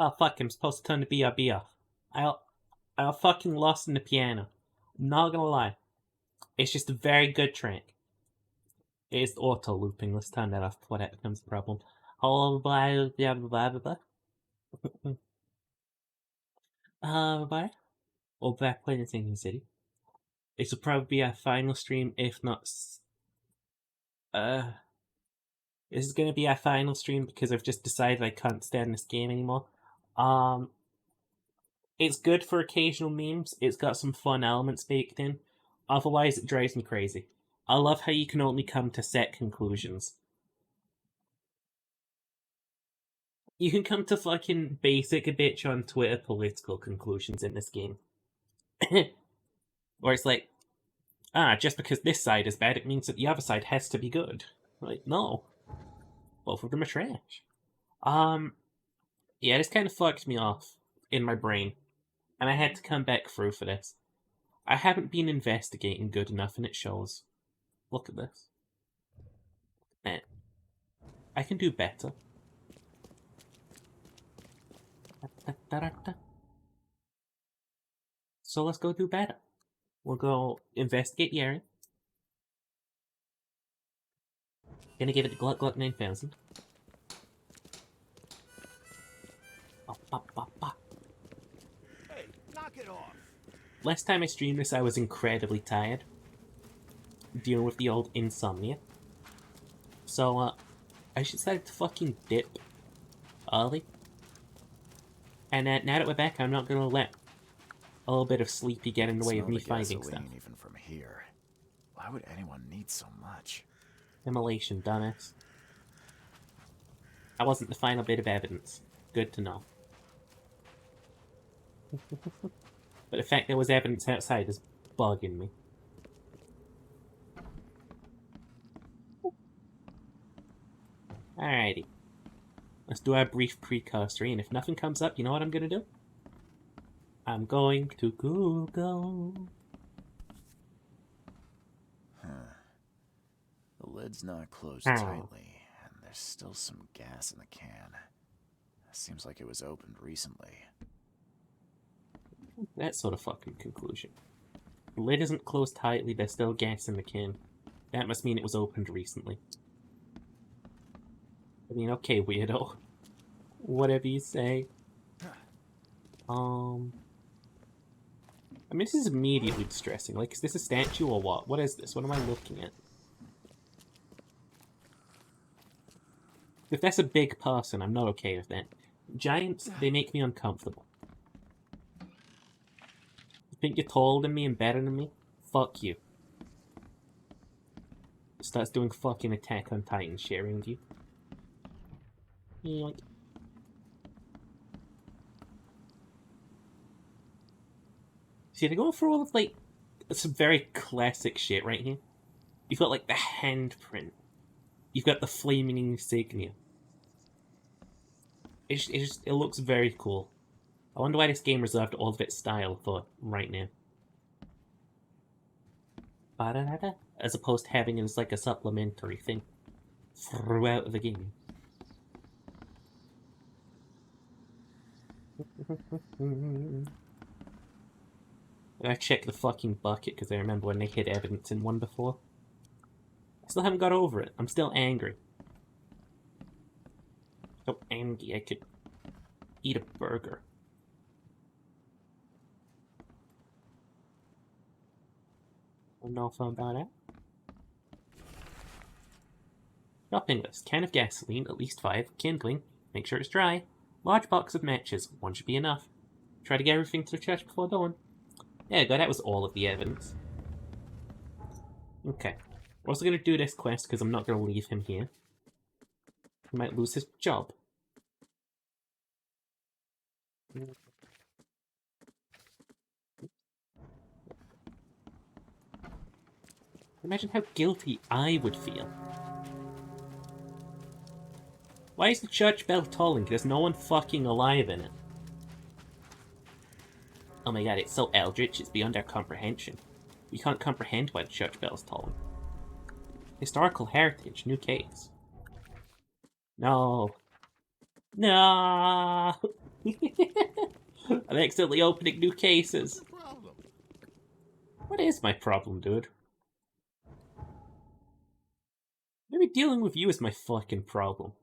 Oh fuck, I'm supposed to turn the BRB off. I fucking lost in the piano. Not gonna lie. It's just a very good track. It's auto looping. Let's turn that off before that becomes a problem. Oh, blah, blah, blah, blah, blah. Bye. Or back playing in Singing City. This will probably be our final stream, if not. This is gonna be our final stream because I've just decided I can't stand this game anymore. It's good for occasional memes. It's got some fun elements baked in. Otherwise, it drives me crazy. I love how you can only come to set conclusions. You can come to fucking basic bitch on Twitter political conclusions in this game. Where it's like, just because this side is bad, it means that the other side has to be good. Like, no. Both of them are trash. Yeah, this kind of fucked me off in my brain. And I had to come back through for this. I haven't been investigating good enough, and it shows. Look at this. Man, I can do better. So let's go do better. We'll go investigate the area. Gonna give it a Gluck Gluck 9000. Hey, knock it off. Last time I streamed this, I was incredibly tired. Dealing with the old insomnia. So, I just decided to fucking dip early. And now that we're back, I'm not gonna let a little bit of sleepy get in the way of me finding stuff. Even from here. Why would anyone need so much? Immolation, dumbass. That wasn't the final bit of evidence. Good to know. But the fact there was evidence outside is bugging me. Alrighty. Let's do our brief precursory, and if nothing comes up, you know what I'm gonna do? I'm going to Google. The lid's not closed tightly, and there's still some gas in the can. Seems like it was opened recently. That sort of fucking conclusion. The lid isn't closed tightly, there's still gas in the can. That must mean it was opened recently. I mean, okay, weirdo. Whatever you say. I mean, this is immediately distressing. Like, is this a statue or what? What is this? What am I looking at? If that's a big person, I'm not okay with that. Giants, they make me uncomfortable. You think you're taller than me and better than me? Fuck you. Starts doing fucking Attack on Titan shit around you. Yoink. See, they're going for all of, like, some very classic shit right here. You've got, like, the handprint. You've got the flaming insignia. It looks very cool. I wonder why this game reserved all of its style for right now. As opposed to having it as, like, a supplementary thing throughout the game. I checked the fucking bucket because I remember when they hid evidence in one before. I still haven't got over it. I'm still angry. So angry I could eat a burger. I don't know if I'm about it. Shopping list. Can of gasoline, at least 5. Kindling. Make sure it's dry. Large box of matches. 1 should be enough. Try to get everything to the church before dawn. There you go, that was all of the evidence. Okay. We're also going to do this quest because I'm not going to leave him here. He might lose his job. Imagine how guilty I would feel. Why is the church bell tolling? There's no one fucking alive in it. Oh my god, it's so eldritch, it's beyond our comprehension. We can't comprehend why the church bell is tolling. Historical heritage, new case. No. No. I'm accidentally opening new cases. What's the problem? What is my problem, dude? Maybe dealing with you is my fucking problem.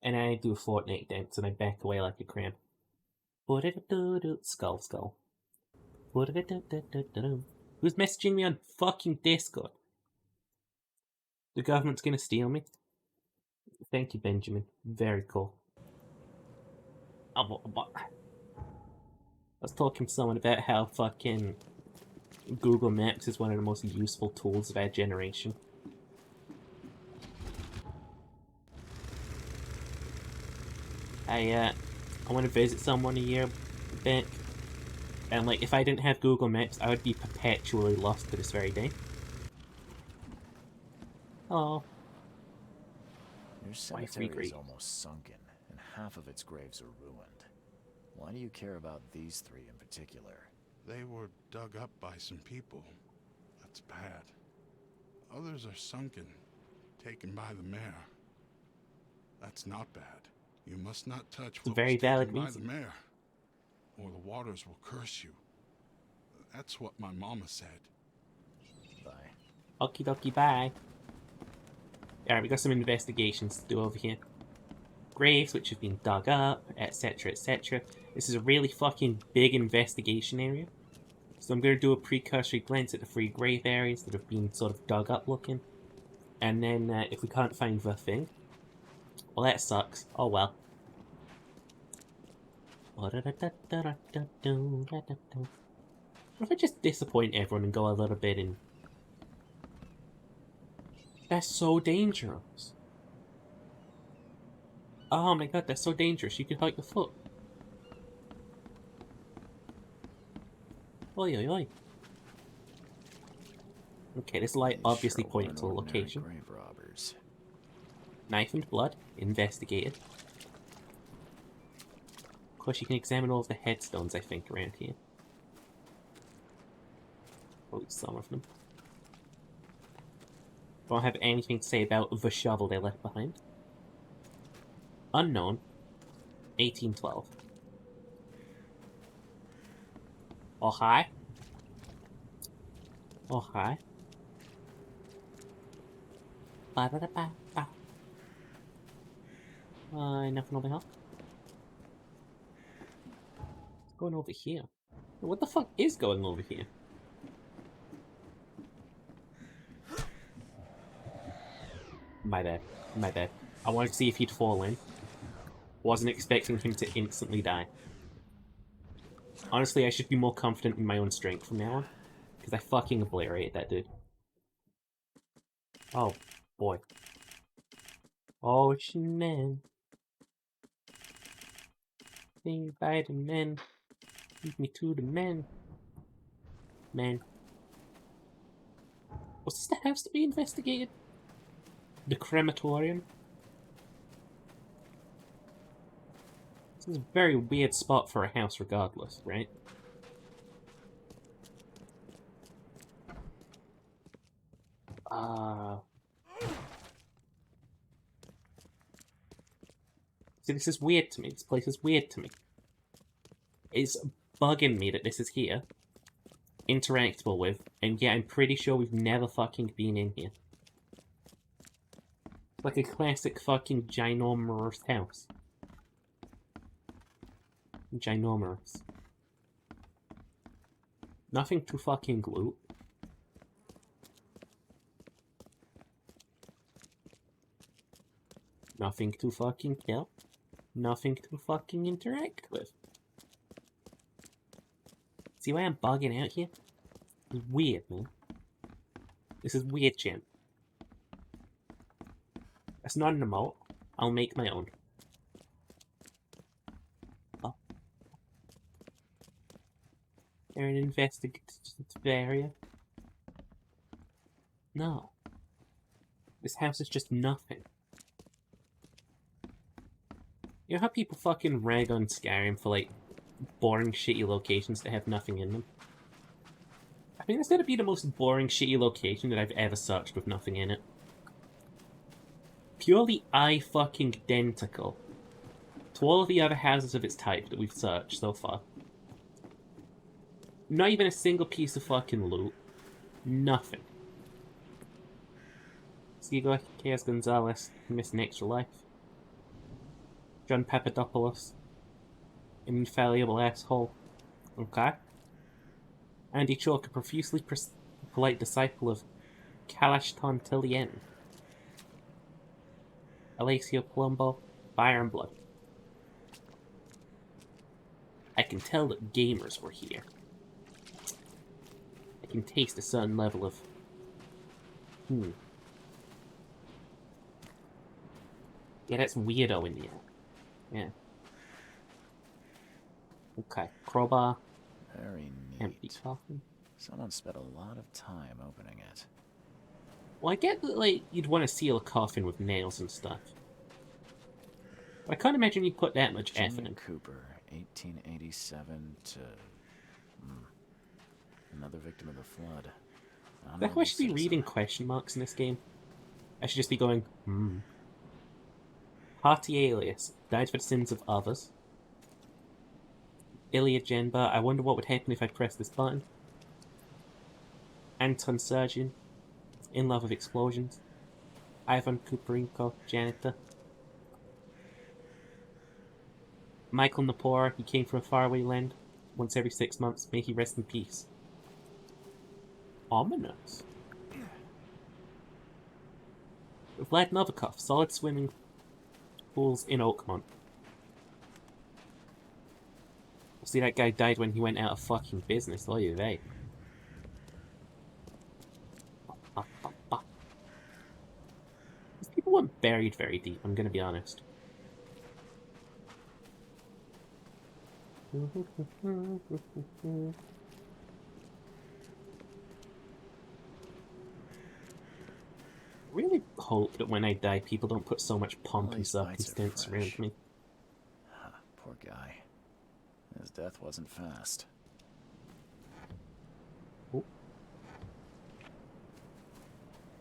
And I do a Fortnite dance and I back away like a cramp. Skull, skull. Who's messaging me on fucking Discord? The government's gonna steal me? Thank you, Benjamin. Very cool. I was talking to someone about how fucking Google Maps is one of the most useful tools of our generation. I want to visit someone a year back, and like if I didn't have Google Maps, I would be perpetually lost to this very day. Oh, Your Why free cemetery is grave? almost sunken, and half of its graves are ruined. Why do you care about these three in particular? They were dug up by some people. That's bad. Others are sunken, taken by the mayor. That's not bad. You must not touch a what very was valid taken by reason. the mayor, or the waters will curse you. That's what my mama said. Bye. Okie dokie, bye. Alright, we got some investigations to do over here. Graves which have been dug up, etc, etc. This is a really fucking big investigation area. So I'm going to do a precursory glance at the 3 grave areas that have been sort of dug up looking. And then if we can't find the thing, well that sucks. Oh well. What if I just disappoint everyone and go a little bit in? That's so dangerous. Oh my god, that's so dangerous. You could hurt your foot. Oi, oi, oi. Okay, this light These obviously sure pointing to a weren't ordinary location. grave robbers. Knife and blood. Investigated. Of course, you can examine all of the headstones, I think, around here. Or at least some of them. Don't have anything to say about the shovel they left behind. Unknown. 1812. Oh, hi. Oh, hi. Ba-da-da-ba-ba. Nothing over here. What's going over here? What the fuck is going over here? My bad. My bad. I wanted to see if he'd fall in. Wasn't expecting him to instantly die. Honestly, I should be more confident in my own strength from now on. Because I fucking obliterated that dude. Oh, boy. Ocean Man. Say bye to men. Lead me to the men. Man. Was this the house to be investigated? The crematorium? This is a very weird spot for a house regardless, right? See, this is weird to me. This place is weird to me. It's bugging me that this is here. Interactable with, and yet I'm pretty sure we've never fucking been in here. It's like a classic fucking ginormous house. Ginormous. Nothing to fucking loot. Nothing to fucking kill. Nothing to fucking interact with. See why I'm bugging out here? It's weird, man. This is weird, champ. That's not an emote. I'll make my own. Oh. They're an investigative area. No. This house is just nothing. You know how people fucking rag on Skyrim for, like, boring, shitty locations that have nothing in them? I think that's gonna be the most boring, shitty location that I've ever searched with nothing in it. Purely eye-fucking-dentical to to all of the other houses of its type that we've searched so far. Not even a single piece of fucking loot. Nothing. Sigo Chaos Gonzalez, Miss Extra Life. John Papadopoulos, an infallible asshole. Okay. Andy Chalk, a profusely polite disciple of Kalash Tontilian. Alessio Palumbo, Fire and Blood. I can tell that gamers were here. I can taste a certain level of... Yeah, that's weirdo in the air. Yeah. Okay, crowbar. Very Empty neat. coffin. Someone spent a lot of time opening it. Well, I get that, like, you'd want to seal a coffin with nails and stuff. But I can't imagine you'd put that much effort Junior in. Cooper, 1887 to... Another victim of the flood. Is that why I should be reading question marks in this game? I should just be going, Party alias, died for the sins of others. Ilya Genba, I wonder what would happen if I pressed this button. Anton Surgeon, in love with explosions. Ivan Kuparenko, janitor. Michael Napora, he came from a faraway land. Once every 6 months, may he rest in peace. Ominous. Vlad Novikov, solid swimming pools in Oakmont. See, that guy died when he went out of fucking business, oh you they. These people weren't buried very deep, I'm gonna be honest. Really hope that when I die, people don't put so much pomp All and these bites are circumstance fresh. around me. Poor guy. His death wasn't fast. Oh.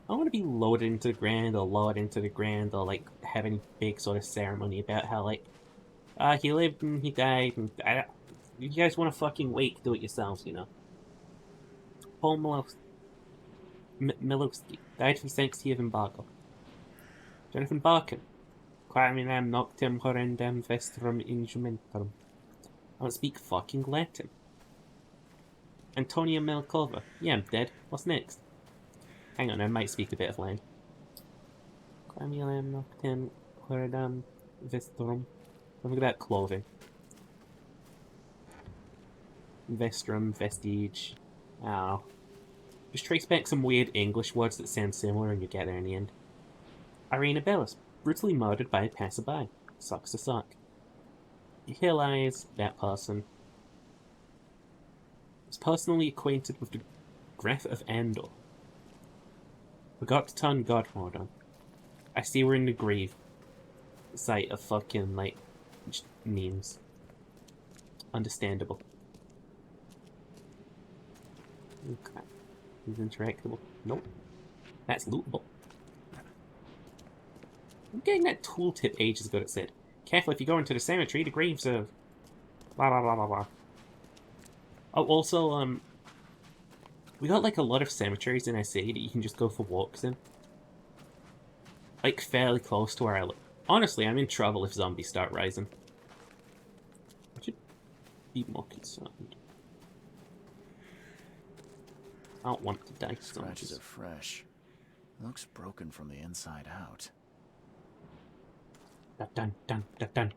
I want to be lowered into the ground or lowered into the ground or like have any big sort of ceremony about how like he lived and he died and you guys want to fucking wait, do it yourselves, you know. Paul Milowski died from sanctity of embargo. Jonathan Barkin, Quaminam noctem horrendam vestrum injumentum. I don't speak fucking Latin. Antonia Melkova. Yeah, I'm dead. What's next? Hang on, I might speak a bit of Latin. Quamilam noctem horrendam vestrum. Something about clothing. Vestrum, vestige. I don't know. Just trace back some weird English words that sound similar and you get there in the end. Irina Bellis, brutally murdered by a passerby. Sucks to suck. Hill Eyes, that person. Was personally acquainted with the Graf of Andor. Forgot to turn God mode on. I see we're in the grave site of fucking, like, memes. Understandable. Okay. He's interactable. Nope. That's lootable. I'm getting that tooltip ages ago that said, careful if you go into the cemetery, the graves of... blah blah blah blah blah. Oh, also, we got like a lot of cemeteries in SA that you can just go for walks in. Like, fairly close to where I live. Honestly, I'm in trouble if zombies start rising. I should be more concerned. I don't want to die. Scratches are fresh. Looks broken from the inside out. Dun dun dun dun dun.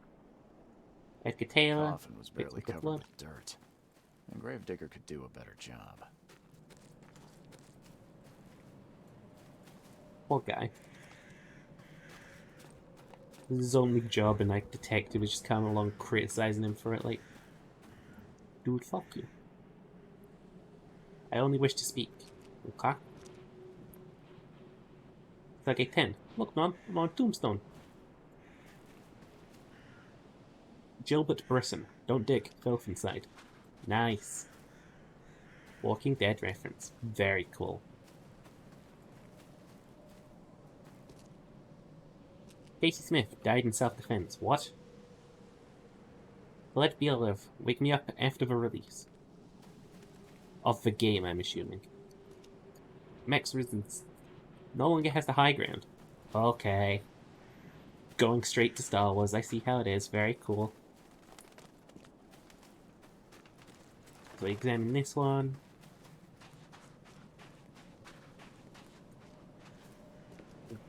Edgar Taylor. Coffin was barely with covered blood. with dirt. A gravedigger could do a better job. Poor guy. This is his only job, and like detective is just coming along criticizing him for it. Like, dude, fuck you. I only wish to speak. Okay. It's like a 10. Look, Mom, I'm on Tombstone. Gilbert Brisson. Don't dig. Filth inside. Nice. Walking Dead reference. Very cool. Casey Smith died in self-defense. What? Let me live. Wake me up after the release. Of the game, I'm assuming. Max Resistance no longer has the high ground. Okay. Going straight to Star Wars, I see how it is. Very cool. So examine this one.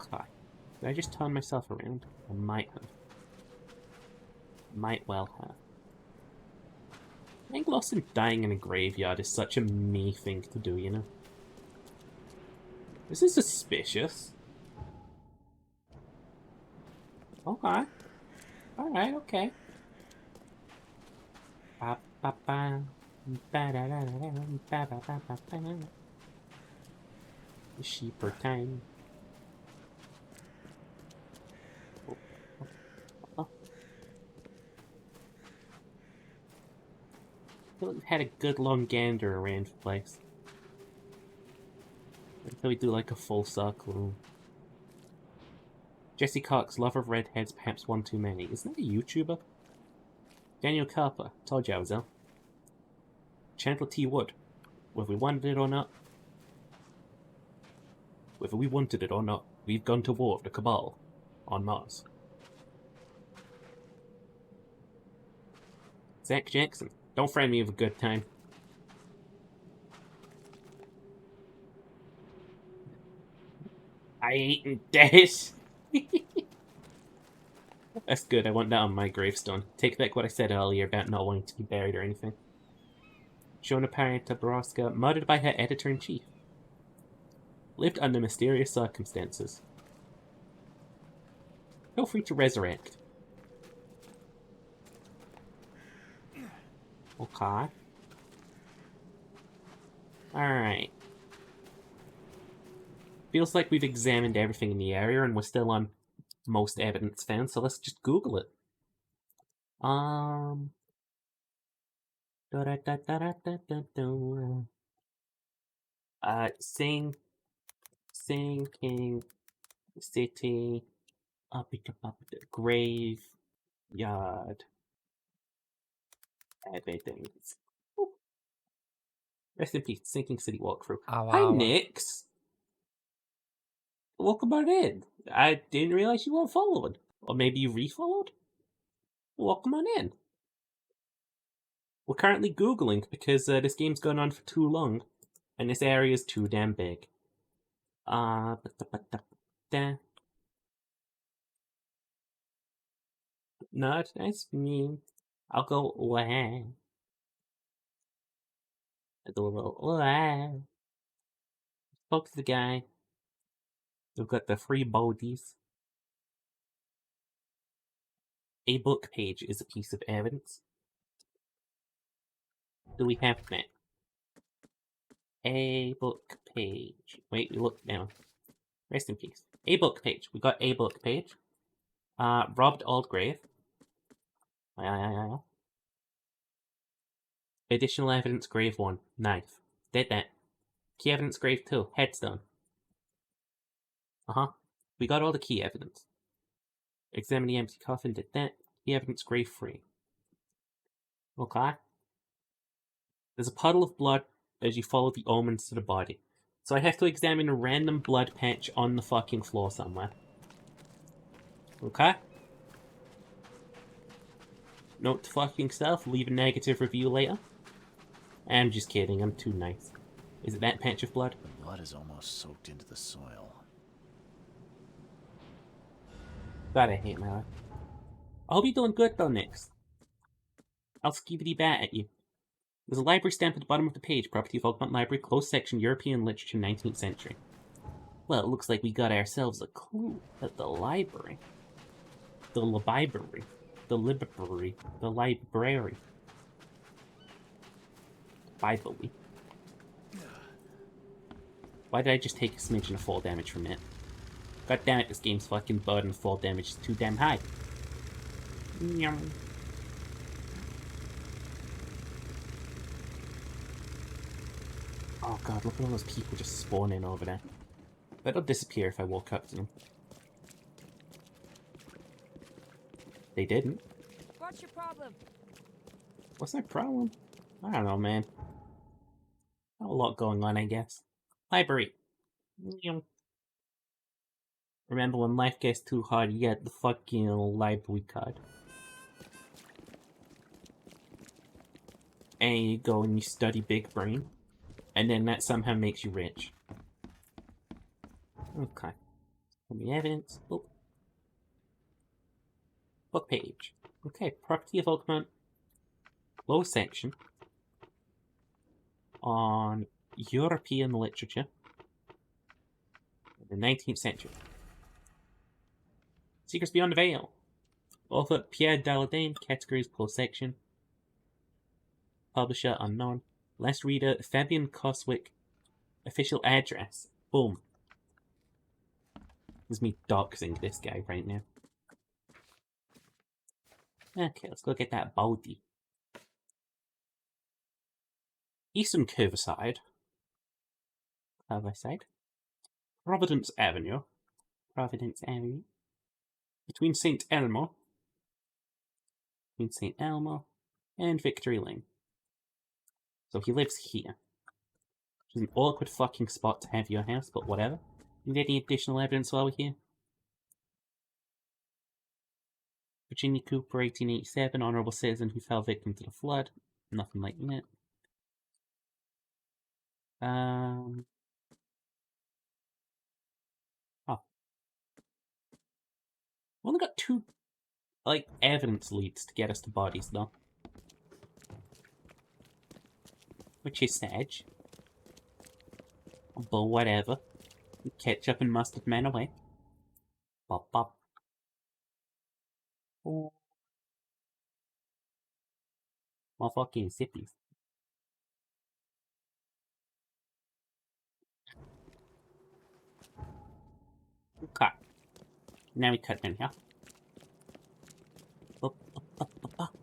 Okay. Did I just turn myself around? I might have. Might well have. I think Lawson dying in a graveyard is such a me thing to do, you know? This is suspicious. Okay. Alright, okay. Ba ba ba. Ba da da da da. Ba ba ba ba ba. Sheeper time. Oh, oh, oh. I feel like we've had a good long gander around the place. Until we do like a full circle. Jesse Cox, lover of redheads, perhaps one too many. Isn't that a YouTuber? Daniel Carper, told you I was ill. Chandler T. Wood, whether we wanted it or not. Whether we wanted it or not, we've gone to war with the Cabal on Mars. Zach Jackson, don't frighten me of a good time. I ain't dead. That's good, I want that on my gravestone. Take back what I said earlier about not wanting to be buried or anything. Shona Parent Nebraska, murdered by her editor-in-chief. Lived under mysterious circumstances. Feel free to resurrect. Okay. Alright. Feels like we've examined everything in the area and we're still on most evidence found, so let's just Google it. Sinking City, graveyard evidence. Ooh. Rest in peace, Sinking City walkthrough. Hi, Nix. Welcome on in. I didn't realize you weren't following. Or maybe you refollowed? Welcome on in. We're currently Googling because this game's gone on for too long. And this area is too damn big. No, that's me. I'll go away. I'll go away. Spoke to the guy. We've got the free bodies. A book page is a piece of evidence. Do we have that? A book page. Wait, we look down. Rest in peace. A book page. We got a book page. Robbed old grave. Additional evidence, grave 1. Knife. Did that. Key evidence, grave 2. Headstone. We got all the key evidence. Examine the empty coffin. Did that. Key evidence, grave 3. Okay. There's a puddle of blood as you follow the omens to the body. So I have to examine a random blood patch on the fucking floor somewhere. Okay? Note to fucking self, leave a negative review later. I'm just kidding, I'm too nice. Is it that patch of blood? The blood is almost soaked into the soil. God, I hate my life. I hope you're doing good though, Nix. I'll skibidi bat at you. There's a library stamp at the bottom of the page. Property of Oakmont Library, closed section, European literature, 19th century. Well, it looks like we got ourselves a clue at the library. The library. The library. The library. Bible. Why did I just take a smidgen of fall damage from it? God damn it, this game's fucking burden of fall damage is too damn high. Yum. Oh god, look at all those people just spawning over there. That'll disappear if I walk up to them. They didn't. What's your problem? What's my problem? I don't know, man. Not a lot going on, I guess. Library. Remember, when life gets too hard, you get the fucking library card. And you go and you study Big Brain. And then that somehow makes you rich. Okay. The evidence. Oh. Book page. Okay, property of Oakmont. Low section. On European literature. In the 19th century. Secrets Beyond the Veil. Author Pierre Dalladin. Categories closed section. Publisher unknown. Last reader Fabian Coswick. Official address. Boom. This is me doxing this guy right now. Okay, let's go get that body. Eastern Coverside. Coverside. Providence Avenue. Providence Avenue. Between St. Elmo. Between St. Elmo and Victory Lane. So he lives here. Which is an awkward fucking spot to have your house, but whatever. Need any additional evidence while we're here? Virginia Cooper, 1887, honorable citizen who fell victim to the flood. Nothing like that. Oh. We only got 2, like, evidence leads to get us to bodies, though. Which is sad. But whatever. Ketchup and mustard man away. Bop bop. Oh. Motherfucking sippies. Okay. Now we cut in here. Up, up, up, up, up.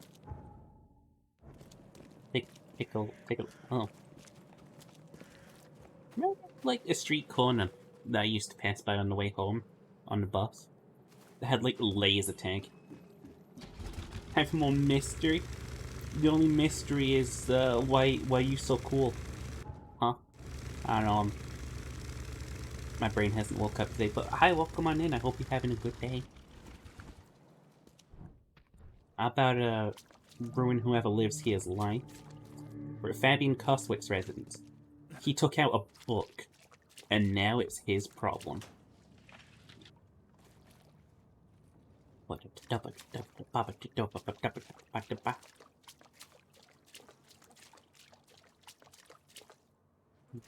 Take a, oh. No, like a street corner that I used to pass by on the way home on the bus. That had like a laser tag. Time for more mystery. The only mystery is why you so cool, huh? I don't know. My brain hasn't woke up today, but hi, welcome on in. I hope you're having a good day. How about ruin whoever lives here's life? We're at Fabian Coswick's residence. He took out a book, and now it's his problem.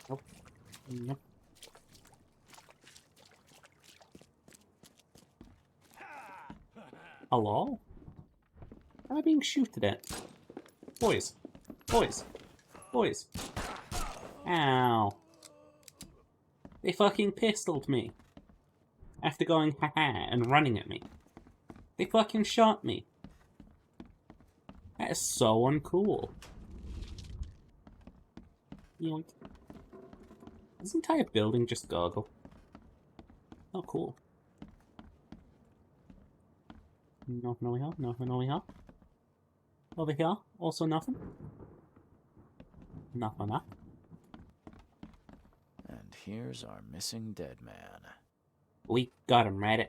Nope. Nope. Hello? Am I being shooted at? Boys. Boys. Boys. Ow. They fucking pistoled me. After going haha and running at me. They fucking shot me. That is so uncool. Yoink. This entire building just goggle. Oh, cool. Nothing over here, nothing over here. Over here, also nothing. Nothing up. And here's our missing dead man. We got him, Reddit.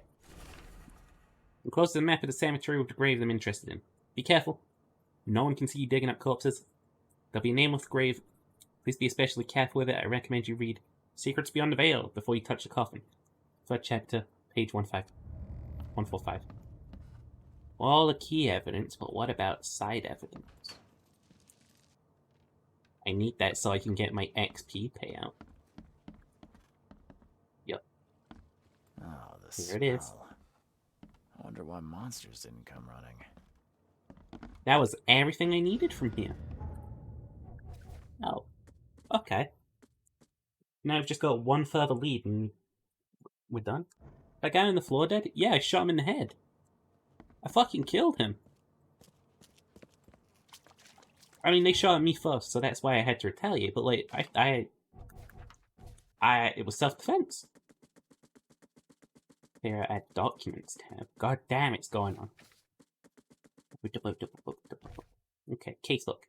I'm close to the map of the cemetery with the graves I'm interested in. Be careful. No one can see you digging up corpses. There'll be a nameless grave. Please be especially careful with it. I recommend you read Secrets Beyond the Veil before you touch the coffin. Third chapter, page 145. All the key evidence, but what about side evidence? I need that so I can get my XP payout. Yep. Oh, the Here it is. smell. I wonder why monsters didn't come running. That was everything I needed from here. Oh. Okay. Now I've just got one further lead and we're done. That guy on the floor dead? Yeah, I shot him in the head. I fucking killed him. I mean, they shot at me first, so that's why I had to retaliate, but like, it was self-defense. There at Documents tab. God damn, it's going on. Okay, case look.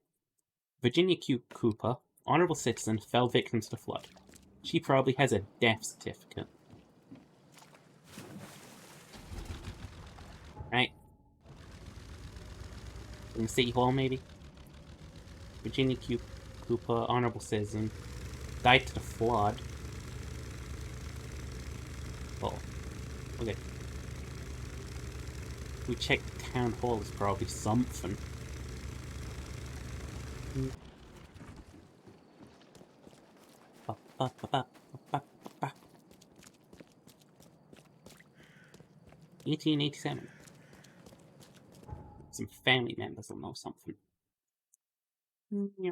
Virginia Q. Cooper, honorable citizen, fell victim to the flood. She probably has a death certificate. Right? From the City Hall, maybe? Virginia Q. Cooper, honorable citizen, died to the flood. Oh, okay. We checked the town hall, is probably something. Ba, ba, ba, ba, ba, ba. 1887. Some family members will know something. Yeah.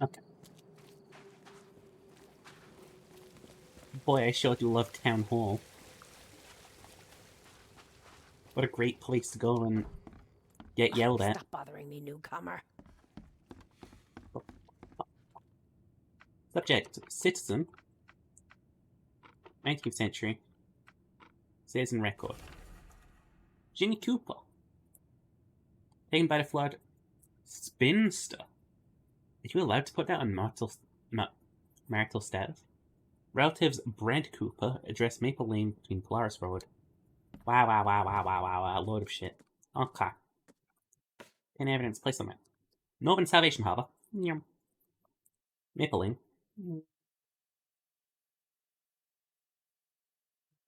Okay. Boy, I sure do love Town Hall. What a great place to go and get yelled at. Stop bothering me, newcomer. Subject, citizen. 19th century. Citizen record. Ginny Cooper. Taken by the flood. Spinster. Are you allowed to put that on marital status? Relatives Brent Cooper address Maple Lane between Polaris Road. Wow. Load of shit. Okay. Pin evidence, place on that. Northern Salvation Harbor. Yum. Maple Lane.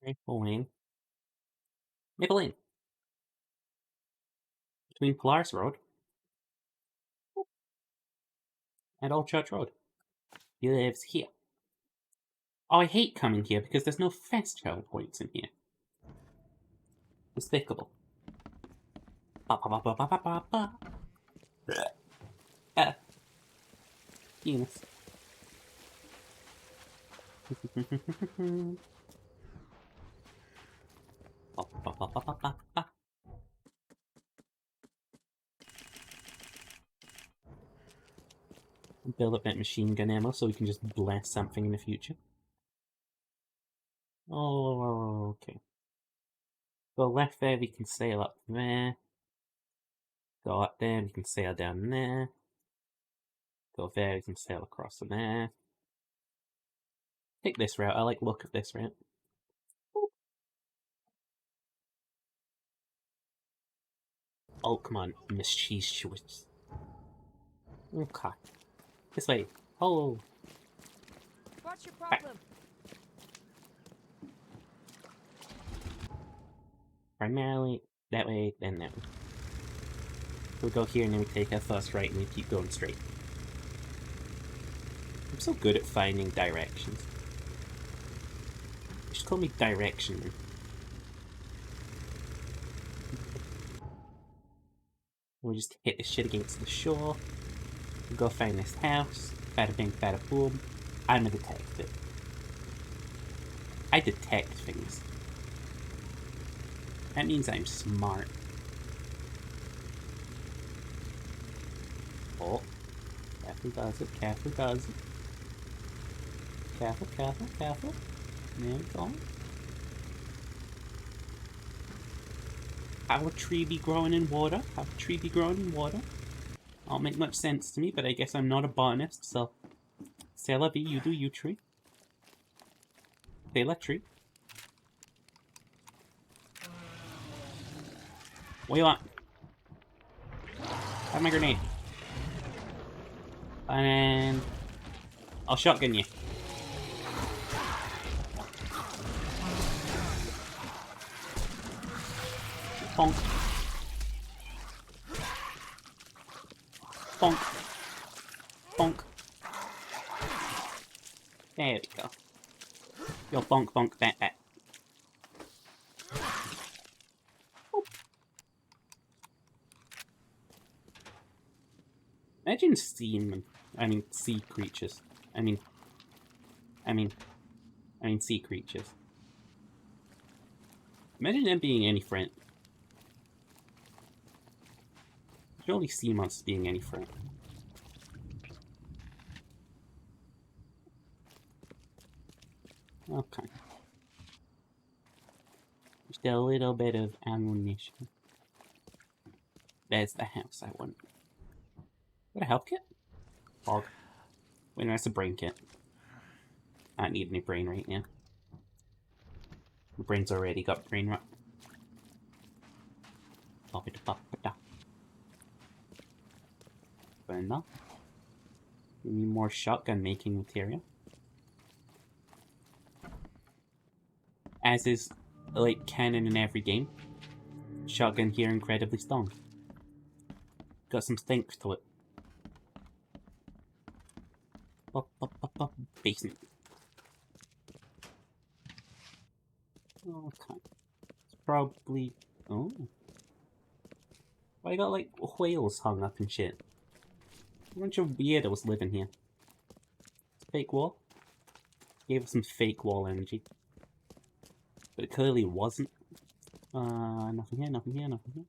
Maple Lane. Maple Lane. Between Polaris Road and Old Church Road. He lives here. Oh, I hate coming here because there's no fast travel points in here. Despicable. Eunice. Build up that machine gun ammo so we can just blast something in the future. Oh, okay. Go left there, we can sail up there. Go up there, we can sail down there. Go there, we can sail across there. Take this route, I like the look of this route. Oh, come on, Miss Cheese Schwitz. Okay. This way. Oh. What's your problem? Primarily that way, then that way. We go here and then we take our first right and we keep going straight. I'm so good at finding directions. You should call me Directioner. We'll just hit this shit against the shore. We'll go find this house. Bada bing, bada boom. I'm a detective. I detect things. That means I'm smart. Oh. Careful does it, careful does it. Careful. There we go. How a tree be growing in water? How a tree be growing in water? Don't make much sense to me, but I guess I'm not a botanist, so... C'est la vie, you do you, tree. C'est la tree. What do you want? Have my grenade. And... I'll shotgun you. Bonk. Bonk. Bonk. There we go. Yo, bonk, that. Imagine sea creatures. I mean sea creatures. Imagine them being any friend. Surely sea monsters being any friend. Okay. just a little bit of ammunition. There's the house I want. Got a health kit? Fog. Wait, no, that's a brain kit. I don't need any brain right now. My brain's already got brain rot. Fair enough. We need more shotgun making material. As is, like, canon in every game. Shotgun here incredibly strong. Got some stink to it. Basement. Okay. It's probably... Oh. Why got, like, whales hung up and shit? A bunch of weirdos living here. Fake wall? Gave us some fake wall energy. But it clearly wasn't. Nothing here, nothing here, nothing here.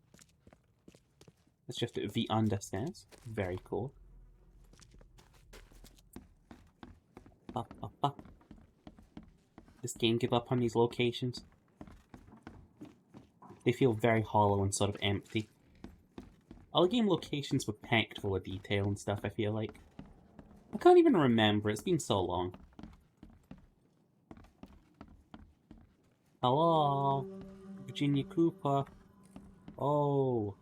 It's just the understairs. Very cool. This game give up on these locations. They feel very hollow and sort of empty. All the game locations were packed full of detail and stuff, I feel like. I can't even remember, it's been so long. Hello? Virginia Cooper. Oh.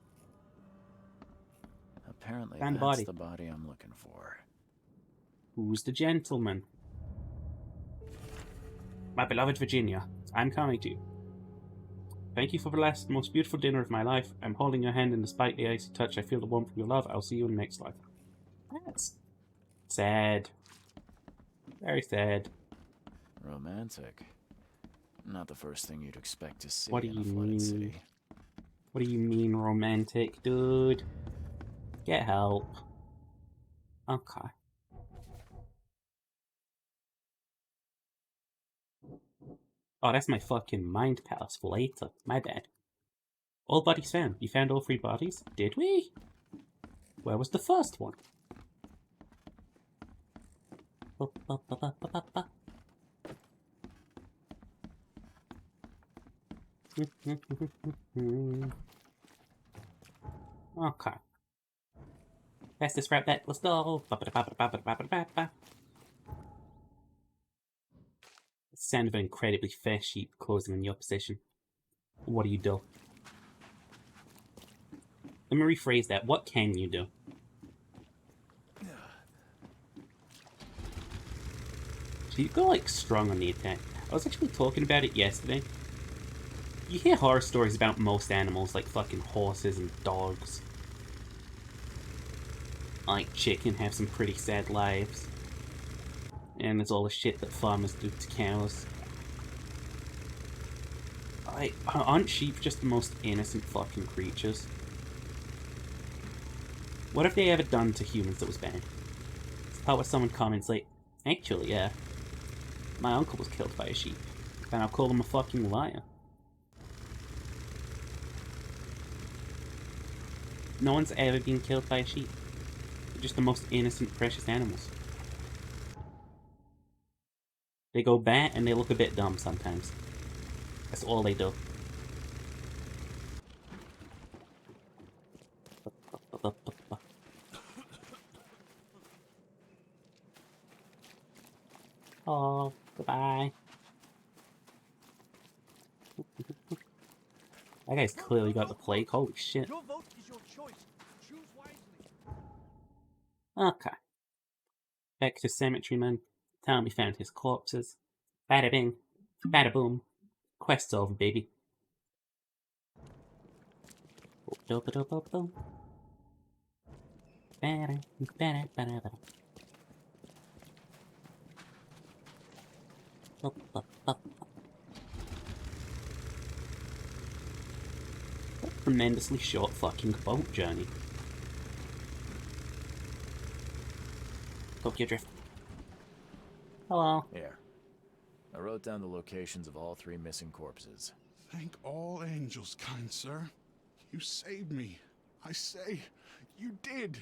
Apparently Found the that's body. the body I'm looking for. Who's the gentleman? My beloved Virginia, I'm coming to you. Thank you for the last, most beautiful dinner of my life. I'm holding your hand, and despite the icy touch, I feel the warmth of your love. I'll see you in the next life. That's sad. Very sad. Romantic. Not the first thing you'd expect to see What do in a you flooded mean? city. What do you mean romantic, dude? Get help. Okay. Oh, that's my fucking mind palace for later. My bad. All bodies found. You found all 3 bodies? Did we? Where was the first one? Okay. Let's disrupt that. Let's go. Sound of an incredibly fair sheep closing in your position. What do you do? Let me rephrase that. What can you do? So you go like strong on the attack. I was actually talking about it yesterday. You hear horror stories about most animals, like fucking horses and dogs. Like chicken have some pretty sad lives. And there's all the shit that farmers do to cows. Aren't sheep just the most innocent fucking creatures? What have they ever done to humans that was bad? It's part where someone comments like, actually, yeah. My uncle was killed by a sheep. And I'll call him a fucking liar. No one's ever been killed by a sheep. They're just the most innocent, precious animals. They go bat and they look a bit dumb sometimes. That's all they do. Oh, goodbye. That guy's clearly got the plague. Holy shit. Your vote is your choice. Choose wisely. Okay. Back to Cemetery Man. Tell him he found his corpses. Bada bing. Bada boom. Quest's over, baby. Tremendously short fucking boat journey. Tokyo Drift. Hello. Here. I wrote down the locations of all 3 missing corpses. Thank all angels, kind sir. You saved me. I say, you did.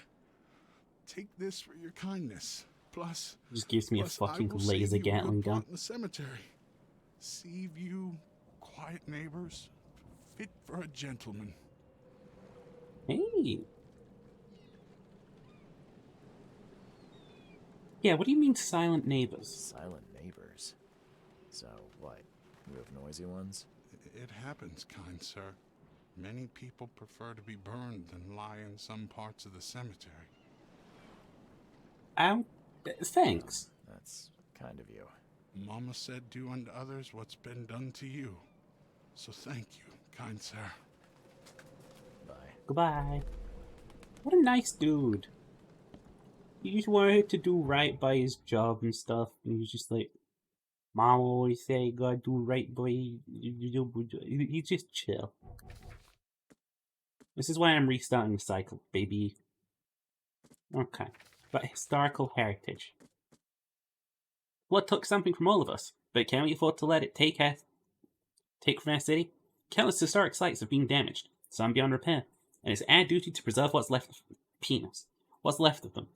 Take this for your kindness. Plus, Just gives me a plus I fucking will laser save you a Gatling good plot gun. in the cemetery. Save you, quiet neighbors, Fit for a gentleman. Hey. Yeah, what do you mean silent neighbors? Silent neighbors. So, what? You have noisy ones? It happens, kind sir. Many people prefer to be burned than lie in some parts of the cemetery. Thanks. That's kind of you. Mama said do unto others what's been done to you. So thank you, kind sir. Bye. Goodbye. What a nice dude. He just wanted to do right by his job and stuff, and he's just like, Mom always say, you gotta do right by he's just chill. This is why I'm restarting the cycle, baby. Okay. But historical heritage. Blood took something from all of us, but can we afford to let it take from our city? Countless historic sites have been damaged, some beyond repair, and it's our duty to preserve what's left of penis. What's left of them.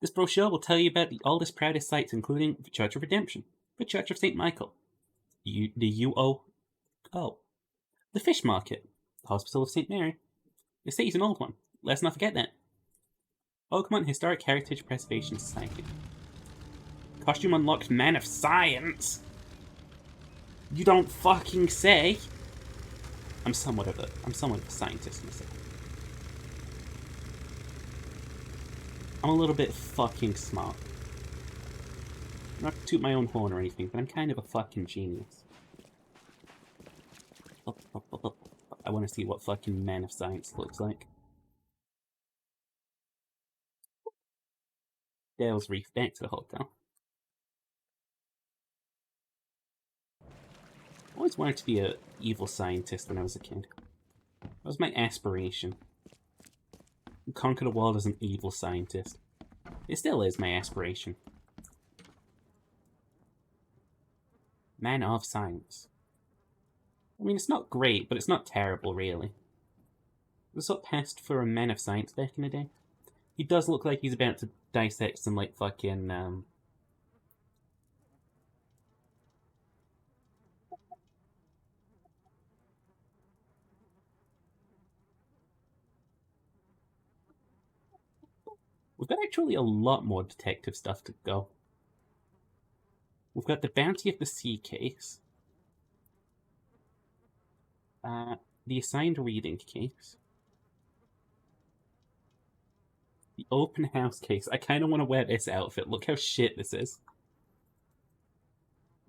This brochure will tell you about the oldest, proudest sites, including the Church of Redemption, the Church of St. Michael, the UOO, the Fish Market, the Hospital of St. Mary. The city's an old one. Let's not forget that. Oakmont Historic Heritage Preservation Society. Costume unlocked Man of Science? You don't fucking say! I'm somewhat of a scientist myself. I'm a little bit fucking smart. Not to toot my own horn or anything, but I'm kind of a fucking genius. I want to see what fucking Man of Science looks like. Dale's Reef, back to the hotel. I always wanted to be an evil scientist when I was a kid. That was my aspiration. Conquer the world as an evil scientist. It still is my aspiration. Man of Science. I mean, it's not great, but it's not terrible, really. It was what passed for a Man of Science back in the day. He does look like he's about to dissect some, like, fucking, We've got actually a lot more detective stuff to go. We've got the Bounty of the Sea case. The Assigned Reading case. The Open House case. I kind of want to wear this outfit. Look how shit this is.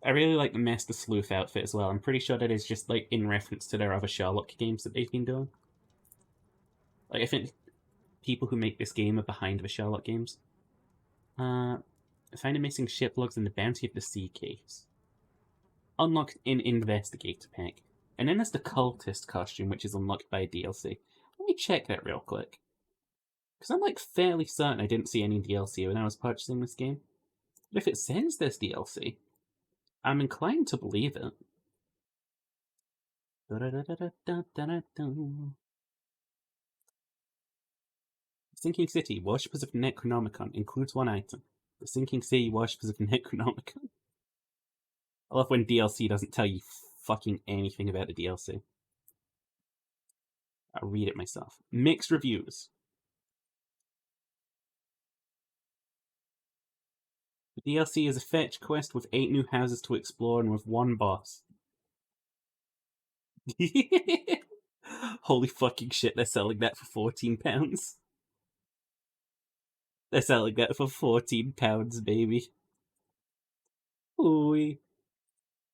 I really like the Master Sleuth outfit as well. I'm pretty sure that is just, like, in reference to their other Sherlock games that they've been doing. Like, I think people who make this game are behind the Sherlock games. Find a missing ship logs in the Bounty of the Sea case. Unlocked in Investigator Pack. And then there's the Cultist costume, which is unlocked by a DLC. Let me check that real quick. Because I'm, like, fairly certain I didn't see any DLC when I was purchasing this game. But if it says there's DLC, I'm inclined to believe it. Sinking City, Worshippers of Necronomicon, includes one item. The Sinking City, Worshippers of Necronomicon. I love when DLC doesn't tell you fucking anything about the DLC. I'll read it myself. Mixed reviews. The DLC is a fetch quest with 8 new houses to explore and with 1 boss. Holy fucking shit, they're selling that for £14. They're selling that for £14, baby. Ooh.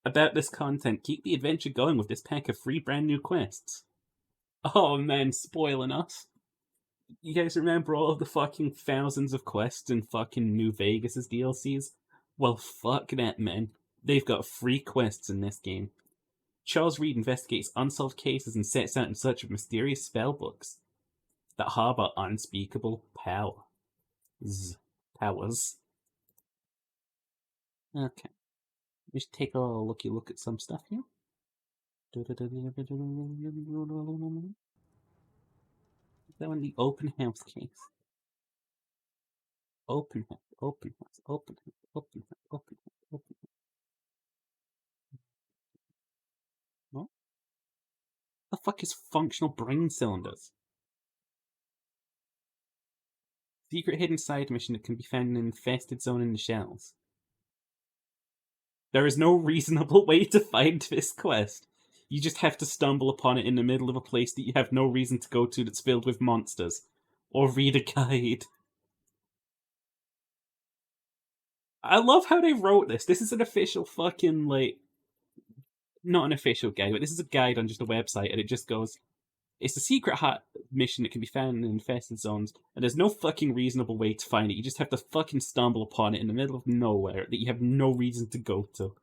About this content, keep the adventure going with this pack of free brand new quests. Oh man, spoiling us. You guys remember all of the fucking thousands of quests in fucking New Vegas' DLCs? Well, fuck that, man. They've got free quests in this game. Charles Reed investigates unsolved cases and sets out in search of mysterious spellbooks that harbor unspeakable powers. Okay. Let's take a look at some stuff here. That one, the Open House case. Open House, Open House, Open House, Open House, Open House, Open House. fuck is functional brain cylinders? Secret hidden side mission that can be found in an infested zone in the shells. There is no reasonable way to find this quest. You just have to stumble upon it in the middle of a place that you have no reason to go to that's filled with monsters. Or read a guide. I love how they wrote this. This is an official fucking, like... Not an official guide, but this is a guide on just a website, and it just goes... It's a secret mission that can be found in infested zones, and there's no fucking reasonable way to find it. You just have to fucking stumble upon it in the middle of nowhere that you have no reason to go to.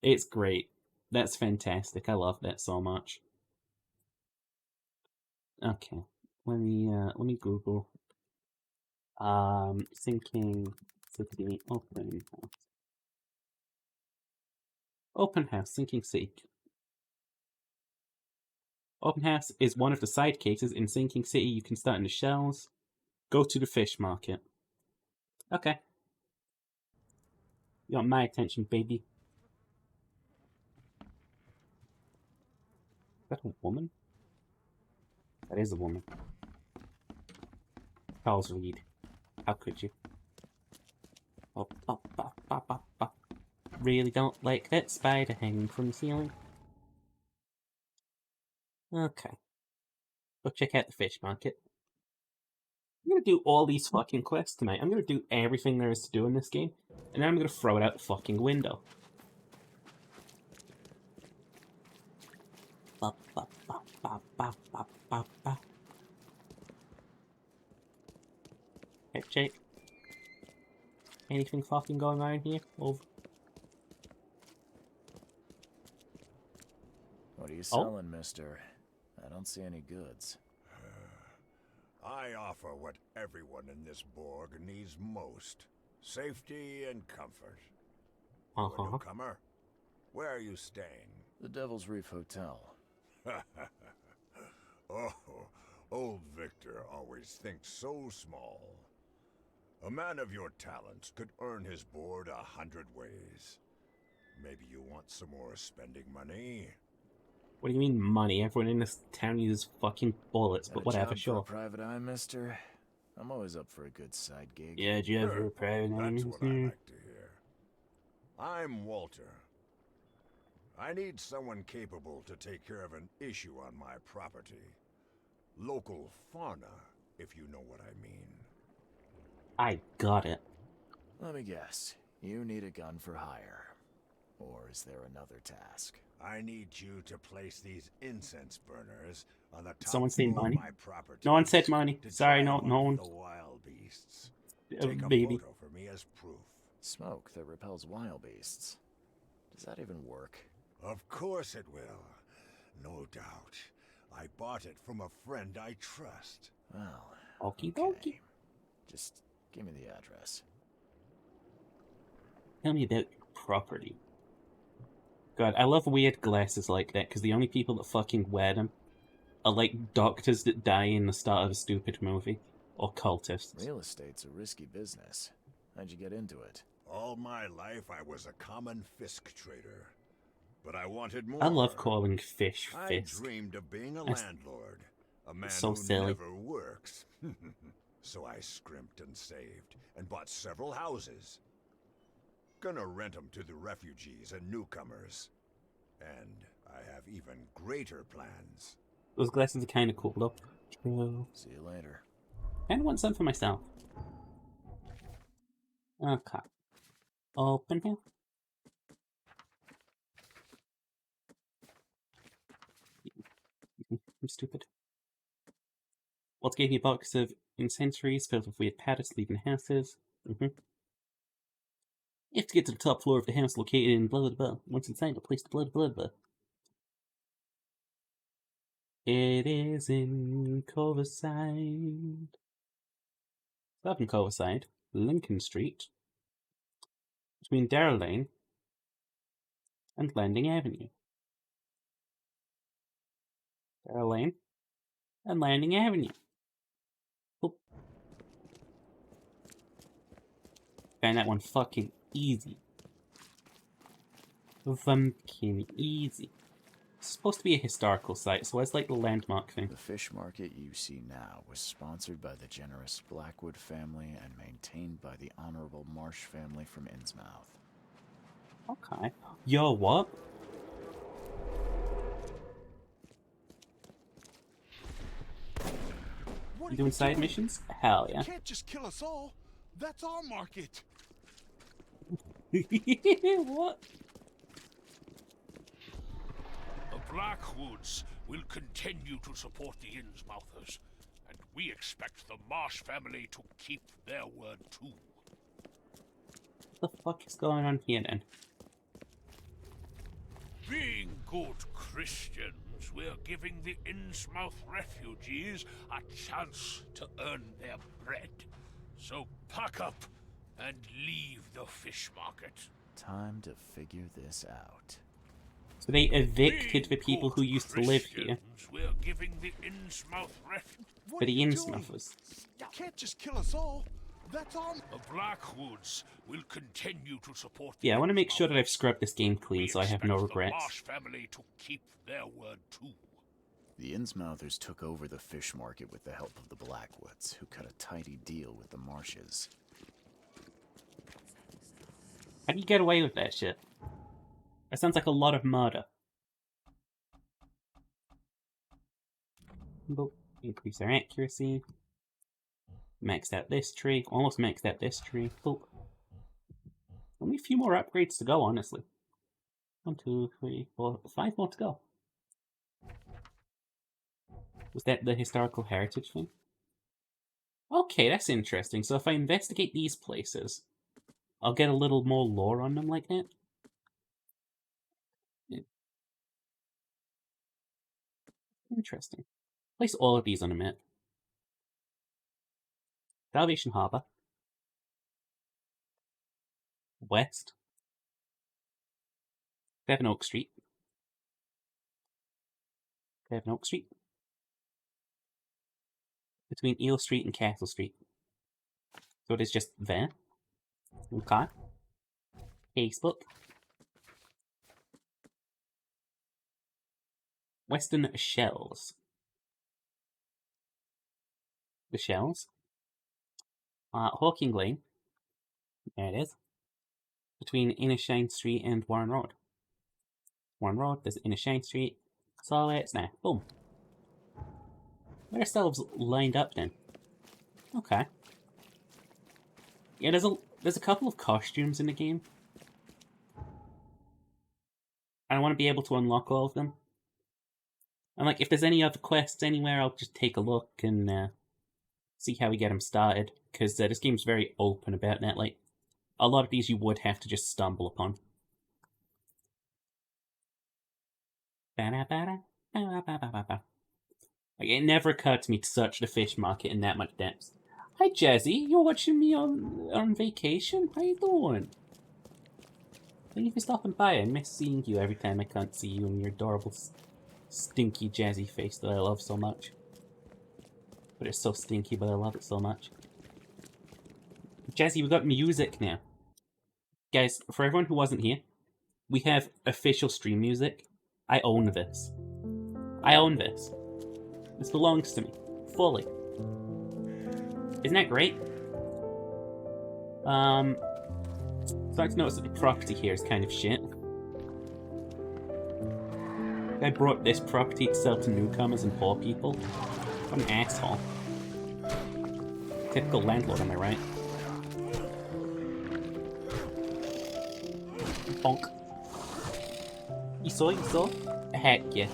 It's great. That's fantastic. I love that so much. Okay, let me Google. Sinking City open house. Open house, Sinking City. Open house is one of the side cases in Sinking City. You can start in the shells. Go to the fish market. Okay. You got my attention, baby. Is that a woman? That is a woman. Charles Reed. How could you? Really don't like that spider hanging from the ceiling. Okay. Go check out the fish market. I'm gonna do all these fucking quests tonight. I'm gonna do everything there is to do in this game, and then I'm gonna throw it out the fucking window. Hey, Jake. Anything fucking going on here? Over. What are you selling, mister? I don't see any goods. I offer what everyone in this Borg needs most. Safety and comfort. You a newcomer? Where are you staying? The Devil's Reef Hotel. Oh, old Victor always thinks so small. A man of your talents could earn his board 100 ways. Maybe you want some more spending money? What do you mean money? Everyone in this town uses fucking bullets, but whatever, job sure. for a private eye, mister? I'm always up for a good side gig. Yeah, do you ever a private eye? That's what I like to hear. I'm Walter. I need someone capable to take care of an issue on my property. Local fauna, if you know what I mean. I got it. Let me guess. You need a gun for hire. Or is there another task? I need you to place these incense burners on the top Someone say floor money? of my property. No one said money. To Sorry, drive no off one. the wild beasts. Take a Baby. photo for me as proof. Smoke that repels wild beasts. Does that even work? Of course it will. No doubt. I bought it from a friend I trust. Well, Okie okay. dokie. Just give me the address. Tell me about your property. God, I love weird glasses like that, because the only people that fucking wear them are like doctors that die in the start of a stupid movie. Or cultists. Real estate's a risky business. How'd you get into it? All my life I was a common Fisk trader. But I wanted more. I love calling fish I Fisk. dreamed of being a That's landlord. A man so who silly. never works. So I scrimped and saved and bought several houses. Gonna rent them to the refugees and newcomers. And I have even greater plans. Those glasses are kind of cool though. True. See you later. And want some for myself. Okay. Open here. I'm stupid. What gave you a box of incendiaries filled with weird parrots leaving houses? You have to get to the top floor of the house located in blah blah blah. Once inside, place the blah blah blah. It is in Coverside. Up in Coverside, Lincoln Street, between Darrell Lane and Landing Avenue. Darrell Lane and Landing Avenue. Oop. Found that one fucking easy. Fucking easy. It's supposed to be a historical site, so where's like the landmark thing? The fish market you see now was sponsored by the generous Blackwood family and maintained by the Honorable Marsh family from Innsmouth. Okay. Yo, what? What You are doing side doing? missions? Hell yeah. You can't just kill us all. That's our market. What? The Blackwoods will continue to support the Innsmouthers, and we expect the Marsh family to keep their word too. What the fuck is going on here then? Being good Christians, we're giving the Innsmouth refugees a chance to earn their bread. So pack up and leave the fish market. Time to figure this out. So they evicted the Being people who good used to live here Christians, we're giving the Innsmouth What for are the you doing? Innsmouthers. You can't just kill us all. That's our... The Blackwoods will continue to support the Yeah, I want to make sure that I've Innsmouthers. scrubbed this game clean We so I have no expect the regrets. Marsh family to keep their word too. The Innsmouthers took over the fish market with the help of the Blackwoods, who cut a tidy deal with the Marshes. How do you get away with that shit? That sounds like a lot of murder. Boop. Increase our accuracy. Maxed out this tree. Almost maxed out this tree. Boop. Only a few more upgrades to go, honestly. 1, 2, 3, 4, 5 more to go. Was that the historical heritage thing? Okay, that's interesting. So if I investigate these places, I'll get a little more lore on them like that. Yeah. Interesting. Place all of these on a map. Salvation Harbor. West. Devon Oak Street. Devon Oak Street. Between Eel Street and Castle Street. So it is just there. Okay. Facebook. Western Shells. The Shells. Hawking Lane. There it is. Between Inner Shine Street and Warren Road. Warren Road, there's Inner Shine Street. So it's there. Boom. We're ourselves lined up then. Okay. Yeah, there's a couple of costumes in the game. I want to be able to unlock all of them. And like, if there's any other quests anywhere, I'll just take a look and see how we get them started. Because this game's very open about that. Like, a lot of these you would have to just stumble upon. Like, it never occurred to me to search the fish market in that much depth. Hi, Jazzy. You're watching me on vacation? How you doing? Thank you for stopping by. I miss seeing you every time I can't see you and your adorable, stinky Jazzy face that I love so much. But it's so stinky, but I love it so much. Jazzy, we got music now. Guys, for everyone who wasn't here, we have official stream music. I own this. I own this. This belongs to me. Fully. Isn't that great? Starting to notice that the property here is kind of shit. I brought this property to sell to newcomers and poor people. What an asshole. Typical landlord, am I right? Bonk. You saw? Heck yeah.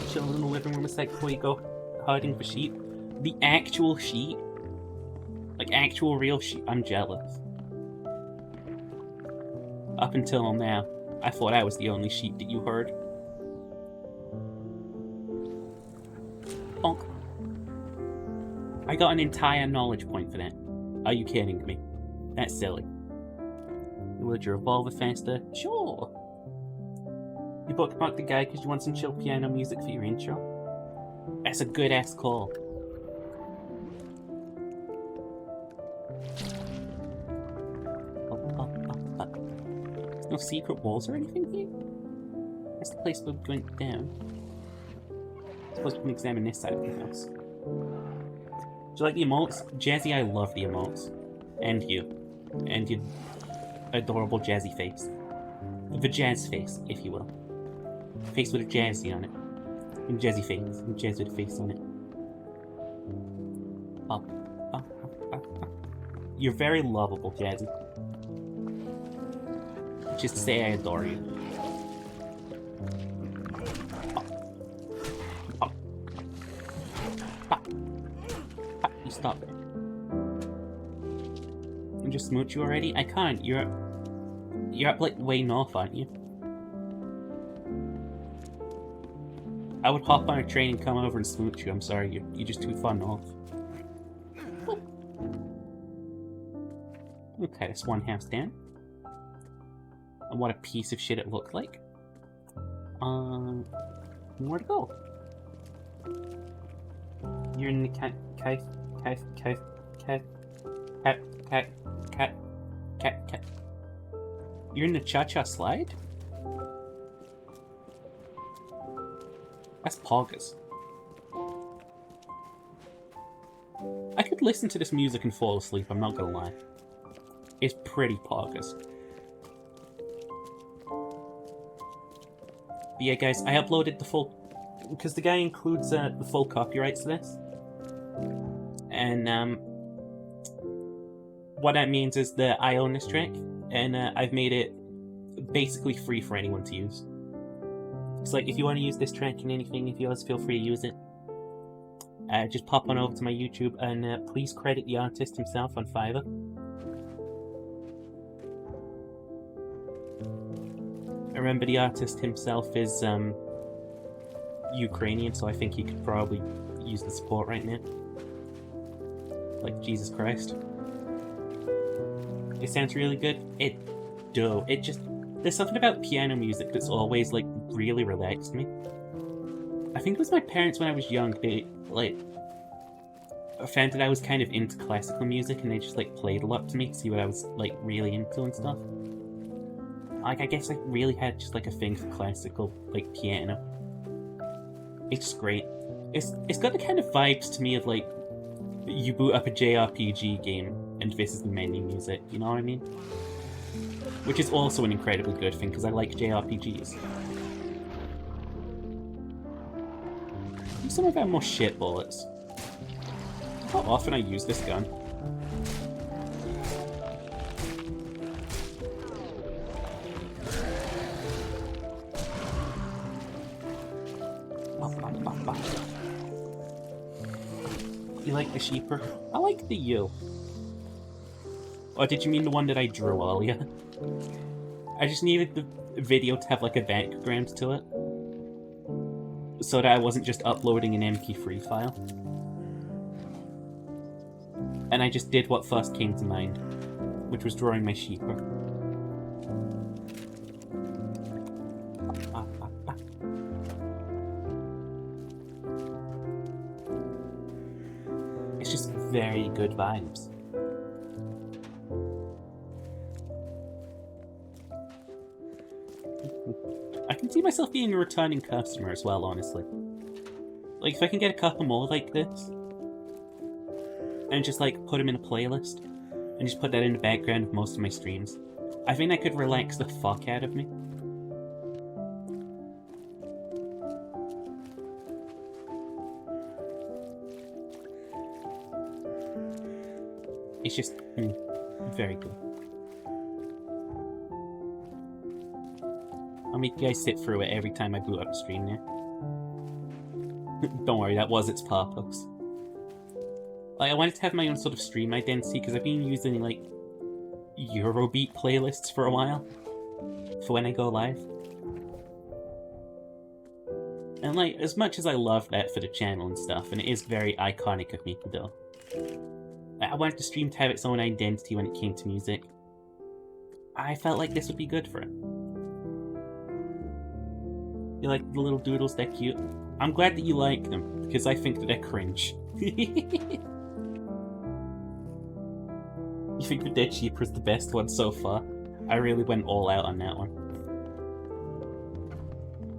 Chilling in the living room a sec before you go hiding for sheep. The actual sheep? Like actual real sheep? I'm jealous. Up until now, I thought I was the only sheep that you heard. Bonk. I got an entire knowledge point for that. Are you kidding me? That's silly. Would you revolve faster? Sure! You bookmarked the guy because you want some chill piano music for your intro? That's a good ass call. There's no secret walls or anything here? That's the place we went down. Plus, we can examine this side of the house. Do you like the emotes? Jazzy, I love the emotes. And you. And your adorable jazzy face. The jazz face, if you will. Face with a jazzy on it. And jazzy face. And jazz with a face on it. Up. You're very lovable, Jazzy. Just say I adore you. You stop it. I just smooch you already? I can't. You're up like way north, aren't you? I would hop on a train and come over and smooch you. I'm sorry, you're just too far north. Okay, that's one house down. And what a piece of shit it looked like. Where to go? You're in the cat. You're in the cha-cha slide? That's poggers. I could listen to this music and fall asleep, I'm not gonna lie. It's pretty poggers. But yeah, guys, I uploaded the full... because the guy includes the full copyrights to this. And, what that means is that I own this track, and I've made it basically free for anyone to use. It's like, if you want to use this track in anything of yours, feel free to use it. Just pop on over to my YouTube, and please credit the artist himself on Fiverr. Remember, the artist himself is Ukrainian, so I think he could probably use the support right now. Like, Jesus Christ. It sounds really good. It just... There's something about piano music that's always, like, really relaxed me. I think it was my parents when I was young, they, like, found that I was kind of into classical music, and they just, like, played a lot to me to see what I was, like, really into and stuff. Like, I guess I really had just, like, a thing for classical, like, piano. It's just great. It's got the kind of vibes to me of, like, you boot up a JRPG game, and this is the menu music, you know what I mean? Which is also an incredibly good thing, because I like JRPGs. Some of them more shit bullets. How often I use this gun? You like the sheeper? I like the you. Or did you mean the one that I drew earlier? I just needed the video to have like a background to it, so that I wasn't just uploading an MP3 file. And I just did what first came to mind, which was drawing my sheeper. It's just very good vibes. I can see myself being a returning customer as well, honestly. Like, if I can get a couple more like this, and just, like, put them in a playlist, and just put that in the background of most of my streams, I think that could relax the fuck out of me. It's just, very good. I'll make you guys sit through it every time I boot up the stream now. Don't worry, that was its purpose. Like, I wanted to have my own sort of stream identity, because I've been using, like, Eurobeat playlists for a while. For when I go live. And, like, as much as I love that for the channel and stuff, and it is very iconic of me to do, I wanted the stream to have its own identity when it came to music. I felt like this would be good for it. You like the little doodles? They're cute. I'm glad that you like them, because I think that they're cringe. You think the Dead Sheeper is the best one so far? I really went all out on that one.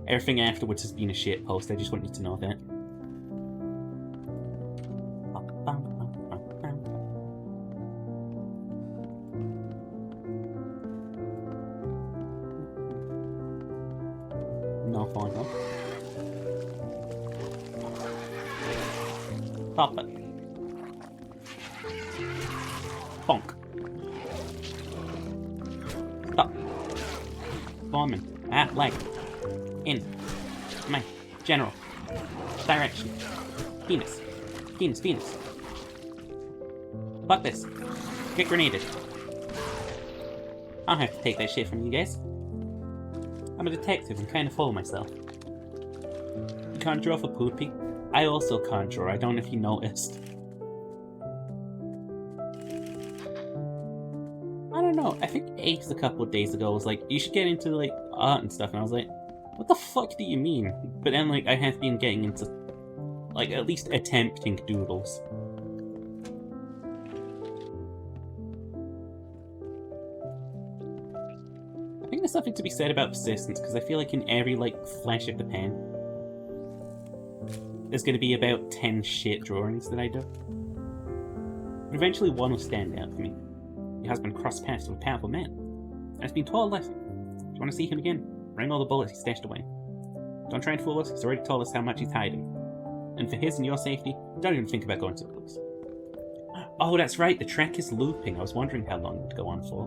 Everything afterwards has been a shit post, I just want you to know that. Thornhill. Stop it. Bonk. Stop. Foreman. Leg. In. My. General. Direction. Penis. Penis. Penis. Fuck this. Get grenaded. I don't have to take that shit from you guys. I'm a detective and kind of full of myself. You can't draw for poopy? I also can't draw, I don't know if you noticed. I don't know, I think Ace a couple of days ago was like, you should get into like art and stuff, and I was like, what the fuck do you mean? But then like, I have been getting into like at least attempting doodles. I think there's something to be said about persistence, because I feel like in every like flash of the pen, there's going to be about 10 shit drawings that I do. And eventually one will stand out for me. Your husband crossed paths with a powerful man, and has been taught a lesson. Do you want to see him again? Bring all the bullets he stashed away. Don't try and fool us, he's already told us how much he's hiding. And for his and your safety, don't even think about going to the police. Oh, that's right, the track is looping. I was wondering how long it would go on for.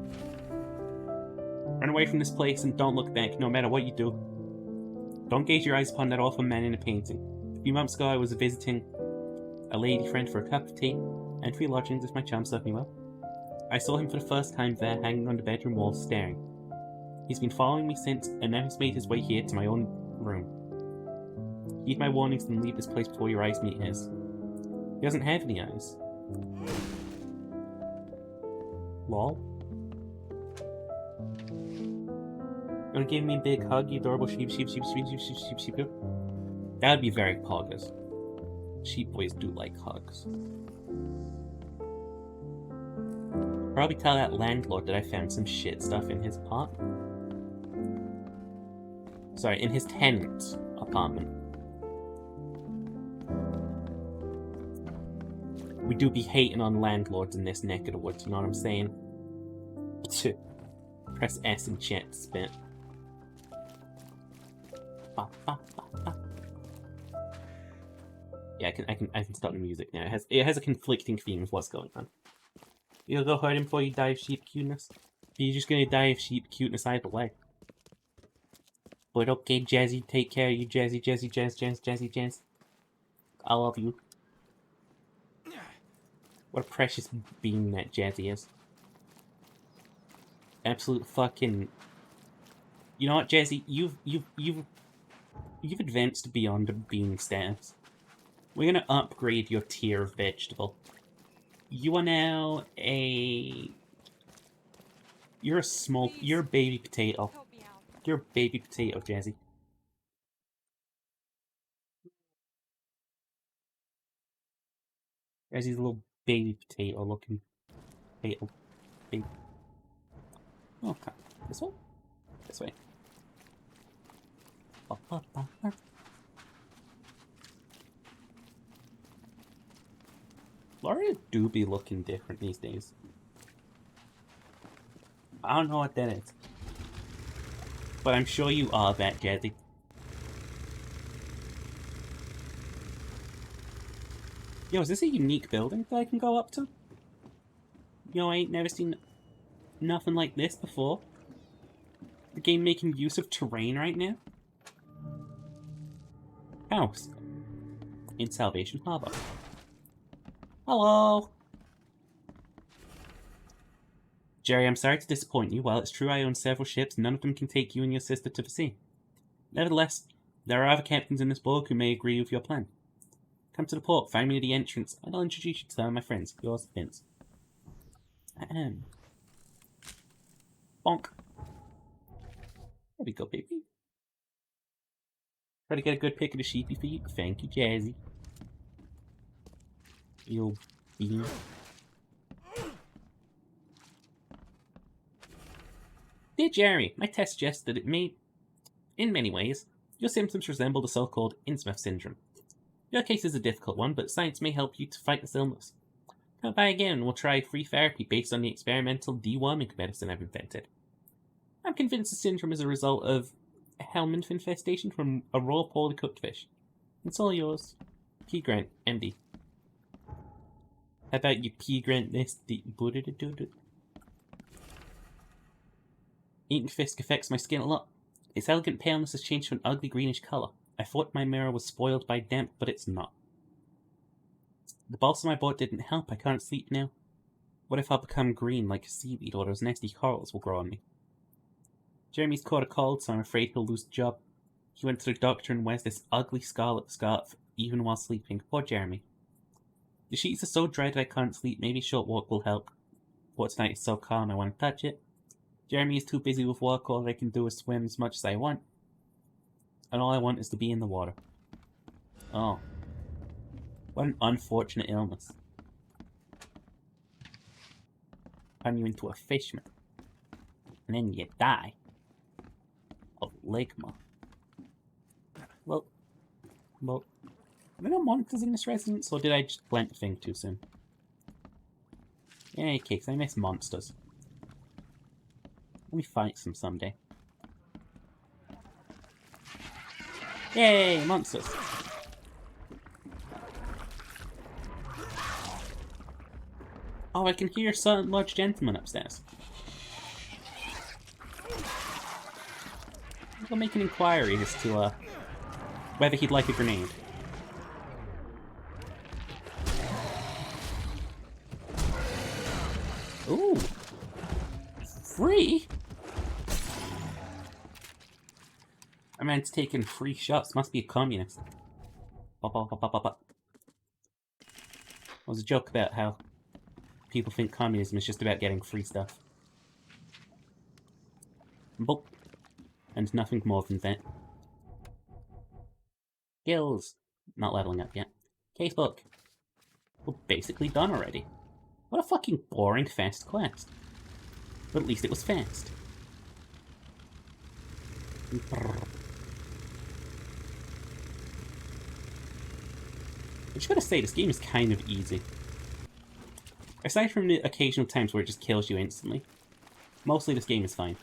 Run away from this place and don't look back, no matter what you do. Don't gaze your eyes upon that awful man in a painting. A few months ago I was visiting a lady friend for a cup of tea and free lodgings if my chum served me well. I saw him for the first time there, hanging on the bedroom wall, staring. He's been following me since, and now he's made his way here to my own room. Heed my warnings and leave this place before your eyes meet his. He doesn't have any eyes. Lol. You wanna give me a big hug, you adorable sheep? That would be very poggers. Sheep boys do like hugs. Probably tell that landlord that I found some shit stuff in his pot. Sorry, in his tenant's apartment. We do be hating on landlords in this neck of the woods, you know what I'm saying? Press S in chat to spit. Yeah, I can start the music now. It has a conflicting theme of what's going on. You'll go hurt him before you die of sheep cuteness. You're just gonna die of sheep cuteness either way. But okay, Jazzy, take care of you, Jazzy, Jazz. I love you. What a precious being that Jazzy is. Absolute fucking. You know what, Jazzy? You've advanced beyond a being status. We're gonna upgrade your tier of vegetable. You are now a. You're a baby potato. You're a baby potato, Jazzy. Jazzy's a little baby potato looking potato. Baby. Okay. This way? This way. Laura do be looking different these days. I don't know what that is. But I'm sure you are that, Jazzy. Yo, is this a unique building that I can go up to? Yo, I ain't never seen nothing like this before. The game making use of terrain right now. House. In Salvation Harbor. Hello! Jerry, I'm sorry to disappoint you. While it's true I own several ships, none of them can take you and your sister to the sea. Nevertheless, there are other captains in this book who may agree with your plan. Come to the port, find me at the entrance, and I'll introduce you to some of my friends. Yours, Vince. Ahem. Bonk. There we go, baby. Try to get a good pick of the sheepy for you. Thank you, Jazzy. You bean. Dear Jerry, my test suggests that it may, in many ways, your symptoms resemble the so-called Innsmouth syndrome. Your case is a difficult one, but science may help you to fight this illness. Come by again and we'll try free therapy based on the experimental deworming medicine I've invented. I'm convinced the syndrome is a result of a helminth infestation from a raw poorly cooked fish. It's all yours. P. Grant, MD. How about you P. Grant this? Eating fisk affects my skin a lot. Its elegant paleness has changed to an ugly greenish colour. I thought my mirror was spoiled by damp, but it's not. The balsam I bought didn't help. I can't sleep now. What if I become green like seaweed or those nasty corals will grow on me? Jeremy's caught a cold, so I'm afraid he'll lose the job. He went to the doctor and wears this ugly scarlet scarf even while sleeping. Poor Jeremy. The sheets are so dry that I can't sleep. Maybe a short walk will help. But tonight is so calm I want to touch it. Jeremy is too busy with work. All I can do is swim as much as I want. And all I want is to be in the water. Oh. What an unfortunate illness. Turn you into a fishman. And then you die. Of ligma. Well, are there no monsters in this residence, or did I just blend the thing too soon? Yeah, okay, 'cause I miss monsters. Let me fight some someday. Yay, monsters! Oh, I can hear some large gentleman upstairs. I'll make an inquiry as to, whether he'd like a grenade. Ooh! Free? A man's taking free shots. Must be a communist. There was a joke about how people think communism is just about getting free stuff. Boop. And nothing more than that. Skills. Not leveling up yet. Casebook. We're basically done already. What a fucking boring fast quest. But at least it was fast. I just gotta say, this game is kind of easy. Aside from the occasional times where it just kills you instantly, mostly this game is fine.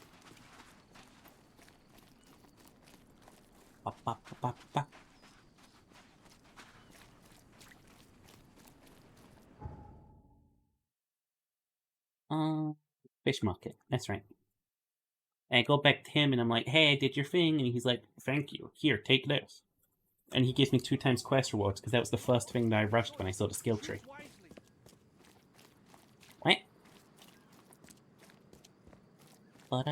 Fish market, that's right. And I go back to him and I'm like, hey, I did your thing, and he's like, thank you, here, take this. And he gives me 2 times quest rewards, because that was the first thing that I rushed when I saw the skill tree. What?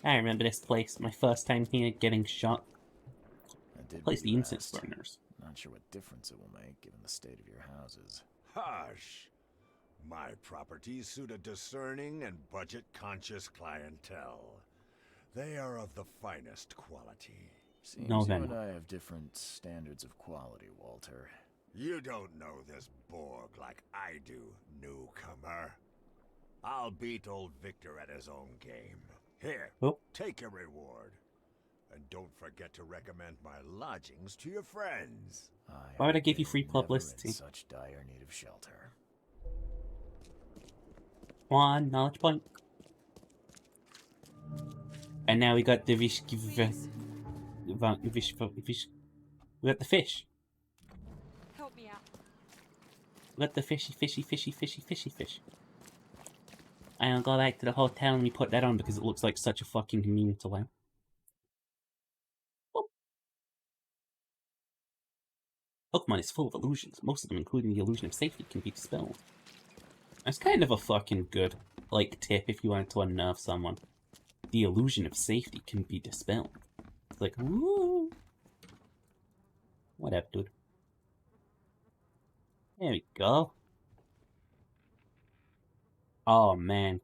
I remember this place, my first time here, getting shot. Place the incense burners. Not sure what difference it will make, given the state of your houses. Hush! My properties suit a discerning and budget-conscious clientele. They are of the finest quality. Seems No, you then. and I have different standards of quality, Walter. You don't know this Borg like I do, newcomer. I'll beat old Victor at his own game. Here, Oh. take a reward. And don't forget to recommend my lodgings to your friends. Why would I give you have free been never publicity? in such dire need of shelter. 1 knowledge point. And now we got the fish. We got the fish. Help me out. We got the fishy fish. I'll go back to the hotel and we put that on because it looks like such a fucking meme to learn. Pokemon is full of illusions. Most of them, including the illusion of safety, can be dispelled. That's kind of a fucking good, like, tip if you wanted to unnerve someone. The illusion of safety can be dispelled. It's like, woo! What up, dude? There we go. Oh, man.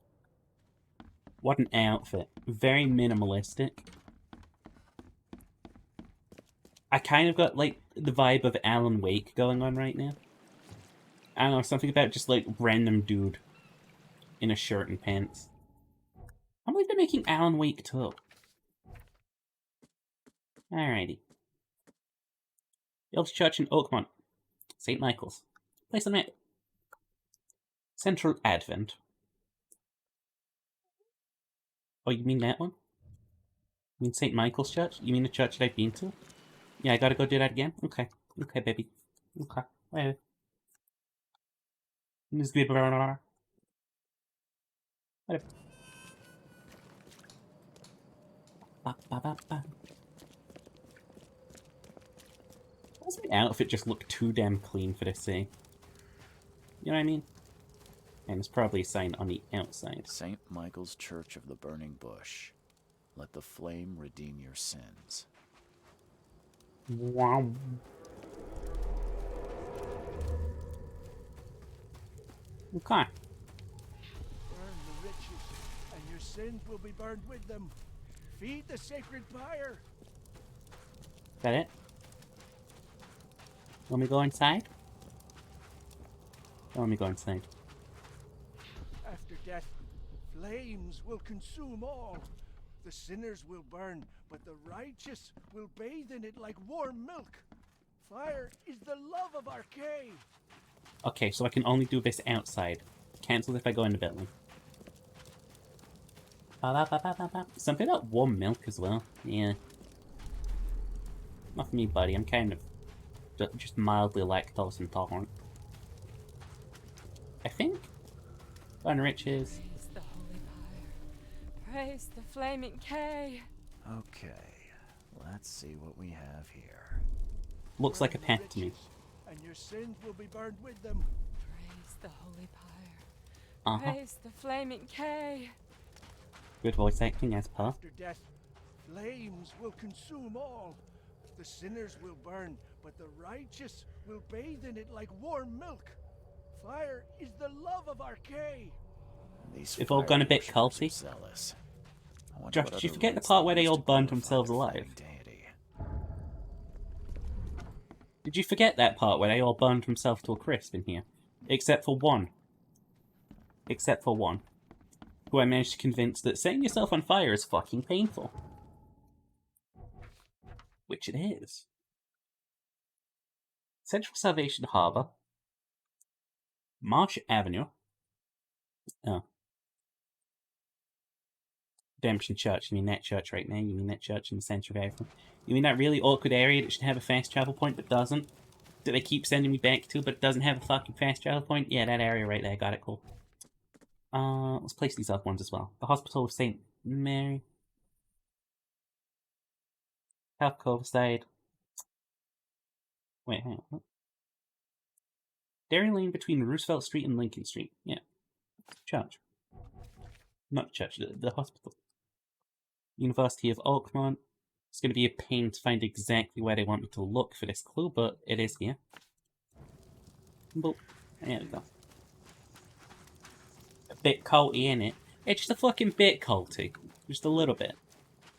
What an outfit. Very minimalistic. I kind of got, like, the vibe of Alan Wake going on right now. I don't know, something about just, like, random dude in a shirt and pants. I believe they're making Alan Wake 2. Alrighty. The oldest church in Oakmont. St. Michael's. Place on it. Central Advent. Oh, you mean that one? You mean St. Michael's Church? You mean the church that I've been to? Yeah, I gotta go do that again? Okay. Okay, baby. Okay. Whatever. Just be whatever. Ba, ba, ba, ba. Does my outfit just look too damn clean for this city? You know what I mean? And there's probably a sign on the outside. St. Michael's Church of the Burning Bush. Let the flame redeem your sins. Wow. Okay. Burn the riches, and your sins will be burned with them. Feed the sacred fire. That it? Let me go inside? Let me go inside. After death, flames will consume all. The sinners will burn, but the righteous will bathe in it like warm milk. Fire is the love of Arcade. Okay, so I can only do this outside. Cancel if I go in the building. Something about warm milk as well. Yeah. Not for me, buddy. I'm kind of just mildly lactose intolerant. I think. Burn riches. Praise the holy fire. Praise the flaming K. Okay, let's see what we have here. Looks like a Burn the path to me. riches, and your sins will be burned with them. Praise the holy fire. Uh-huh. Praise the flaming K. Good voice acting as per. After death, flames will consume all. The sinners will burn, but the righteous will bathe in it like warm milk. Fire is the love of Arcade. These They've all gone a bit fire worshippers culty. are zealous. I wonder Josh, what did you other forget the rites part where they use all to burned glorify themselves the alive? flaming deity? Did you forget that part where they all burned themselves to a crisp in here? Except for one. Except for one. Who I managed to convince that setting yourself on fire is fucking painful. Which it is. Central Salvation Harbour. Marsh Avenue. Oh. Redemption Church. You mean that church right now? You mean that church in the centre of everything? You mean that really awkward area that should have a fast travel point but doesn't? That they keep sending me back to but doesn't have a fucking fast travel point? Yeah, that area right there. Got it, cool. Let's place these other ones as well. The Hospital of St. Mary. South Coverside. Wait, hang on. What? Dairy Lane between Roosevelt Street and Lincoln Street. Yeah. Church. Not church, the hospital. University of Oakmont. It's going to be a pain to find exactly where they want me to look for this clue, but it is here. Boop. There we go. A bit culty, innit? It's just a fucking bit culty. Just a little bit.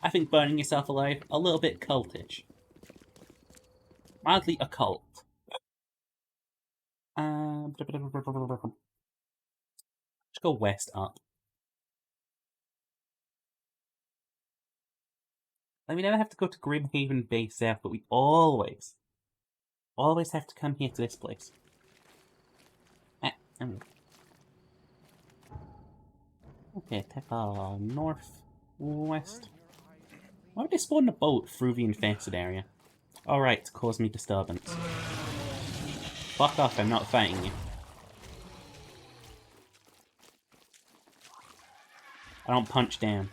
I think burning yourself alive, a little bit cultish. Mildly occult. Let's go west up. Like, we never have to go to Grimhaven Bay South, but we always have to come here to this place. Okay, take north, west. Why would they spawn a boat through the infested area? Alright, to cause me disturbance. Fuck off, I'm not fighting you. I don't punch down.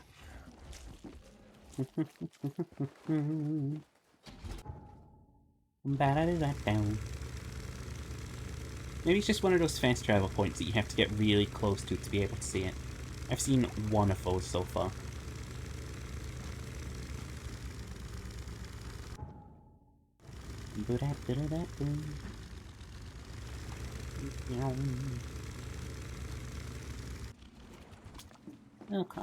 Maybe it's just one of those fast travel points that you have to get really close to be able to see it. I've seen one of those so far. Okay.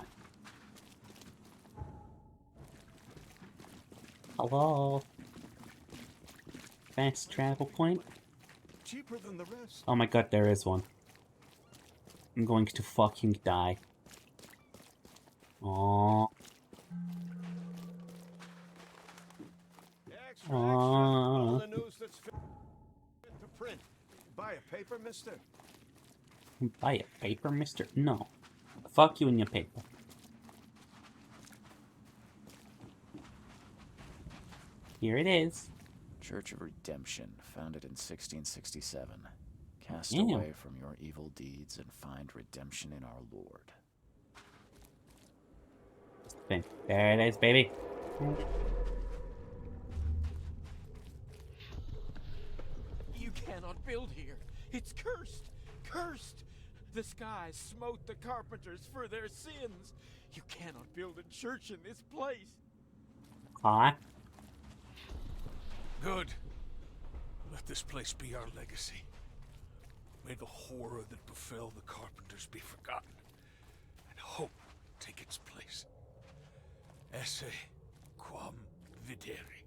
Hello? Fast travel point? Cheaper than the rest. Oh my god, there is one. I'm going to fucking die. Aww. Extra, all the news that's fit to print. Buy a paper, mister? Buy a paper, mister? No. Fuck you and your paper. Here it is. Church of Redemption, founded in 1667. Cast Damn. away from your evil deeds and find redemption in our Lord. Thing. There it is, baby. You cannot build here. It's cursed. Cursed. The skies smote the carpenters for their sins. You cannot build a church in this place. Huh? Good. Let this place be our legacy. May the horror that befell the carpenters be forgotten, and hope take its place. Esse quam videri.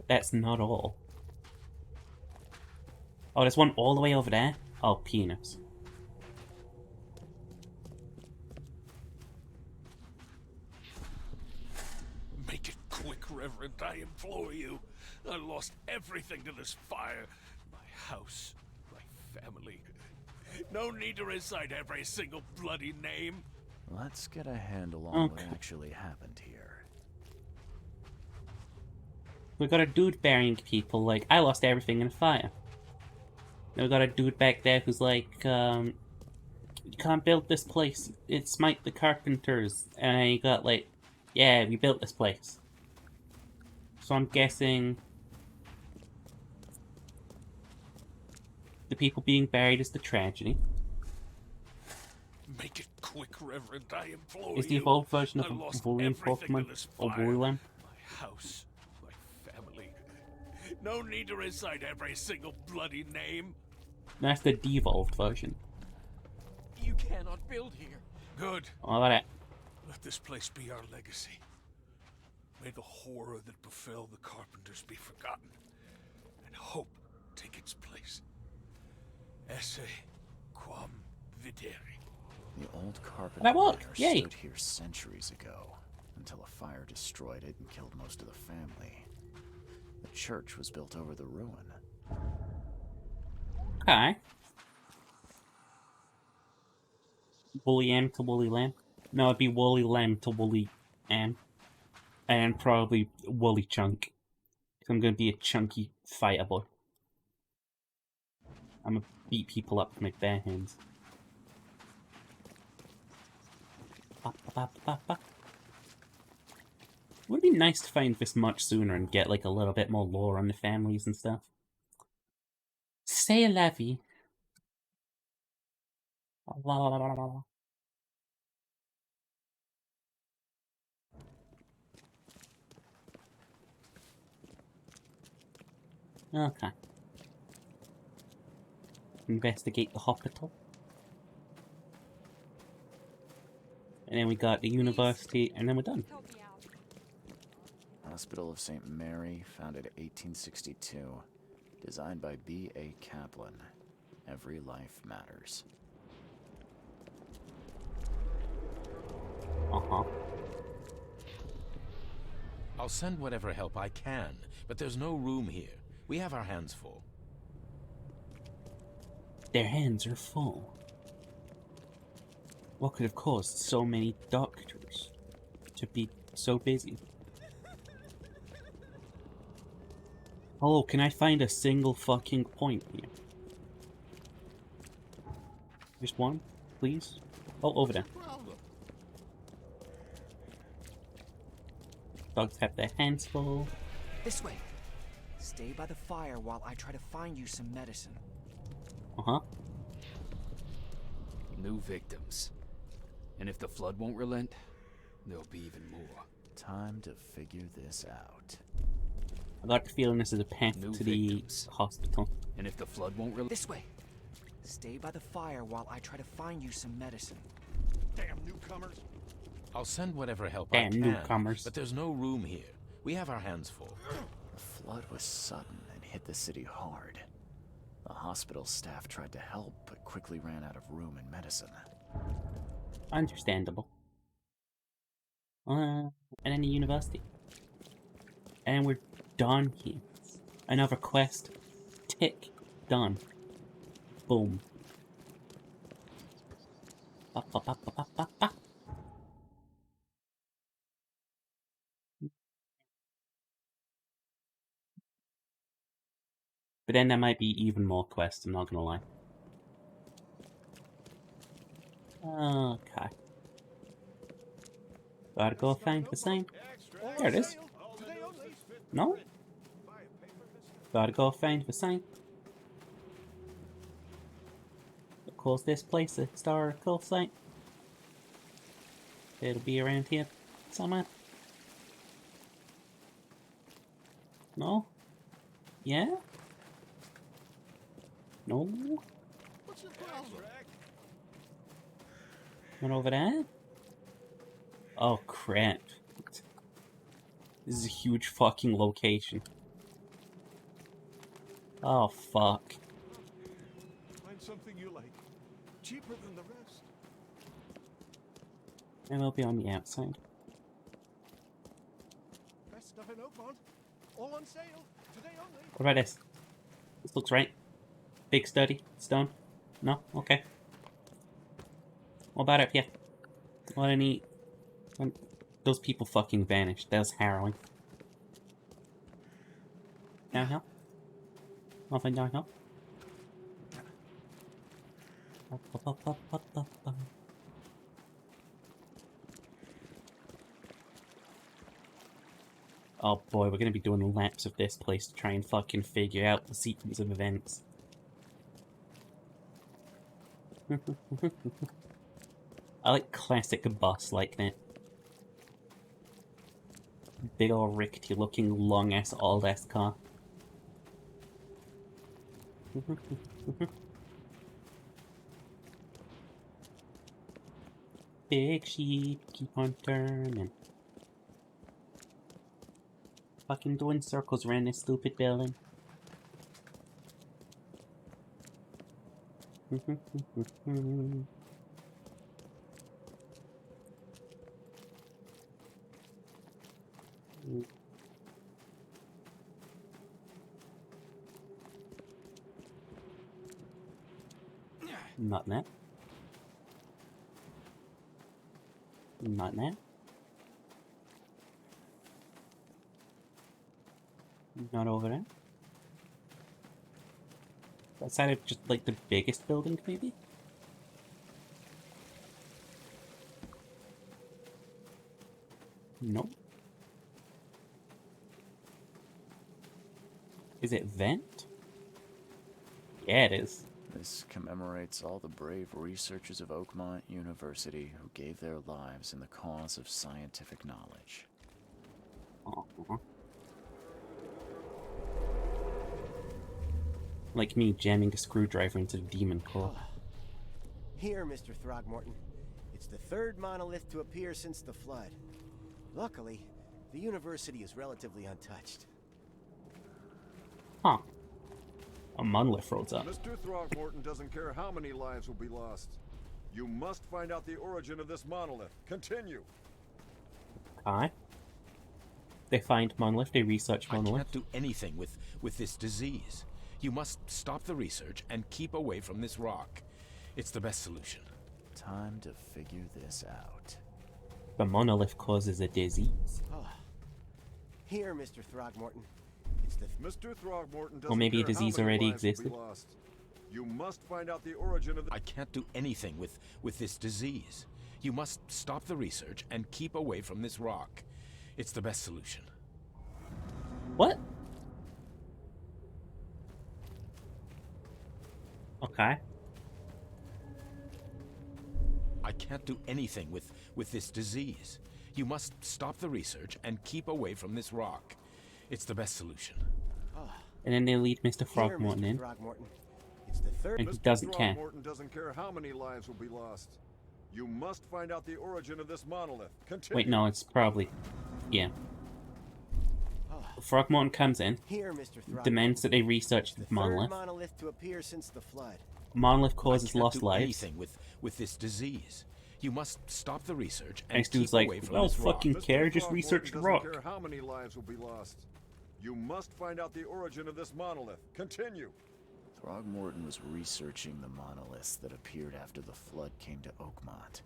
That's not all. Oh, there's one all the way over there? Oh, penis. Make it quick, Reverend, I implore you. I lost everything to this fire. My house, my family. No need to recite every single bloody name. Let's get a handle on Okay. what actually happened here. We got a dude burying people like, I lost everything in a fire. Then we got a dude back there who's like, you can't build this place. It smite the carpenters. And then you got like, yeah, we built this place. So I'm guessing the people being buried is the tragedy. Make it quick, Reverend, I implore Is the you. evolved version I of lost Woolly everything Pokemon to this or fire. Woolly? My house, my family. No need to recite every single bloody name. That's the devolved version. You cannot build here. Good. All that. Let this place be our legacy. May the horror that befell the carpenters be forgotten, and hope take its place. Esse quam videri. The old carpet That worked! manor Yay! stood here centuries ago, until a fire destroyed it and killed most of the family. The church was built over the ruin. Okay. Woolly M to Woolly Lamb. No, it'd be Woolly Lamb to Woolly M. And probably Woolly Chunk. 'Cause I'm gonna be a chunky fighter boy. I'm gonna beat people up with my bare hands. Ba, ba, ba, ba, ba. Would be nice to find this much sooner and get like a little bit more lore on the families and stuff. Say la vie. La, la, la, la, la, la. Okay. Investigate the hospital. And then we got the university, and then we're done. Help me out. Hospital of St. Mary, founded 1862. Designed by B.A. Kaplan. Every life matters. Uh-huh. I'll send whatever help I can, but there's no room here. We have our hands full. Their hands are full. What could have caused so many doctors to be so busy? Hello, can I find a single fucking point here? Just one, please? Oh, over there. Dogs have their hands full. This way. Stay by the fire while I try to find you some medicine. Uh-huh. New victims. And if the flood won't relent, there'll be even more. Time to figure this out. I got the feeling this is a path New to the victims. hospital. And if the flood won't relent... This way. Stay by the fire while I try to find you some medicine. Damn newcomers. I'll send whatever help I Damn can, newcomers. but there's no room here. We have our hands full. The flood was sudden and hit the city hard. The hospital staff tried to help, but quickly ran out of room and medicine. Understandable. And then the university. And we're done here. Another quest. Tick. Done. Boom. Ba, ba, ba, ba, ba, ba, ba. But then there might be even more quests, I'm not gonna lie. Okay. Gotta go find the sign. There it is. No? Gotta go find the sign. Of course, this place a historical site. It'll be around here somewhere. No? Yeah? No? Not over there? Oh crap. This is a huge fucking location. Oh fuck. Find something you like. Cheaper than the rest. And it'll be on the outside. Best stuff in Oakmont. All on sale. Today only. What about this? This looks right. Big sturdy stone. No? Okay. What about up here? What any... Those people fucking vanished. That was harrowing. Downhill? Nothing downhill? Oh boy, we're gonna be doing laps of this place to try and fucking figure out the sequence of events. I like classic bus like that. Big ol' rickety looking long ass old ass car. Big sheep keep on turning. Fucking doing circles around this stupid building. Not that. Not that. Not over there. That side of just like the biggest building, maybe? No. Is it vent? Yeah, it is. This commemorates all the brave researchers of Oakmont University who gave their lives in the cause of scientific knowledge. Aww. Like me jamming a screwdriver into the demon core. Here, Mr. Throgmorton. It's the third monolith to appear since the flood. Luckily, the university is relatively untouched. Huh. A monolith rolls up. Mr. Throgmorton doesn't care how many lives will be lost. You must find out the origin of this monolith. Continue. Aye. They find monolith, they research monolith. I can't do anything with this disease. You must stop the research and keep away from this rock. It's the best solution. Time to figure this out. The monolith causes a disease. Here, Mr. Throgmorton. It's the Mr. Throgmorton doesn't Or maybe a care how disease many already lives will be existed. lost. You must find out the origin of the... I can't do anything with this disease. You must stop the research and keep away from this rock. It's the best solution. What? Okay. I can't do anything with this disease. You must stop the research and keep away from this rock. It's the best solution. And then they lead Mr. Here, Throgmorton Mr. in. Throgmorton. It's the third. And he Mr. doesn't care. Throgmorton doesn't care how many lives will be lost. You must find out the origin of this monolith. Continue. Wait, no, it's probably... Yeah. Throgmorton comes in, Here, Mr. Throgmorton. demands that they research the Third monolith. monolith to appear since the flood. Monolith I causes can't lost do lives. anything with this disease. You must stop the research and Next keep dude's like, away from "Well, this rock." fucking care, just Throgmorton research the doesn't rock. care how many lives will be lost. You must find out the origin of this monolith. Continue. Throgmorton was researching the monoliths that appeared after the flood came to Oakmont.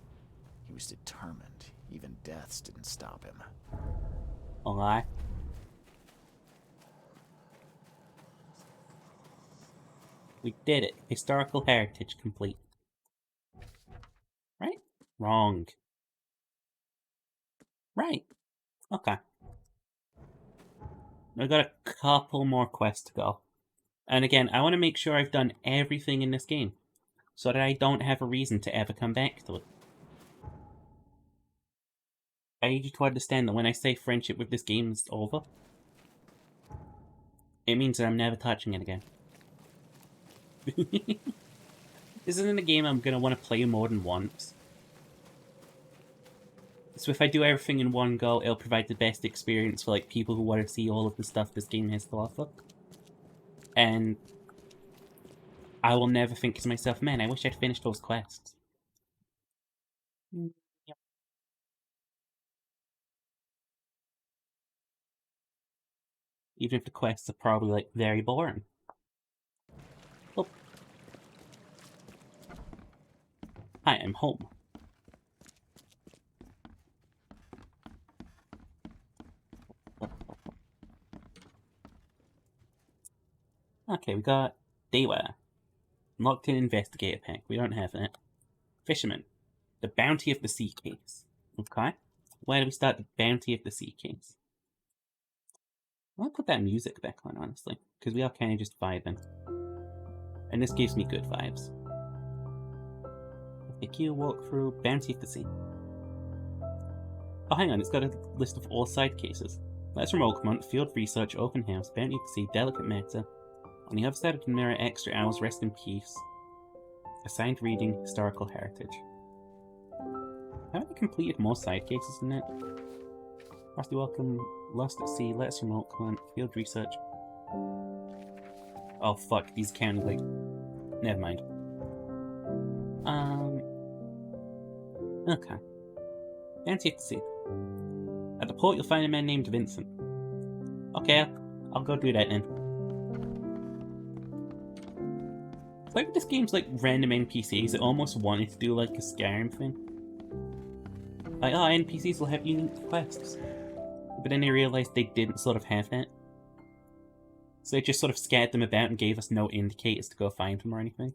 He was determined. Even deaths didn't stop him. A lie. We did it. Historical heritage complete. Right? Wrong. Right. Okay. I've got a couple more quests to go. And again, I want to make sure I've done everything in this game, so that I don't have a reason to ever come back to it. I need you to understand that when I say friendship with this game is over, it means that I'm never touching it again. This isn't a game I'm going to want to play more than once. So if I do everything in one go, it'll provide the best experience for like people who want to see all of the stuff this game has to offer. And I will never think to myself, man, I wish I'd finished those quests. Yep. Even if the quests are probably like very boring. Oh. Hi, I'm home. Okay, we got Dewa. Locked in investigator pack. We don't have that. Fisherman. The Bounty of the Sea case. Okay. Where do we start the Bounty of the Sea case? I'll put that music back on, honestly. Because we are kind of just vibing. And this gives me good vibes. Take you walk through Bounty of the Sea. Oh, hang on. It's got a list of all side cases. Letters from Oakmont, Field Research, Open House, Bounty of the Sea, Delicate Matter. On the other side of the mirror, Extra Hours, Rest in Peace. Assigned Reading, Historical Heritage. Haven't I completed more side cases than that? Frosty Welcome, Lost at Sea, Letters from Oakmont, Field Research. Oh fuck, these count like... Never mind. Okay. Bounty of the Sea. At the port you'll find a man named Vincent. Okay, I'll go do that then. It's like this game's like random NPCs that almost wanted to do like a Skyrim thing. Like, oh, NPCs will have unique quests. But then they realized they didn't sort of have that. So they just sort of scattered them about and gave us no indicators to go find them or anything.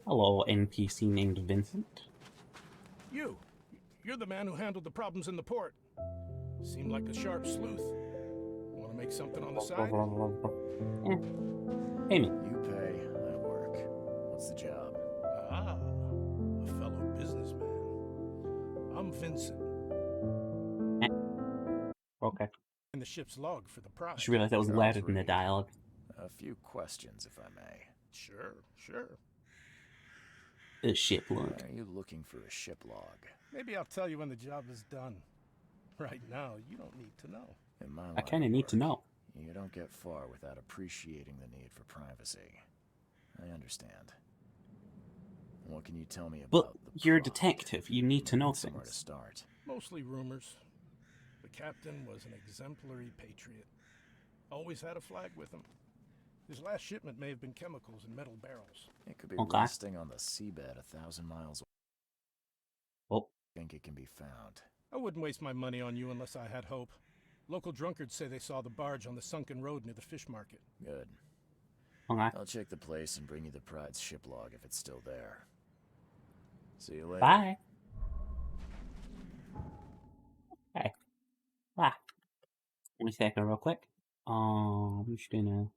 Hello, NPC named Vincent. You're the man who handled the problems in the port. Seemed like a sharp sleuth. Want to make something on the side? Amy. You pay, I work. What's the job? Ah, a fellow businessman. I'm Vincent. Okay. In the ship's log for the prize. Just realized that was louder than the dialogue. A few questions, if I may. Sure. A ship log. Why are you looking for a ship log? Maybe I'll tell you when the job is done. Right now, you don't need to know. In my I kind of need to know. You don't get far without appreciating the need for privacy. I understand. What can you tell me about But you're a detective. You need to know somewhere things. to start. Mostly rumors. The captain was an exemplary patriot. Always had a flag with him. His last shipment may have been chemicals in metal barrels. It could be Okay. resting on the seabed 1,000 miles away. Oh. Think it can be found. I wouldn't waste my money on you unless I had hope. Local drunkards say they saw the barge on the sunken road near the fish market. Good. Okay. I'll check the place and bring you the pride's ship log if it's still there. See you later. Bye. Okay. Bye. Let me second real quick. I'm just gonna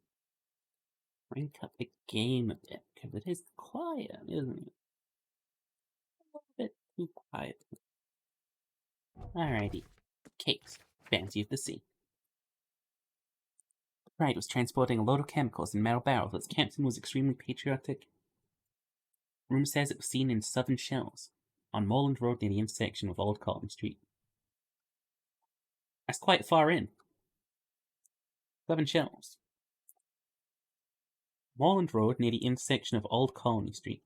rank up the game a bit, because it is quiet, isn't it? A little bit too quiet. Alrighty. Case. Bounty of the Sea. The Pride was transporting a load of chemicals in metal barrels. Its captain was extremely patriotic. Rumour says it was seen in Southern Shells, on Moreland Road near the intersection with Old Colton Street. That's quite far in. Southern Shells. Moreland Road near the intersection of Old Colony Street.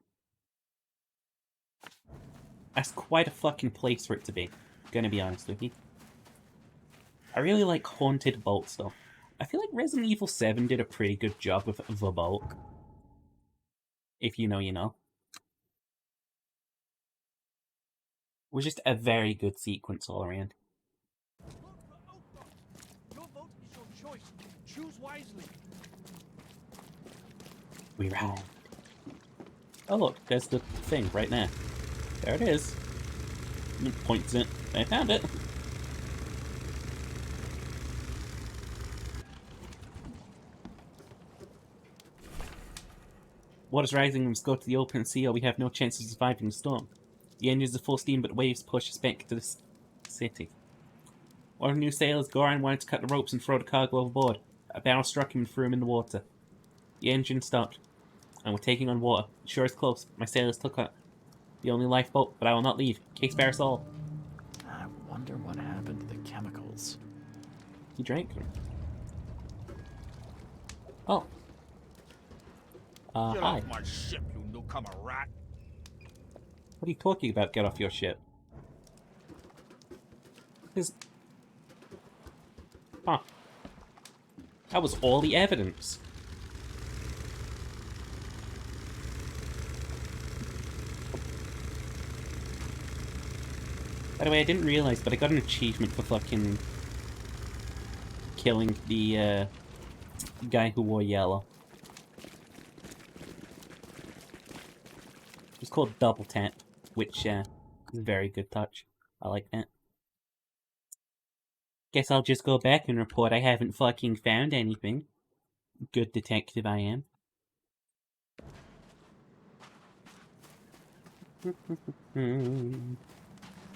That's quite a fucking place for it to be, gonna be honest with you. I really like haunted bolts though. I feel like Resident Evil 7 did a pretty good job with the bolt. If you know, you know. It was just a very good sequence all around. Your vote is your choice. Choose We ride. Oh look, there's the thing right there. There it is. And it points it. I found it. Water's rising, we must go to the open sea or we have no chance of surviving the storm. The engines are full steam, but waves push us back to the city. One of the new sailors, Goran, wanted to cut the ropes and throw the cargo overboard. A barrel struck him and threw him in the water. The engine stopped, and we're taking on water. The shore is close. My sailors took out the only lifeboat, but I will not leave. Case Parasol. I wonder what happened to the chemicals. He drank them. Oh. Get Hi. off my ship, you newcomer rat. What are you talking about? Get off your ship. Huh. That was all the evidence. By the way, I didn't realize, but I got an achievement for fucking killing the guy who wore yellow. It's called Double Tap, which is a very good touch. I like that. Guess I'll just go back and report I haven't fucking found anything. Good detective I am.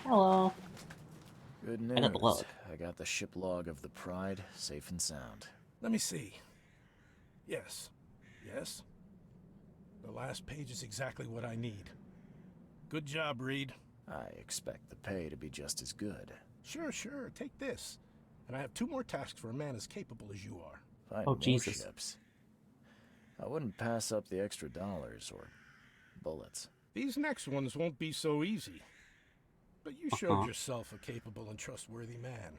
Hello. Good I got the log. news. I got the ship log of the Pride, safe and sound. Let me see. Yes. Yes. The last page is exactly what I need. Good job, Reed. I expect the pay to be just as good. Sure, sure. Take this. And I have 2 more tasks for a man as capable as you are. Find Oh, more Jesus. ships. I wouldn't pass up the extra dollars or bullets. These next ones won't be so easy. But you showed yourself a capable and trustworthy man.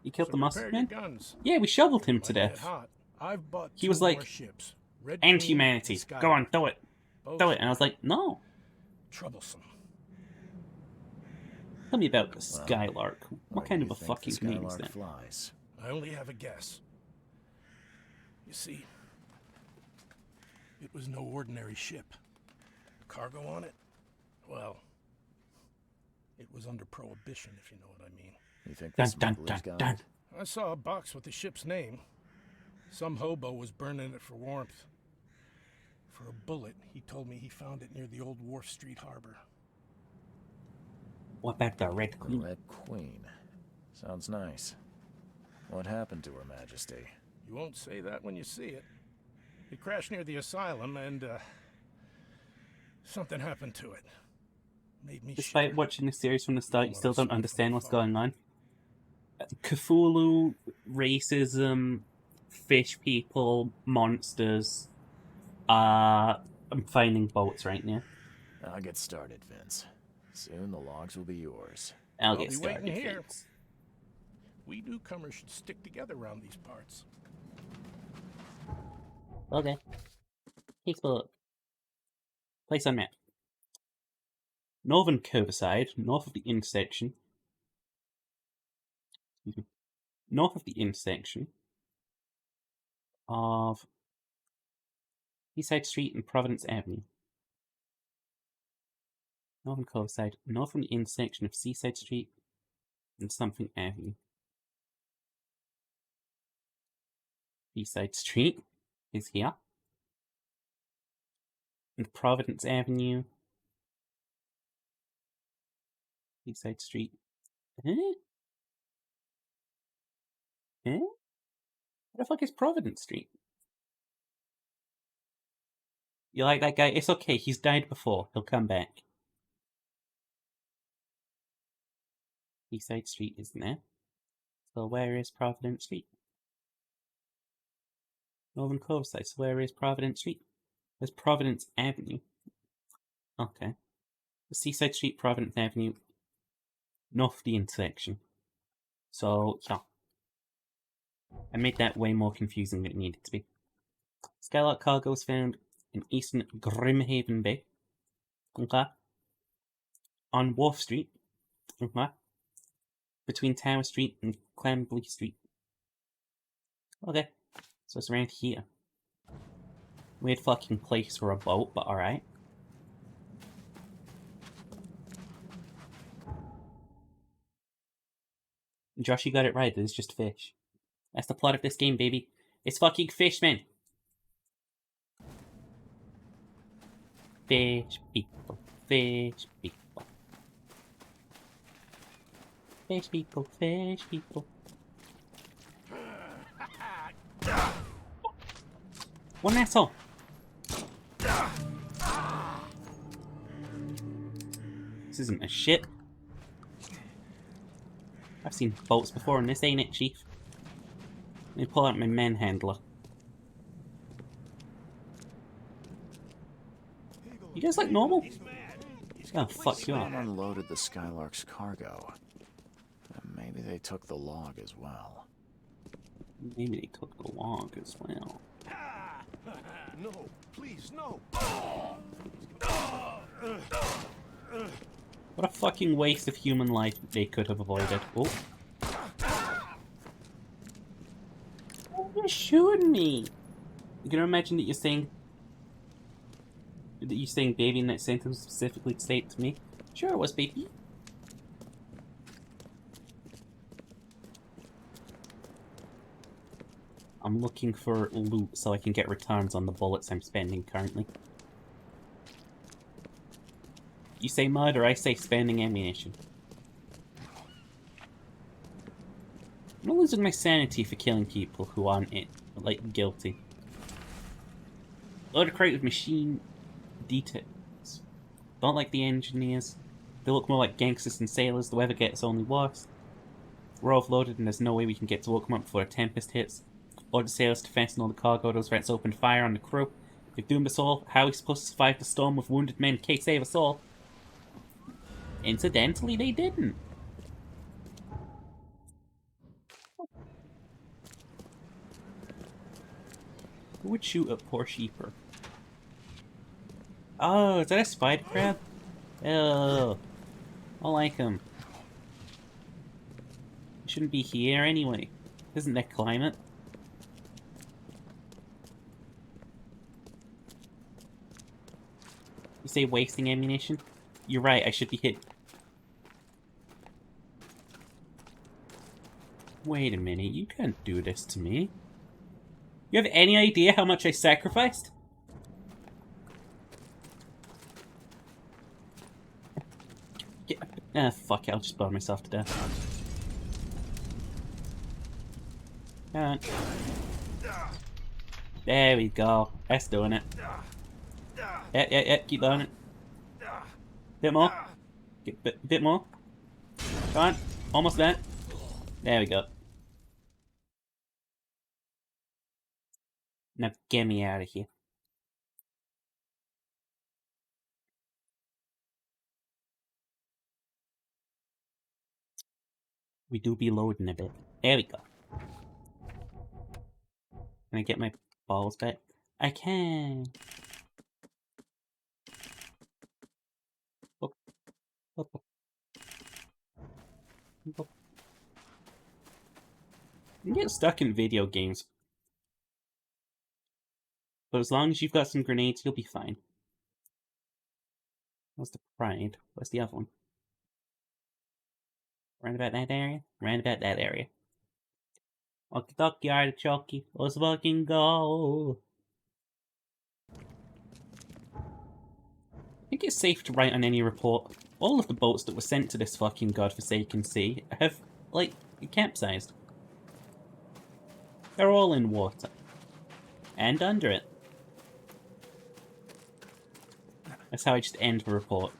You killed So the mustard prepare man? your guns. Yeah, we shoveled him to Might get death. hot. I've bought He 2 was like, more ships. Red End Queen humanity. and Go on, Skylark. do it. Both Do it. And I was like, no. troublesome. Tell me about the Skylark. What Where kind do of you a think fucking the name is Skylark that? flies? I only have a guess. You see, it was no ordinary ship. Cargo on it? Well, it was under prohibition, if you know what I mean. You think Dun, the dun, smugglers dun, got dun. it? I saw a box with the ship's name. Some hobo was burning it for warmth. For a bullet, he told me he found it near the old Wharf Street harbor. What about the Red The Queen? Red Queen. Sounds nice. What happened to Her Majesty? You won't say that when you see it. It crashed near the asylum and, something happened to it. Made me Despite shiver. watching the series from the start, you More still don't respect understand for what's my going on. Cthulhu, racism, fish people, monsters. I'm finding boats right now. I'll get started, Vince. Soon the logs will be yours. I'll I'll get be started. waiting here. Vince. We newcomers should stick together around these parts. Okay. Takes a look. Place on map. Northern Coverside, north of the intersection. Excuse me. North of the intersection of Seaside Street and Providence Avenue. Northern Coverside, north from the intersection of Seaside Street and something Avenue. Seaside Street is here. And Providence Avenue. Seaside Street. Huh? Huh? Where the fuck is Providence Street? You like that guy? It's okay, he's died before. He'll come back. Seaside Street isn't there. So where is Providence Street? Northern Coverside. So where is Providence Street? There's Providence Avenue. Okay. The Seaside Street, Providence Avenue, north of the intersection. So, yeah. I made that way more confusing than it needed to be. Skylark cargo was found in eastern Grimhaven Bay. Okay. On Wharf Street. Okay. Between Tower Street and Clambley Street. Okay. So it's around here. Weird fucking place for a boat, but alright. Josh, you got it right. It's just fish. That's the plot of this game, baby. It's fucking fishmen. Fish people. Fish people. Fish people. Fish people. One asshole. This isn't a ship. I've seen boats before, and this ain't it, Chief. Let me pull out my manhandler. You guys like normal? Oh, fuck you up. Someone unloaded the Skylark's cargo. Maybe they took the log as well. Maybe they took the log as well. No, please, no. What a fucking waste of human life they could have avoided. Oh. You're shooting me! You can imagine that you're saying baby in that sentence specifically to say it to me. Sure it was, baby. I'm looking for loot so I can get returns on the bullets I'm spending currently. You say murder, I say spending ammunition. I'm not losing my sanity for killing people who aren't like guilty. Load a crate with machine details. Don't like the engineers. They look more like gangsters than sailors. The weather gets only worse. We're overloaded and there's no way we can get to Oakmont before a tempest hits. Order sailors to fasten all the cargo. Those rats opened fire on the crew. They've doomed us all. How are we supposed to survive the storm with wounded men? Can't save us all. Incidentally, they didn't. Who would shoot a poor sheeper? Oh, is that a spider crab? Oh, I like him. He shouldn't be here anyway. Isn't that climate? You say wasting ammunition? You're right, I should be hit. Wait a minute, you can't do this to me. You have any idea how much I sacrificed? Fuck it, I'll just burn myself to death. Come on. There we go. That's doing it. Yeah, keep burning. Bit more. Bit more. Come on. Almost there. There we go. Now get me out of here. We do be loading a bit. There we go. Can I get my balls back? I can. Oh. Oh. Oh. You get stuck in video games. But as long as you've got some grenades, you'll be fine. What's the pride? What's the other one? Round about that area? Round about that area. Walkie talkie, artichoke, let's fucking go. I think it's safe to write on any report. All of the boats that were sent to this fucking godforsaken sea have, like, capsized. They're all in water. And under it. That's how I just end the report.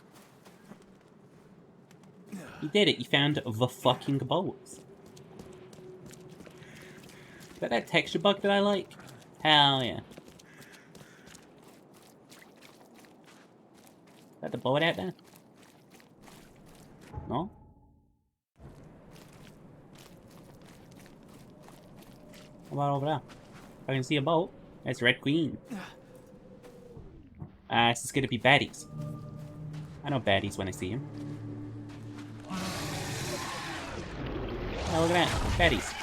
You did it, you found the fucking boats. Is that texture bug that I like? Hell yeah. Is that the boat out there? No? How about over there? I can see a boat. That's Red Queen. This is gonna be baddies. I know baddies when I see him. Oh, look at that. Baddies.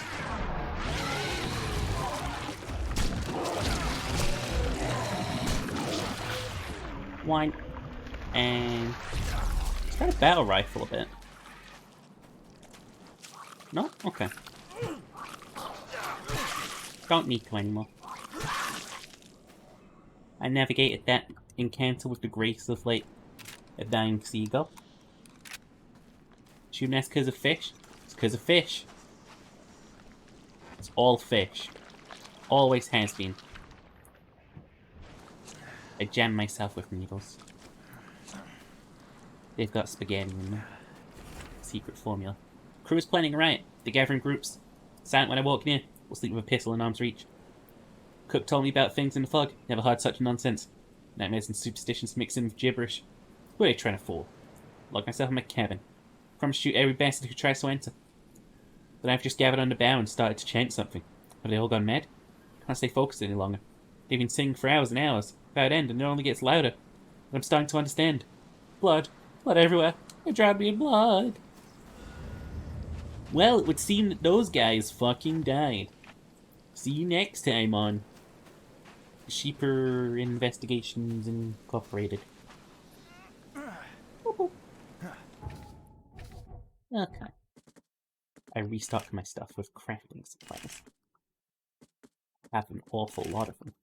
One. And it's got a battle rifle a bit. No? Okay. Don't need to anymore. I navigated that encounter with the grace of, like, a dying seagull. Shooting us because of fish? It's because of fish. It's all fish. Always has been. I jam myself with needles. They've got spaghetti in them. Secret formula. Crew is planning a riot. The gathering groups. Silent when I walk near. Will sleep with a pistol in arm's reach. Cook told me about things in the fog. Never heard such nonsense. Nightmares and superstitions mixed in with gibberish. Who are they trying to fool? Lock myself in my cabin. Promise to shoot every bastard who tries to enter. But I've just gathered on the bow and started to chant something. Have they all gone mad? Can't stay focused any longer. They've been singing for hours and hours, without end, and it only gets louder. But I'm starting to understand. Blood. Blood everywhere. They drowned me in blood. Well, it would seem that those guys fucking died. See you next time on Sheeper Investigations Incorporated. Okay. I restocked my stuff with crafting supplies. I have an awful lot of them.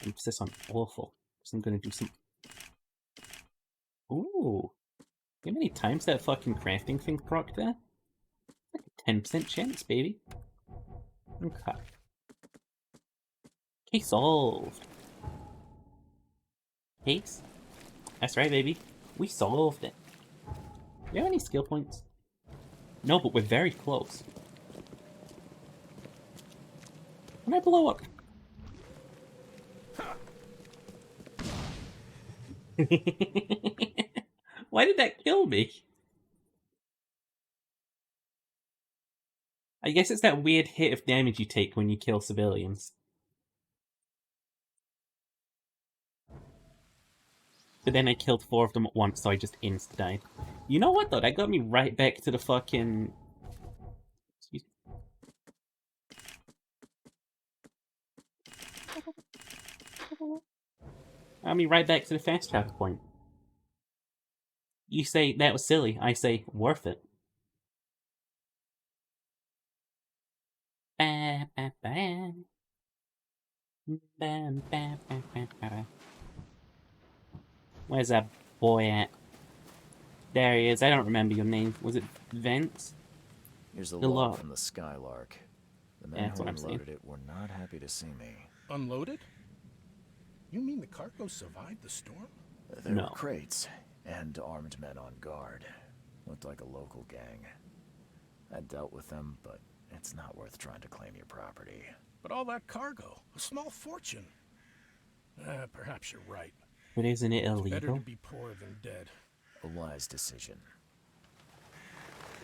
Emphasis on awful. So I'm gonna do some... Ooh! How many times that fucking crafting thing proc there? Like a 10% chance, baby. Okay. Case solved. Case? That's right, baby. We solved it. Do you have any skill points? No, but we're very close. Can I blow up? Why did that kill me? I guess it's that weird hit of damage you take when you kill civilians. But then I killed 4 of them at once, so I just insta-died. You know what, though? That got me right back to the fucking... Excuse me. Got me right back to the fast travel point. You say, that was silly. I say, worth it. Ba, ba, ba. Ba, ba, ba, ba, ba. Where's that boy at? There he is. I don't remember your name. Was it Vince? Here's the log from the Skylark. The men who unloaded it were not happy to see me. Unloaded? You mean the cargo survived the storm? There were crates and armed men on guard. Looked like a local gang. I dealt with them, but it's not worth trying to claim your property. But all that cargo, a small fortune. Perhaps you're right. But isn't it illegal? It's better to be poor than dead. A wise decision.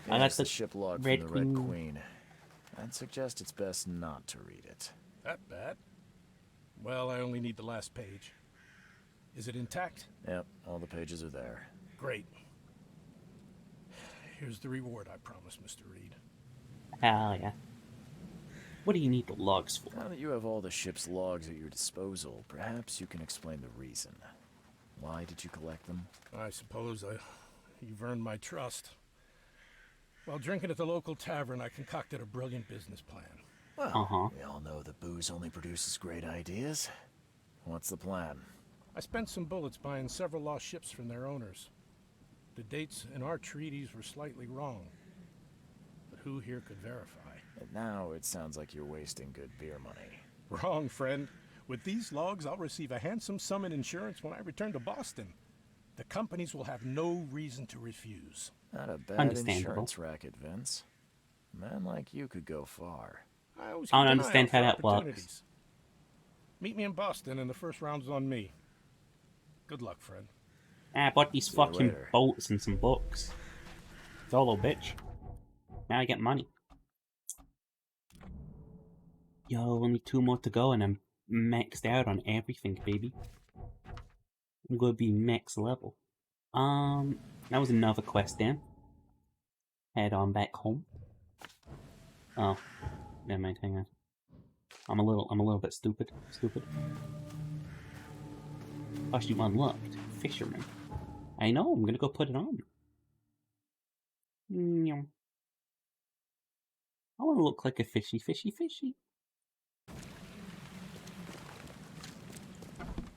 I That's the ship log from the Red Queen. I'd suggest it's best not to read it. That bad? Well, I only need the last page. Is it intact? Yep, all the pages are there. Great. Here's the reward I promised, Mr. Reed. Hell yeah. What do you need the logs for? Now that you have all the ship's logs at your disposal, perhaps you can explain the reason. Why did you collect them? I suppose you've earned my trust. While drinking at the local tavern, I concocted a brilliant business plan. Well, we all know that booze only produces great ideas. What's the plan? I spent some bullets buying several lost ships from their owners. The dates in our treaties were slightly wrong, but who here could verify? And now it sounds like you're wasting good beer money. Wrong, friend. With these logs, I'll receive a handsome sum in insurance when I return to Boston. The companies will have no reason to refuse. Not a bad insurance racket, Vince. A man like you could go far. I don't understand how that works. Meet me in Boston, and the first round's on me. Good luck, friend. I bought these fucking boats and some books. Solo, bitch. Now I get money. Yo, only 2 more to go, and I'm maxed out on everything, baby. I'm gonna be max level. That was another quest then. Head on back home. Oh, never mind. Hang on. I'm a little bit stupid. Costume unlocked. Fisherman. I know, I'm gonna go put it on. Nyum. I wanna look like a fishy.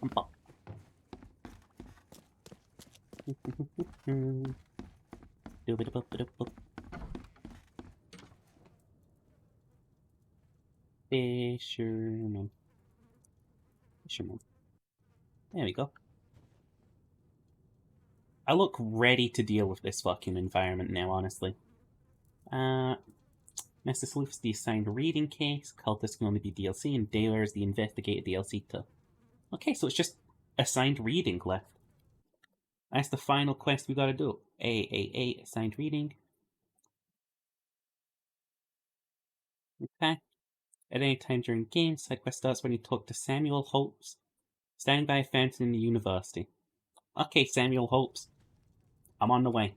Humpa. Doobity-boop-a-doop-boop. Fisherman. There we go. I look ready to deal with this fucking environment now, honestly. Master Sleuth's the assigned reading case, Cultist can only be DLC, and Daler is the investigator DLC too. Okay, so it's just assigned reading left. That's the final quest we gotta do. A, assigned reading. Okay. At any time during game, side quest starts when you talk to Samuel Hopes, standing by a fountain in the university. Okay, Samuel Hopes. I'm on the way.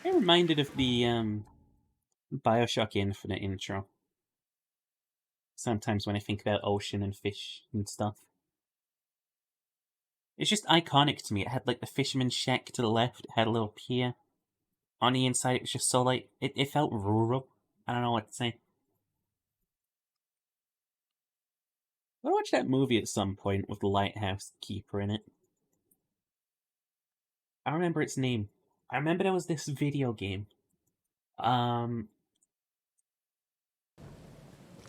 I'm reminded of the Bioshock Infinite intro. Sometimes when I think about ocean and fish and stuff. It's just iconic to me. It had like the fisherman's shack to the left, it had a little pier. On the inside it was just so like, it felt rural. I don't know what to say. I watched that movie at some point with the lighthouse keeper in it. I remember its name. I remember there was this video game.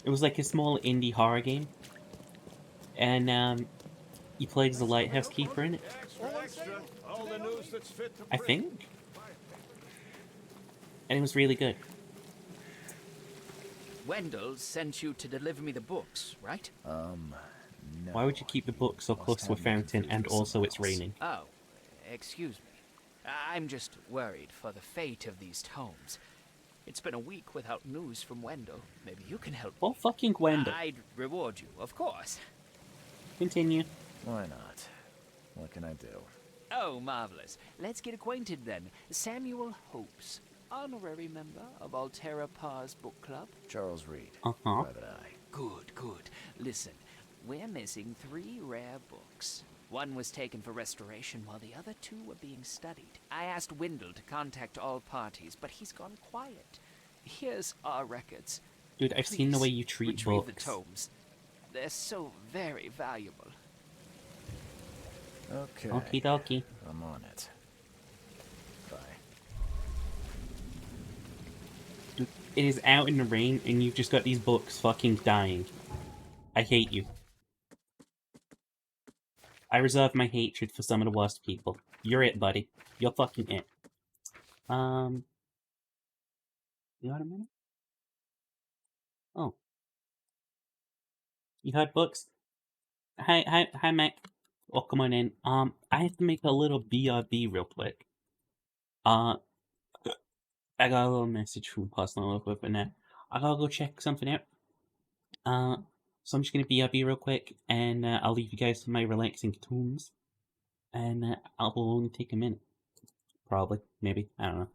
It was like a small indie horror game. And you played as the lighthouse keeper in it. I think. And it was really good. Wendell sent you to deliver me the books, right? No. Why would you keep the book so close to a fountain and also it's raining? Oh, excuse me. I'm just worried for the fate of these tomes. It's been a week without news from Wendell. Maybe you can help. Well, fucking Wendell. I'd reward you, of course. Continue. Why not? What can I do? Oh, marvelous. Let's get acquainted then. Samuel Hopes, honorary member of Altera Par's book club. Charles Reed. Uh-huh. Private Eye. Good. Listen, we're missing 3 rare books. One was taken for restoration while the other 2 were being studied. I asked Wendell to contact all parties, but he's gone quiet. Here's our records. Dude, I've seen the way you treat retrieve books. the tomes. They're so very valuable. Okay. Okie dokie. I'm on it. Bye. Dude, it is out in the rain and you've just got these books fucking dying. I hate you. I reserve my hatred for some of the worst people. You're it, buddy. You're fucking it. You got a minute? Oh. You heard books? Hi, Mac. Oh, come on in. I have to make a little BRB real quick. I got a little message from personal equipment now. I gotta go check something out. So I'm just gonna BRB real quick, and I'll leave you guys to my relaxing tunes. And I'll only take a minute. Probably. Maybe. I don't know.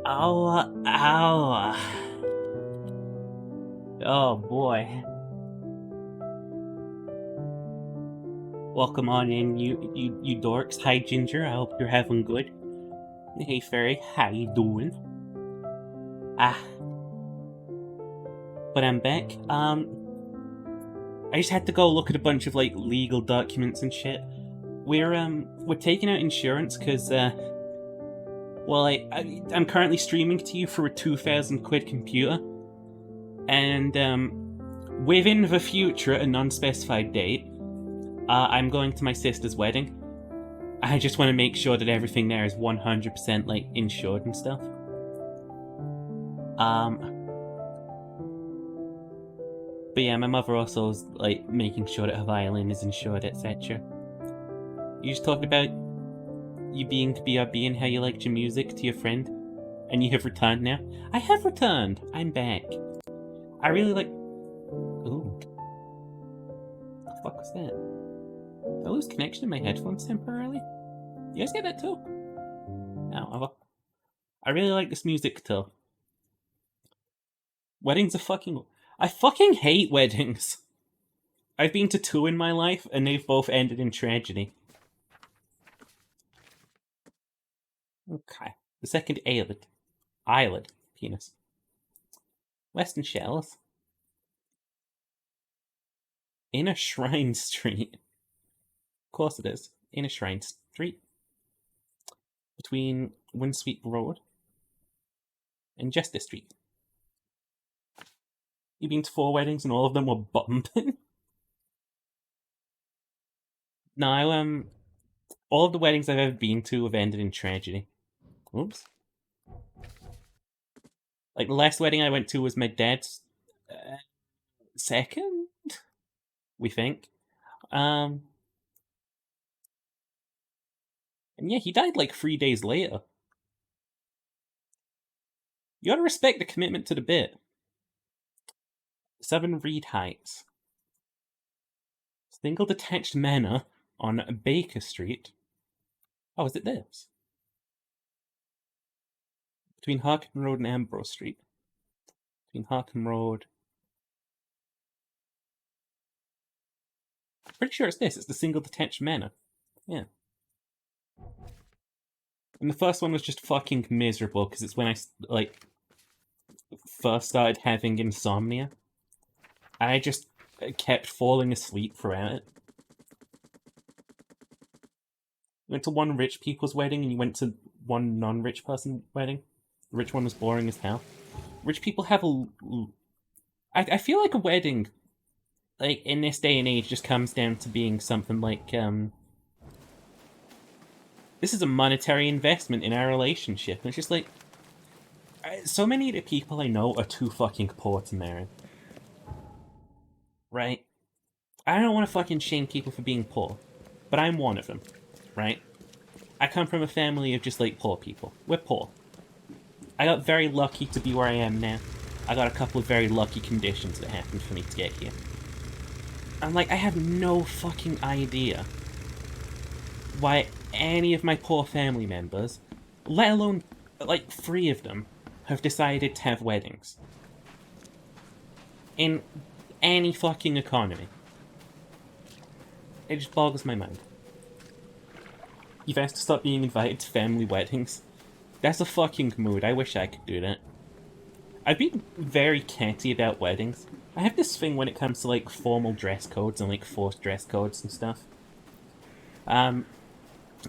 Oh, ow. Oh boy. Welcome on in, you dorks. Hi, Ginger. I hope you're having good. Hey, Fairy. How you doing? But I'm back. I just had to go look at a bunch of, like, legal documents and shit. We're taking out insurance because, well, I'm currently streaming to you for a 2,000 quid computer. And, within the future, at a non-specified date, I'm going to my sister's wedding. I just want to make sure that everything there is 100%, like, insured and stuff. But yeah, my mother also is, like, making sure that her violin is insured, etc. You just talked about you being to BRB and how you liked your music to your friend, and you have returned now. I have returned! I'm back. I really like... Ooh. What the fuck was that? Did I lose connection to my headphones temporarily? You guys get that too? No, I really like this music too. Weddings are fucking... I fucking hate weddings. I've been to 2 in my life, and they've both ended in tragedy. Okay. The second eyelid. Penis. Western Shells. Inner Shrine Street. Of course it is. Inner Shrine Street. Between Windsweep Road and Justice Street. You've been to 4 weddings and all of them were bumping? No, all of the weddings I've ever been to have ended in tragedy. Oops. Like, the last wedding I went to was my dad's second? We think. And yeah, he died like 3 days later. You gotta respect the commitment to the bit. 7 Reed Heights. Single detached manor on Baker Street. Oh, is it this? Between Harkin Road and Ambrose Street. Between Harkin Road. Pretty sure it's this. It's the single detached manor. Yeah. And the first one was just fucking miserable because it's when I, like, first started having insomnia. And I just kept falling asleep throughout it. You went to one rich people's wedding and you went to one non-rich person wedding. The rich one was boring as hell. Rich people have a... I feel like a wedding, like, in this day and age, just comes down to being something like, this is a monetary investment in our relationship. And it's just like... So many of the people I know are too fucking poor to marry. Right? I don't want to fucking shame people for being poor. But I'm one of them. Right? I come from a family of just, like, poor people. We're poor. I got very lucky to be where I am now. I got a couple of very lucky conditions that happened for me to get here. I'm like, I have no fucking idea why any of my poor family members, let alone, like, 3 of them, have decided to have weddings. In any fucking economy. It just boggles my mind. You've asked to stop being invited to family weddings. That's a fucking mood. I wish I could do that. I've been very catty about weddings. I have this thing when it comes to, like, formal dress codes and, like, forced dress codes and stuff. I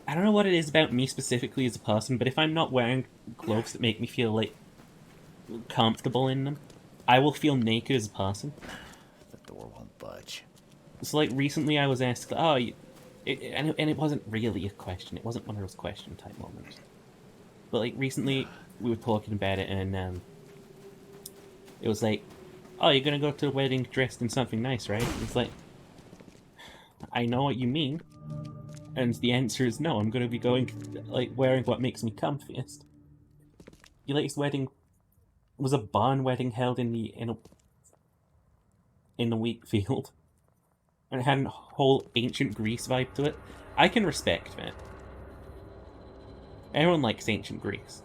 don't know what it is about me specifically as a person, but if I'm not wearing clothes that make me feel, like, comfortable in them, I will feel naked as a person. The door won't budge. So, like, recently I was asked, and it wasn't really a question. It wasn't one of those question-type moments. But, like, recently we were talking about it, and, it was like, oh, you're gonna go to a wedding dressed in something nice, right? And it's like, I know what you mean. And the answer is no, I'm gonna be going, like, wearing what makes me comfiest. Your latest wedding was a barn wedding held in a wheat field. And it had a whole ancient Greece vibe to it. I can respect that. Everyone likes ancient Greece.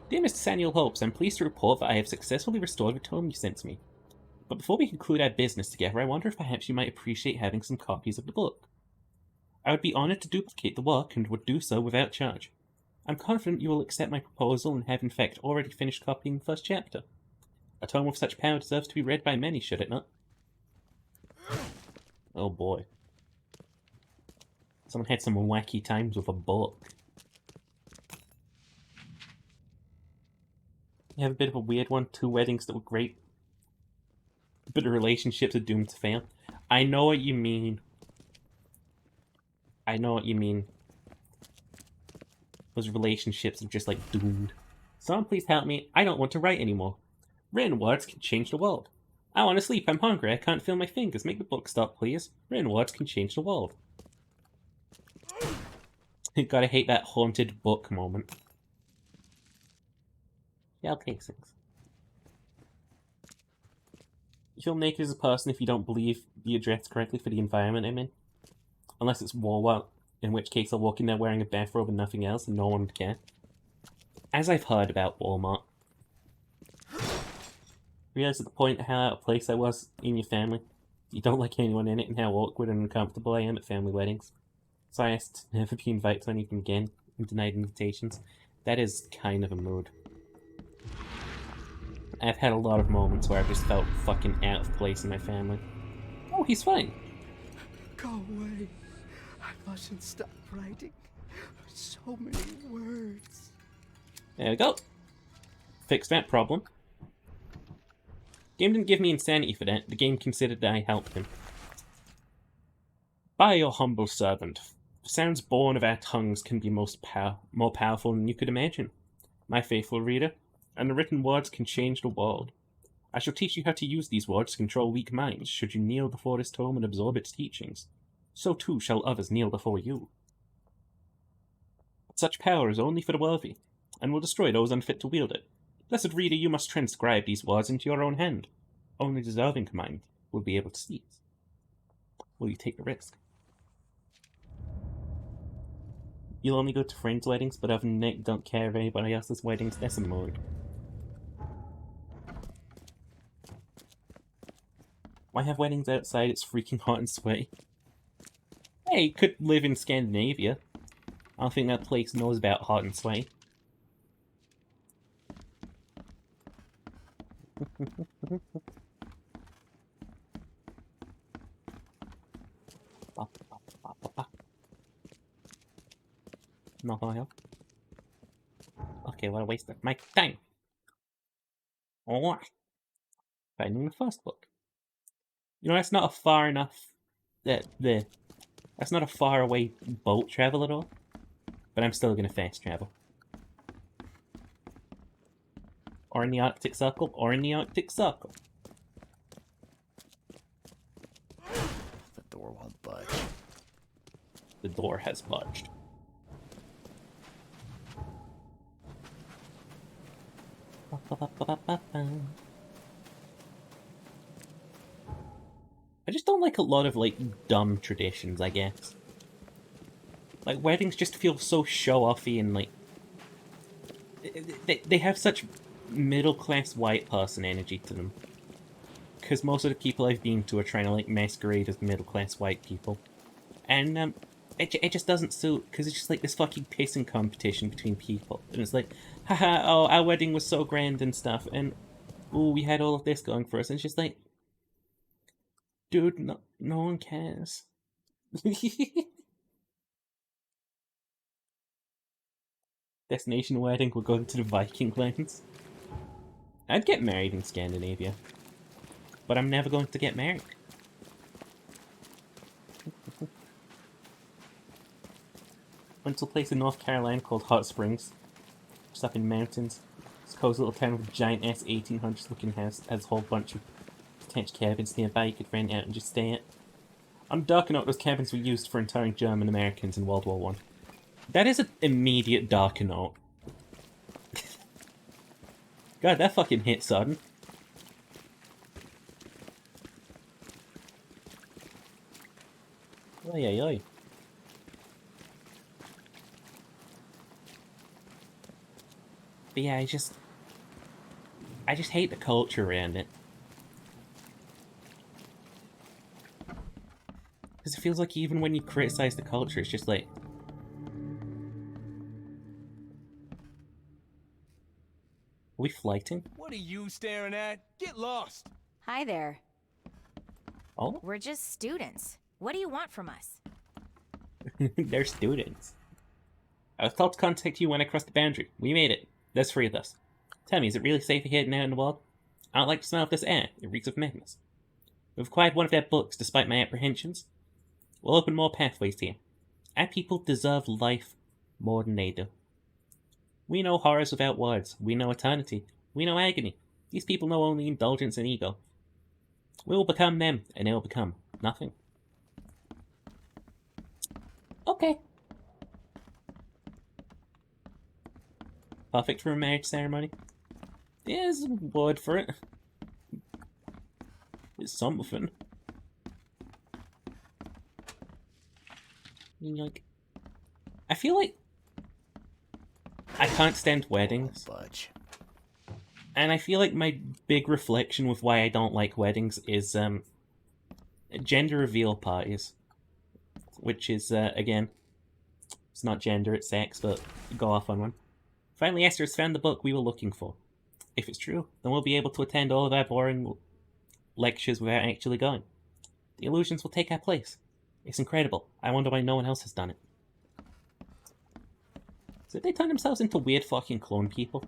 Dear Mr. Samuel Hopes, I'm pleased to report that I have successfully restored the tome you sent to me. But before we conclude our business together, I wonder if perhaps you might appreciate having some copies of the book. I would be honored to duplicate the work and would do so without charge. I'm confident you will accept my proposal and have in fact already finished copying the first chapter. A tome with such power deserves to be read by many, should it not? Oh boy. Someone had some wacky times with a book. You have a bit of a weird one. 2 weddings that were great, but the relationships are doomed to fail. I know what you mean. I know what you mean. Those relationships are just like doomed. Someone please help me. I don't want to write anymore. Written words can change the world. I want to sleep. I'm hungry. I can't feel my fingers. Make the book stop, please. Written words can change the world. You gotta hate that haunted book moment. Shell casings. You feel naked as a person if you don't believe the address correctly for the environment I'm in. Unless it's Walmart, in which case I'll walk in there wearing a bathrobe and nothing else and no one would care. As I've heard about Walmart, realize at the point how out of place I was in your family. You don't like anyone in it and how awkward and uncomfortable I am at family weddings. So I asked to never be invited to anything again and denied invitations. That is kind of a mood. I've had a lot of moments where I've just felt fucking out of place in my family. Oh, he's fine. Go away. I mustn't stop writing. So many words. There we go. Fixed that problem. Game didn't give me insanity for that. The game considered that I helped him. By your humble servant. The sounds born of our tongues can be more powerful than you could imagine, my faithful reader, and the written words can change the world. I shall teach you how to use these words to control weak minds, should you kneel before this tome and absorb its teachings. So too shall others kneel before you. But such power is only for the worthy, and will destroy those unfit to wield it. Blessed reader, you must transcribe these words into your own hand. Only deserving mind will be able to see it. Will you take the risk? You'll only go to friends' weddings, but other than that, you don't care of anybody else's weddings. That's a mood. Why have weddings outside? It's freaking hot and sweaty. Hey, you could live in Scandinavia. I don't think that place knows about hot and sweaty. Not oil. Okay, what a waste of my time. Alright. Finding the first book. You know, that's not a far enough... That's not a far away boat travel at all. But I'm still gonna fast travel. Or in the Arctic Circle, or in the Arctic Circle. The door won't budge. The door has budged. I just don't like a lot of, like, dumb traditions, I guess. Like, weddings just feel so show-offy and, like... They have such middle-class white person energy to them. Because most of the people I've been to are trying to, like, masquerade as middle-class white people. And, it just doesn't suit, because it's just like this fucking pissing competition between people. And it's like, haha, oh, our wedding was so grand and stuff, and, ooh, we had all of this going for us. And it's just like, dude, no one cares. Destination wedding, we're going to the Viking lands. I'd get married in Scandinavia. But I'm never going to get married. Went to a place in North Carolina called Hot Springs. Just up in mountains. It's a cozy little town with a giant-ass 1800s looking house. Has a whole bunch of detached cabins nearby you could rent out and just stay at. On a darker note, those cabins were used for interring German Americans in World War I. That is an immediate darker note. God, that fucking hit sudden. Oi, oi, oi. But yeah, I just hate the culture around it. Because it feels like even when you criticize the culture, it's just like... Are we flighting? What are you staring at? Get lost! Hi there. Oh? We're just students. What do you want from us? They're students. I was told to contact you when I crossed the boundary. We made it. There's 3 of us. Tell me, is it really safe here out in the world? I don't like the smell of this air. It reeks of madness. We've acquired one of their books, despite my apprehensions. We'll open more pathways here. Our people deserve life more than they do. We know horrors without words. We know eternity. We know agony. These people know only indulgence and ego. We will become them, and they will become nothing. Okay. Perfect for a marriage ceremony. There's a word for it. It's something. Like, I feel like I can't stand weddings. Budge. And I feel like my big reflection with why I don't like weddings is gender reveal parties. Which is, again, it's not gender, it's sex, but go off on one. Finally, Esther has found the book we were looking for. If it's true, then we'll be able to attend all of our boring lectures without actually going. The illusions will take our place. It's incredible. I wonder why no one else has done it. So they turn themselves into weird fucking clone people?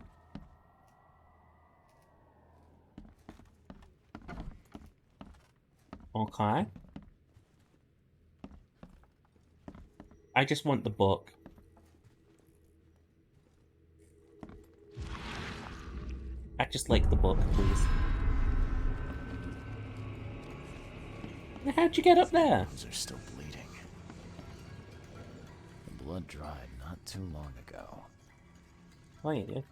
Okay. I just want the book. I just like the book, please. How'd you get up there? Wounds are still bleeding. The blood dried not too long ago. Oh yeah, dude.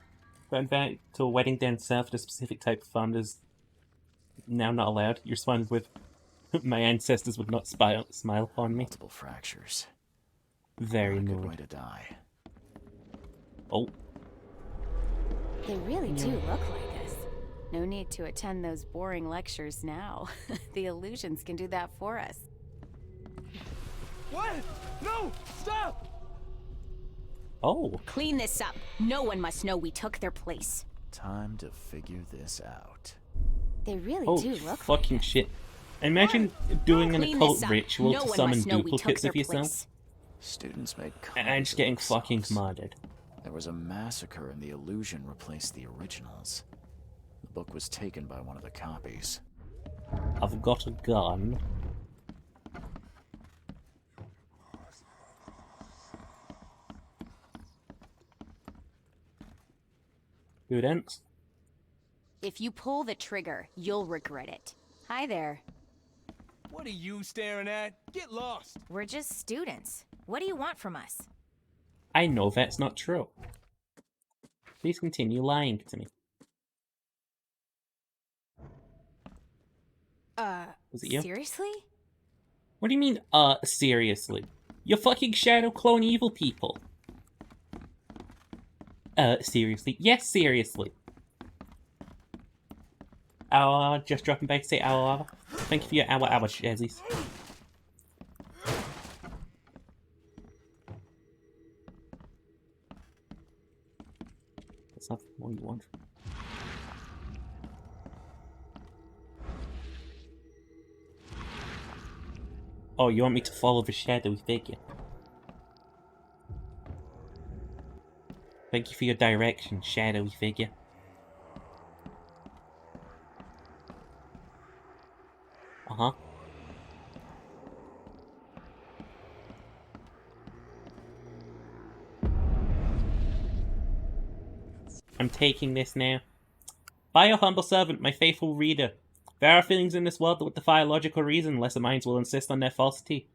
Going back to a wedding down south at a specific type of farm is now not allowed. You're responded with, my ancestors would not smile upon me. Multiple fractures. Very Not a good moving. way to die. Oh. They really do look like us. No need to attend those boring lectures now. The illusions can do that for us. What? No! Stop! Oh. Clean this up. No one must know we took their place. Time to figure this out. They really Oh, do look fucking shit. Imagine doing an Clean occult this up. ritual No to one summon must know we took duplicates their of yourself. place. Students made And copies just of getting themselves. fucking murdered. There was a massacre and the illusion replaced the originals. The book was taken by one of the copies. I've got a gun. Students? If you pull the trigger, you'll regret it. Hi there. What are you staring at? Get lost! We're just students. What do you want from us? I know that's not true. Please continue lying to me. Was it you? Seriously? What do you mean, seriously? You're fucking shadow clone evil people. Seriously? Yes, seriously. Just dropping back to say hour. Thank you for your hour, Jazzies. That's not what you want. Oh, you want me to follow the shadowy figure? Thank you for your direction, shadowy figure. Uh-huh. I'm taking this now. By your humble servant, my faithful reader. There are feelings in this world that would defy logical reason, unless the minds will insist on their falsity.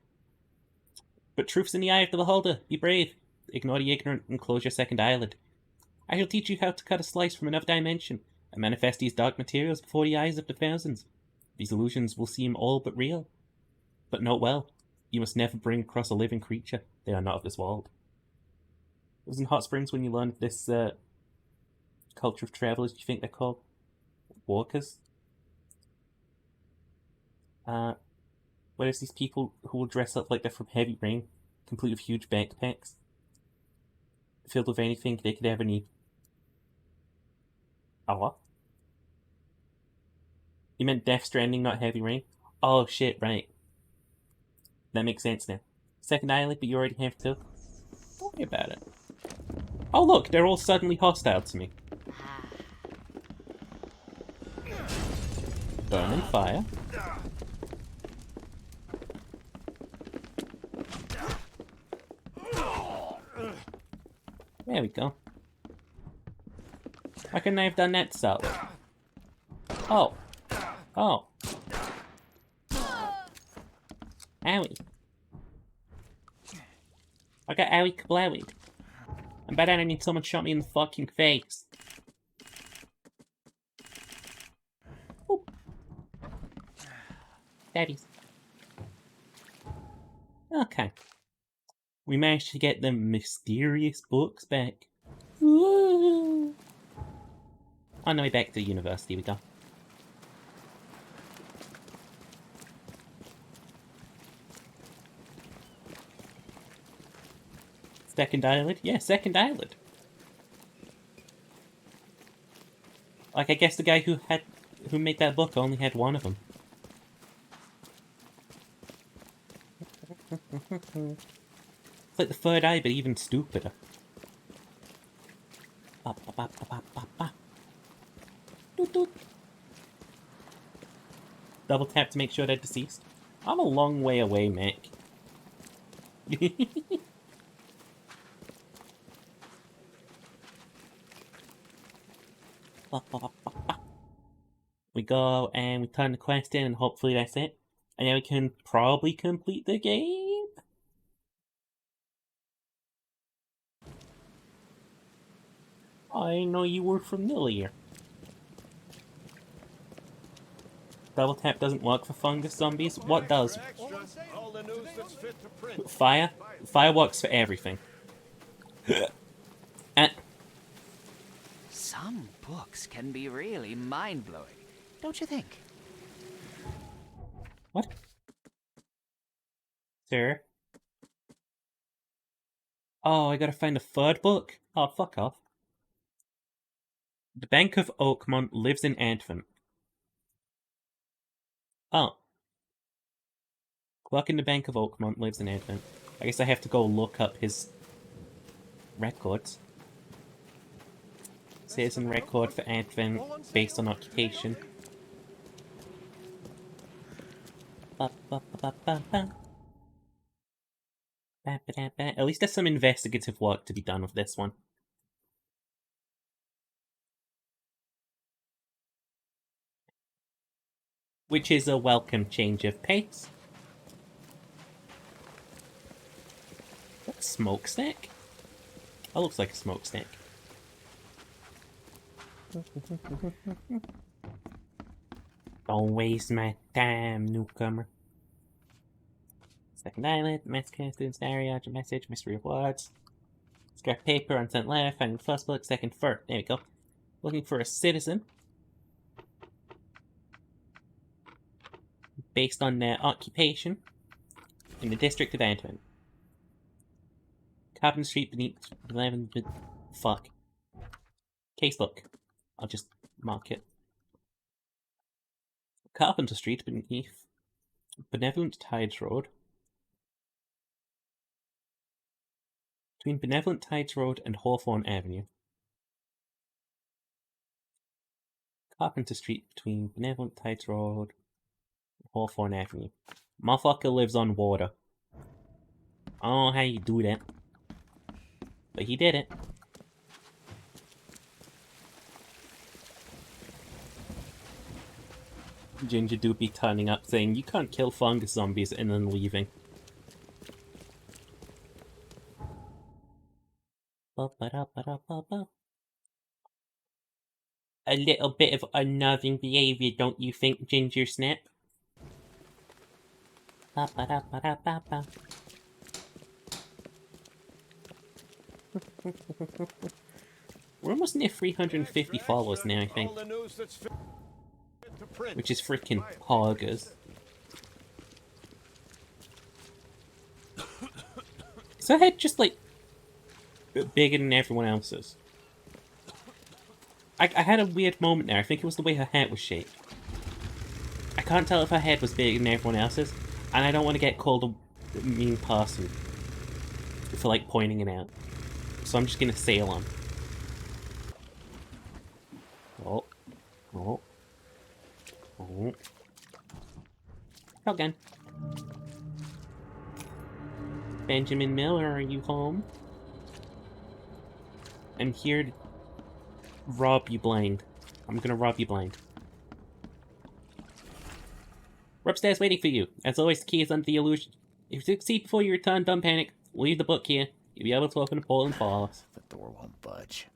But truth's in the eye of the beholder. Be brave. Ignore the ignorant and close your second eyelid. I shall teach you how to cut a slice from another dimension, and manifest these dark materials before the eyes of the thousands. These illusions will seem all but real. But note well, you must never bring across a living creature. They are not of this world. It was in Hot Springs when you learned this, culture of travelers, do you think they're called? Walkers? What is these people who will dress up like they're from Heavy Rain, complete with huge backpacks, filled with anything they could ever need? Oh, what? You meant Death Stranding, not Heavy Rain? Oh shit, right. That makes sense now. Second island, but you already have two? Don't worry about it. Oh look, they're all suddenly hostile to me. Burning fire. There we go. Why couldn't I have done that solid? Oh. Oh. Owie. I got owie kablowied. And by that I mean someone shot me in the fucking face. Oop. Daddies. Okay. We managed to get the mysterious books back. Woo! On the way back to the university we go. Second island? Yeah, second island. Like, I guess the guy who made that book only had one of them. It's like the third eye, but even stupider. Double tap to make sure they're deceased. I'm a long way away, Mac. We go and we turn the quest in and hopefully that's it. And then we can probably complete the game. I know you were familiar. Double tap doesn't work for fungus zombies. What does? Fire? Fire works for everything. Some books can be really mind-blowing, don't you think? What? Sir? Oh, I gotta find a third book? Oh, fuck off. The Bank of Oakmont lives in Advent. Oh. Clerk in the Bank of Oakmont lives in Advent. I guess I have to go look up his records. Citizen record for Advent based on occupation. At least there's some investigative work to be done with this one. Which is a welcome change of pace. That smokestack? That looks like a smokestack. Don't waste my time, newcomer. Second island, Mexican students area, urgent message, mystery of words. Scrap paper, unsent letter, finding the first book, second fur. There we go. Looking for a citizen. Based on their occupation in the district of Advent. Carpenter Street beneath 11. Fuck. Casebook. I'll just mark it. Carpenter Street beneath Benevolent Tides Road. Between Benevolent Tides Road and Hawthorne Avenue. Carpenter Street between Benevolent Tides Road and Hawthorne Avenue. Motherfucker lives on water. I don't know how you do that. But he did it. Ginger Doopy turning up saying, "You can't kill fungus zombies," and then leaving. A little bit of unnerving behavior, don't you think, Ginger Snap? We're almost near 350 followers now, I think. Which is freaking hoggers. Is her head just like bigger than everyone else's? I had a weird moment there. I think it was the way her hat was shaped. I can't tell if her head was bigger than everyone else's, and I don't want to get called a mean person for like pointing it out. So I'm just gonna sail on. Oh. Oh. Oh. Again. Benjamin Miller, are you home? I'm here to rob you blind. I'm gonna rob you blind. We're upstairs waiting for you. As always, the key is under the illusion. If you succeed before you return, don't panic. Leave the book here. You'll be able to open the portal and follow us. The door won't budge.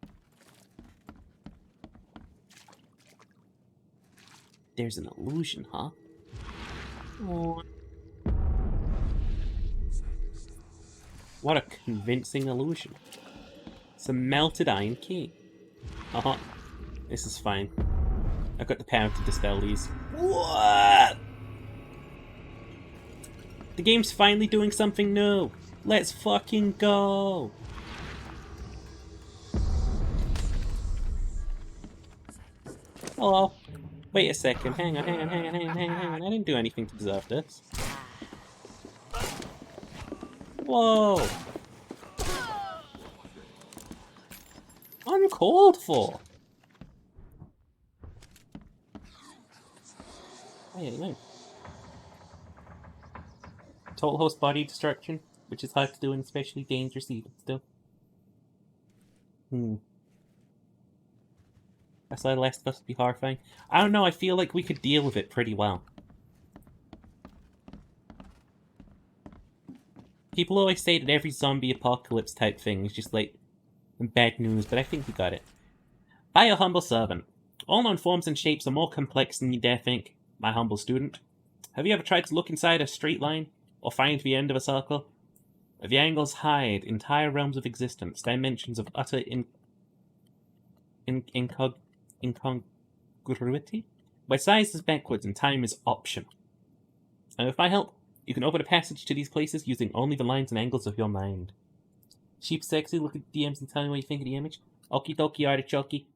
There's an illusion, huh? Oh. What a convincing illusion. It's a melted iron key. Uh-huh. This is fine. I've got the power to dispel these. What? The game's finally doing something new. Let's fucking go. Hello. Wait a second. Hang on. I didn't do anything to deserve this. Whoa. Uncalled for. Wait. Total host body destruction, which is hard to do and especially dangerous even still. I saw The Last of Us to be horrifying. I don't know, I feel like we could deal with it pretty well. People always say that every zombie apocalypse type thing is just like bad news, but I think we got it. By your humble servant. All known forms and shapes are more complex than you dare think, my humble student. Have you ever tried to look inside a straight line? Or find the end of a circle? The angles hide entire realms of existence, dimensions of utter incongruity, where size is backwards and time is optional. And with my help, you can open a passage to these places using only the lines and angles of your mind. Sheep sexy, look at the DMs and tell me what you think of the image. Okie dokie artichoke.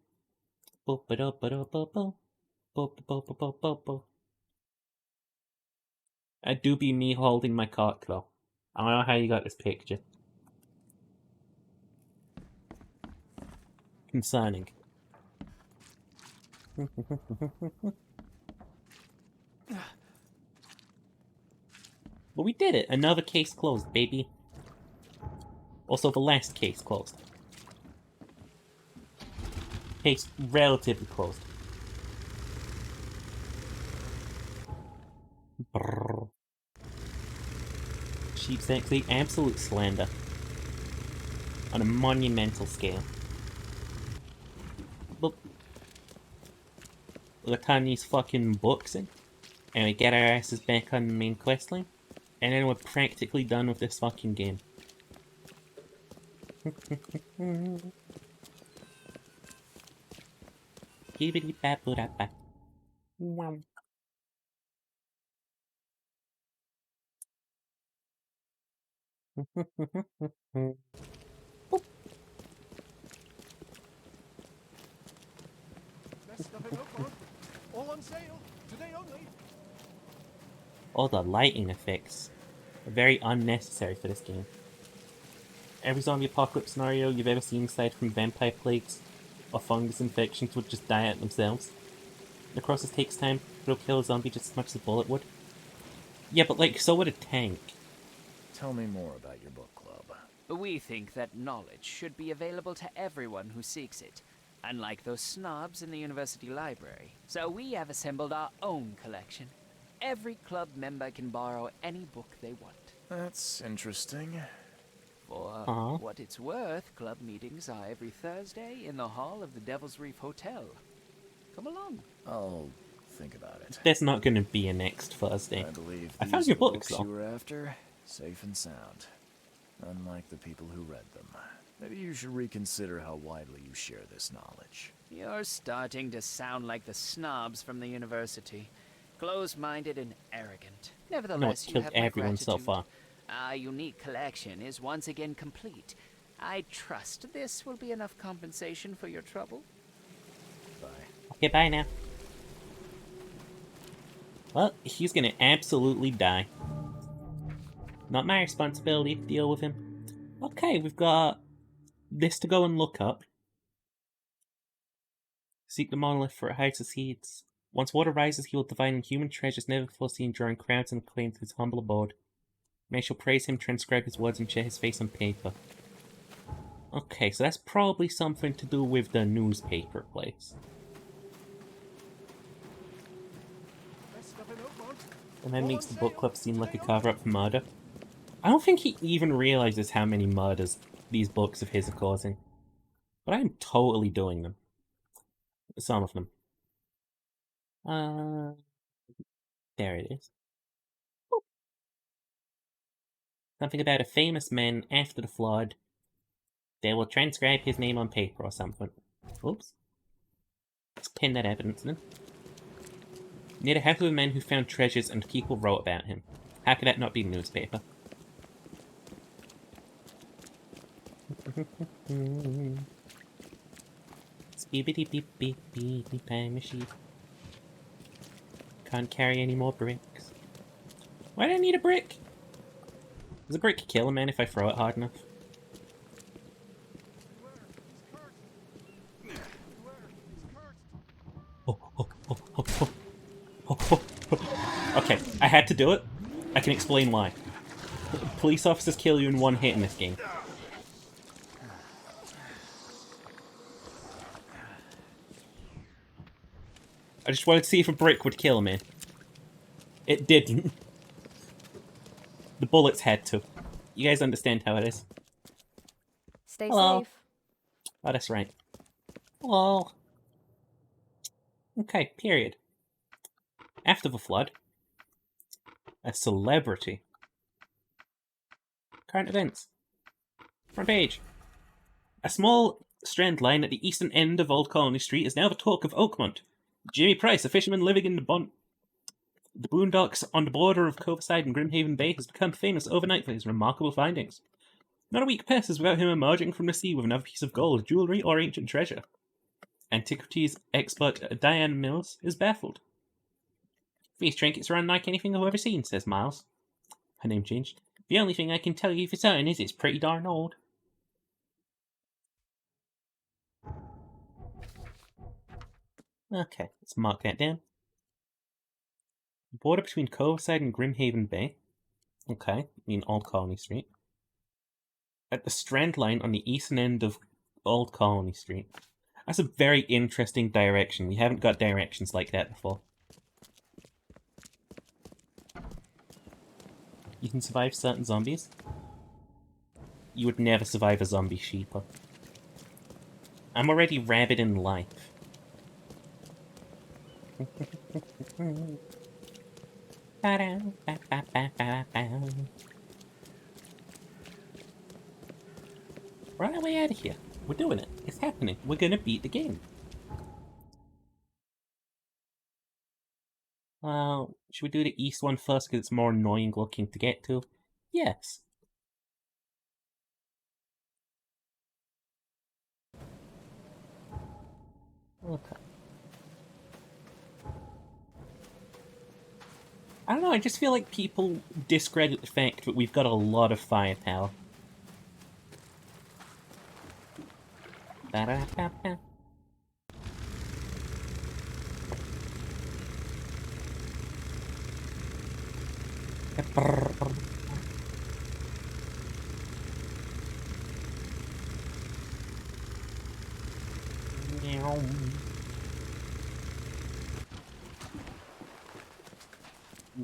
It do be me holding my cock, though. I don't know how you got this picture. Concerning. But we did it! Another case closed, baby. Also, the last case closed. Case relatively closed. Brrr. Cheap sexy, absolute slander. On a monumental scale. But we'll turn these fucking books in, and we get our asses back on the main questline, and then we're practically done with this fucking game. Gibbity-bap-boo-da-bap. Wow. Best of it, Oakmont. All on sale. Today only. All the lighting effects are very unnecessary for this game. Every zombie apocalypse scenario you've ever seen aside from vampire plagues or fungus infections would just die out themselves. Necrosis takes time, it'll kill a zombie just as much as a bullet would. Yeah, but like, so would a tank. Tell me more about your book club. We think that knowledge should be available to everyone who seeks it, unlike those snobs in the university library. So we have assembled our own collection. Every club member can borrow any book they want. That's interesting. For what it's worth, club meetings are every Thursday in the hall of the Devil's Reef Hotel. Come along. I'll think about it. There's not going to be a next Thursday. I believe I found these your books, books though. you were after, safe and sound. Unlike the people who read them. Maybe you should reconsider how widely you share this knowledge. You're starting to sound like the snobs from the university. Close-minded and arrogant. Nevertheless, you killed have my everyone so gratitude. far. Our unique collection is once again complete. I trust this will be enough compensation for your trouble. Bye. Okay, bye now. Well, he's gonna absolutely die. Not my responsibility to deal with him. Okay, we've got this to go and look up. Seek the monolith for it hides its seeds. Once water rises, he will divine human treasures never before seen, drawing crowds and acclaim to his humble abode. May shall praise him, transcribe his words, and share his face on paper. Okay, so that's probably something to do with the newspaper place. And that makes the book club seem like a cover-up for murder. I don't think he even realizes how many murders these books of his are causing. But I'm totally doing them. Some of them. There it is. Boop. Something about a famous man after the flood. They will transcribe his name on paper or something. Oops. Let's pin that evidence then. Near the house of a man who found treasures and people wrote about him. How could that not be newspaper? Speebity beep beep beep beep pie machine. Can't carry any more bricks. Why do I need a brick? Does a brick kill a man if I throw it hard enough? Okay, I had to do it. I can explain why. Police officers kill you in one hit in this game. I just wanted to see if a brick would kill me. It didn't. The bullets had to. You guys understand how it is. Stay Hello. safe. Oh, that's right. Hello. Okay, period. After the flood, a celebrity. Current events. Front page. A small strand line at the eastern end of Old Colony Street is now the talk of Oakmont. Jimmy Price, a fisherman living in the boondocks on the border of Coverside and Grimhaven Bay, has become famous overnight for his remarkable findings. Not a week passes without him emerging from the sea with another piece of gold, jewelry, or ancient treasure. Antiquities expert Diane Mills is baffled. These trinkets are unlike anything I've ever seen, says Miles. Her name changed. The only thing I can tell you for certain is it's pretty darn old. Okay, let's mark that down. The border between Coverside and Grimhaven Bay. Okay, I mean Old Colony Street. At the strand line on the eastern end of Old Colony Street. That's a very interesting direction. We haven't got directions like that before. You can survive certain zombies. You would never survive a zombie sheeper. I'm already rabid in life. Run our way out of here. We're doing it. It's happening. We're gonna beat the game. Well, should we do the east one first because it's more annoying looking to get to? Yes. Okay. I don't know, I just feel like people discredit the fact that we've got a lot of firepower. Ba-da-ba-ba.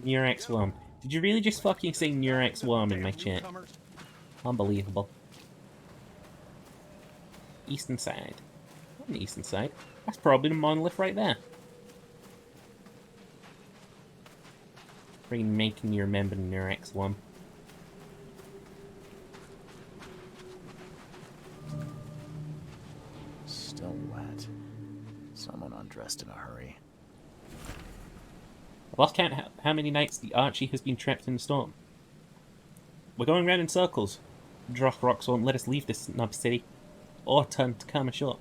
Murex Worm. Did you really just fucking say Murex Worm in my chat? Unbelievable. Eastern side. On the eastern side. That's probably the monolith right there. Really making me remember the Murex Worm. felt wet. Someone undressed in a hurry. I've lost count how many nights the Archie has been trapped in the storm. We're going round in circles. Droth rocks won't let us leave this snub city, or turn to come ashore.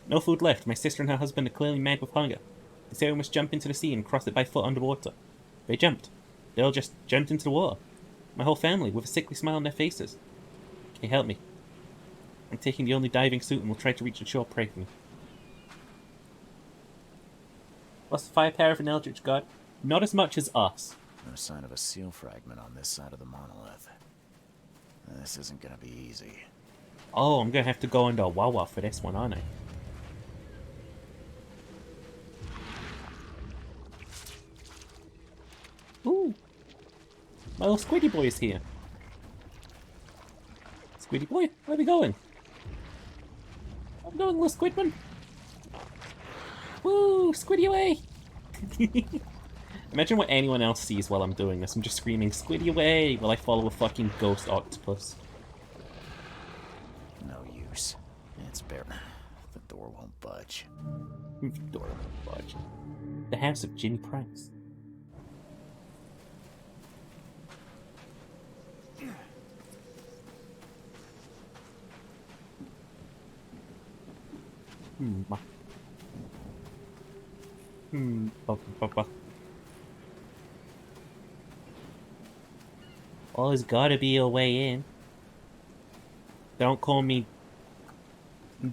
No food left. My sister and her husband are clearly mad with hunger. They say we must jump into the sea and cross it by foot underwater. They jumped. They all just jumped into the water. My whole family, with a sickly smile on their faces. Can you help me? I'm taking the only diving suit and will try to reach the shore. Pray for me. What's the firepower of an Eldritch God? Not as much as us. No sign of a seal fragment on this side of the monolith. This isn't gonna be easy. Oh, I'm gonna have to go into Wawa for this one, aren't I? Ooh! My little Squiddy boy is here. Squiddy boy, where are we going? I'm going, little Squidman. Woo! Squiddy away! Imagine what anyone else sees while I'm doing this. I'm just screaming, Squiddy away! While I follow a fucking ghost octopus. No use. It's bare. The door won't budge. The door won't budge. The house of Ginny Price. Well, there's gotta be a way in. Don't call me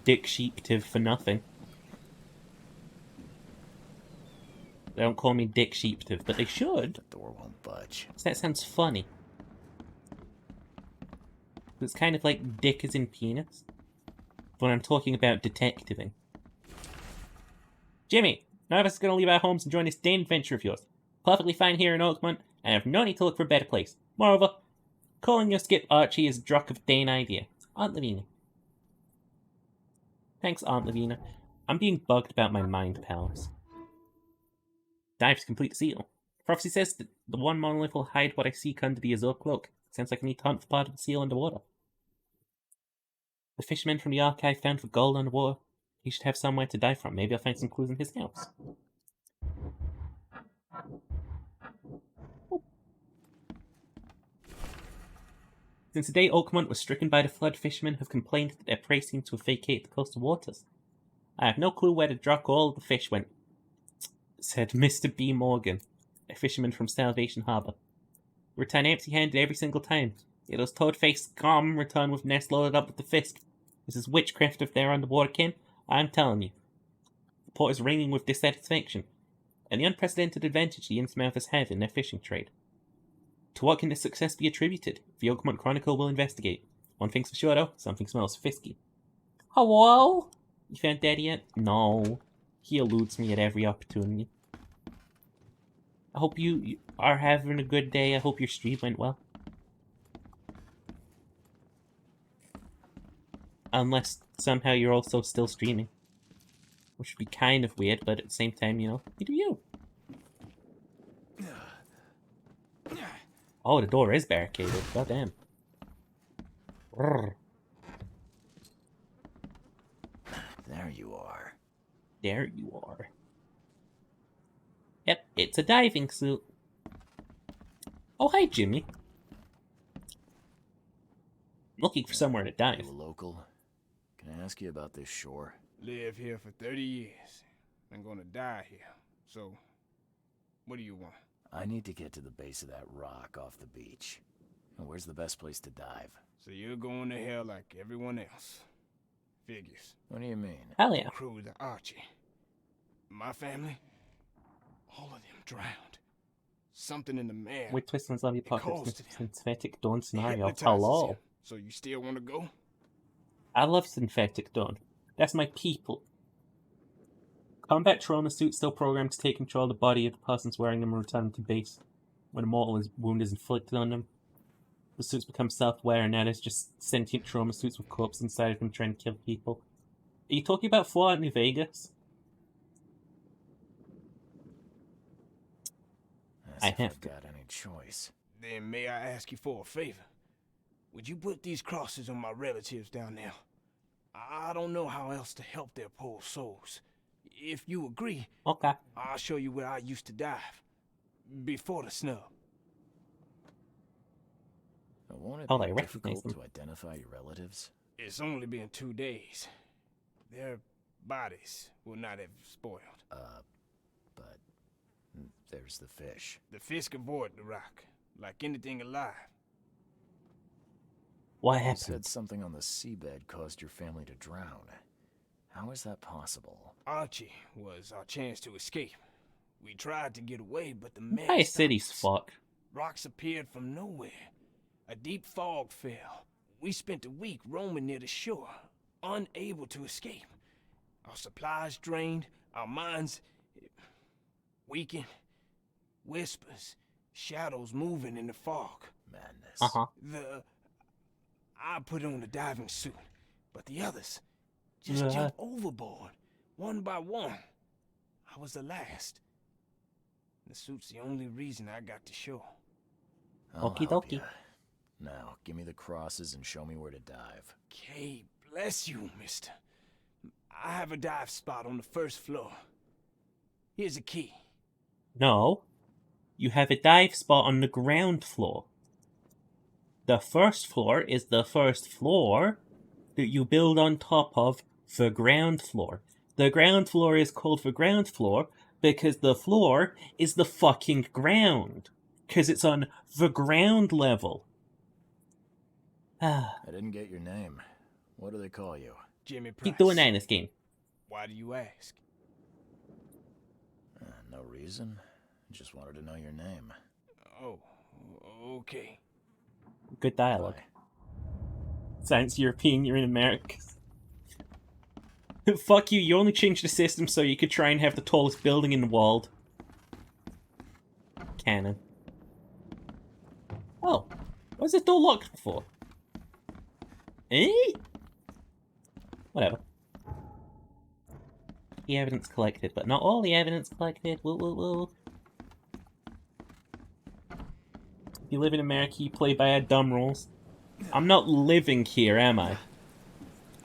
Dick Sheeptive for nothing. Don't call me Dick Sheeptive, but they should. The door won't budge. That sounds funny. It's kind of like dick as in penis. When I'm talking about detectiving. Jimmy, none of us is going to leave our homes and join this damn adventure of yours. Perfectly fine here in Oakmont, and I have no need to look for a better place. Moreover, calling your skip Archie is a drunk of Dane idea. Aunt Lavina. Thanks, Aunt Lavina. I'm being bugged about my mind palace. Dive to complete the seal. Prophecy says that the one monolith will hide what I seek under the Azure cloak. Sounds like I need to hunt for part of the seal underwater. The fisherman from the archive found for gold underwater. He should have somewhere to dive from. Maybe I'll find some clues in his house. Oh. Since the day Oakmont was stricken by the flood, fishermen have complained that their prey seemed to have vacated the coastal waters. I have no clue where the Druck or all the fish went, said Mr. B. Morgan, a fisherman from Salvation Harbor. Return empty-handed every single time. Yet those toad-faced scum return with nests loaded up with the fisk. This is witchcraft if they're underwater kin. I'm telling you. The port is ringing with dissatisfaction, and the unprecedented advantage the Innsmouthers have in their fishing trade. To what can this success be attributed? The Oakmont Chronicle will investigate. One thing's for sure though, something smells fisky. Hello? You found Daddy yet? No. He eludes me at every opportunity. I hope you are having a good day. I hope your stream went well. Unless somehow you're also still streaming. Which would be kind of weird, but at the same time, you know, you do you. Oh, the door is barricaded. Goddamn. There you are. There you are. Yep, it's a diving suit. Oh, hi, Jimmy. Looking for somewhere to dive. You a local? Can I ask you about this shore? Live here for 30 years. I'm gonna die here. So, what do you want? I need to get to the base of that rock off the beach. Where's the best place to dive? So you're going to hell like everyone else. Figures. What do you mean? Hell yeah. Crew the Archie. My family, all of them drowned. Something in the mare. With Twist and Love Your Pockets, Synthetic Dawn scenario. Hypnotizes Hello. him. So you still want to go? I love Synthetic Dawn. That's my people. Combat trauma suits still programmed to take control of the body of the persons wearing them and return them to base when a mortal wound is inflicted on them. The suits become self-aware and now there's just sentient trauma suits with corpses inside of them trying to kill people. Are you talking about Fallout New Vegas? I have got any choice. Then may I ask you for a favor? Would you put these crosses on my relatives down there? I don't know how else to help their poor souls. If you agree, okay, I'll show you where I used to dive. Before the snow. Won't it Oh, be they recognize difficult them. to identify your relatives? It's only been 2 days. Their bodies will not have spoiled. But there's the fish. The fish avoid the rock, like anything alive. What You happened? said something on the seabed caused your family to drown. How is that possible? Archie was our chance to escape. We tried to get away, but the mess Entire city's fucked. Rocks appeared from nowhere. A deep fog fell. We spent a week roaming near the shore, unable to escape. Our supplies drained, our minds weakened. Whispers, shadows moving in the fog. Madness. I put on a diving suit, but the others just jumped overboard, one by one. I was the last. The suit's the only reason I got to shore. I'll Okie help dokie. ya. Now, give me the crosses and show me where to dive. Okay, bless you, mister. I have a dive spot on the first floor. Here's a key. No. You have a dive spot on the ground floor. The first floor is the first floor that you build on top of the ground floor. The ground floor is called the ground floor because the floor is the fucking ground. Because it's on the ground level. I didn't get your name. What do they call you? Jimmy Price. Keep doing that in this game. Why do you ask? No reason. Just wanted to know your name. Oh, okay. Good dialogue. Sounds European, you're in America. Fuck you, you only changed the system so you could try and have the tallest building in the world. Canon. Oh, what's this door locked for? Eh? Whatever. The evidence collected, but not all the evidence collected. Woo woo woo. If you live in America, you play by our dumb rules. I'm not living here, am I?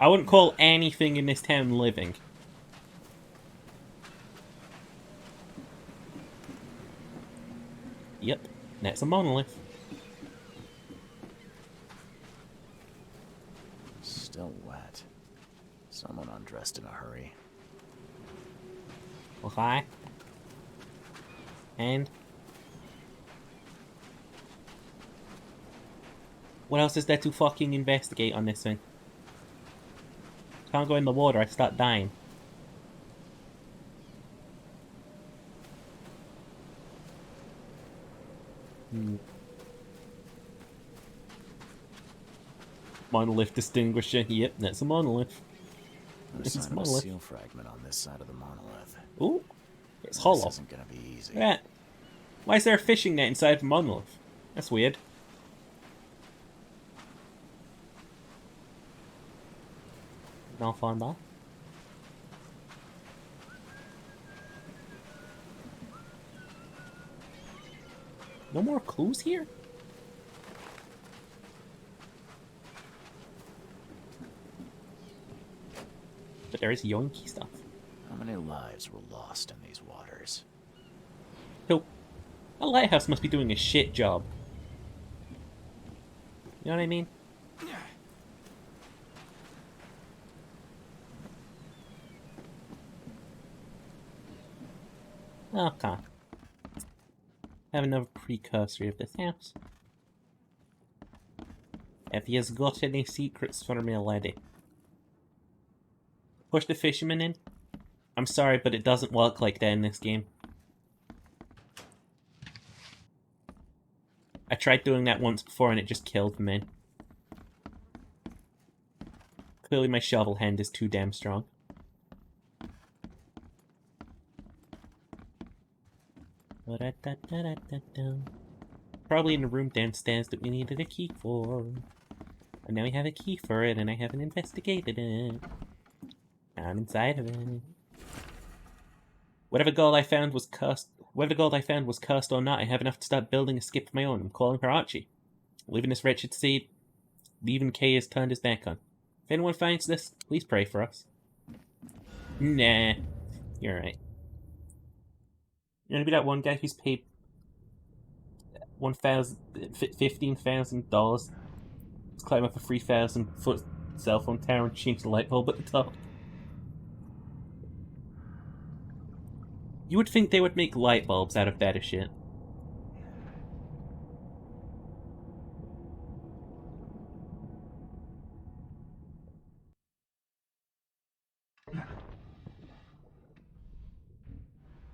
I wouldn't call anything in this town living. Yep, that's a monolith. Still wet. Someone undressed in a hurry. Okay. And? What else is there to fucking investigate on this thing? Can't go in the water, I start dying. Monolith distinguisher. Yep, that's a monolith. There's It's a sign of a monolith. seal fragment on this side of the monolith. Ooh, it's This hollow. isn't gonna be easy. Yeah. Why is there a fishing net inside the monolith? That's weird. I'll find that. No more clues here? But there is yoinky stuff. How many lives were lost in these waters? So, a lighthouse must be doing a shit job. You know what I mean? Okay. Have another precursory of this house. Have you got any secrets for me, lady? Push the fisherman in? I'm sorry, but it doesn't work like that in this game. I tried doing that once before and it just killed me. Clearly my shovel hand is too damn strong. Probably in the room downstairs that we needed a key for. And now we have a key for it and I haven't investigated it. I'm inside of it. Whatever gold I found was cursed. Whether the gold I found was cursed or not, I have enough to start building a skip of my own. I'm calling her Archie. Leaving this wretched sea, leaving Kay has turned his back on. If anyone finds this, please pray for us. Nah. You're right. You're gonna be that one guy who's paid $15,000 to climb up a 3,000-foot cell phone tower and change the light bulb at the top. You would think they would make light bulbs out of better shit.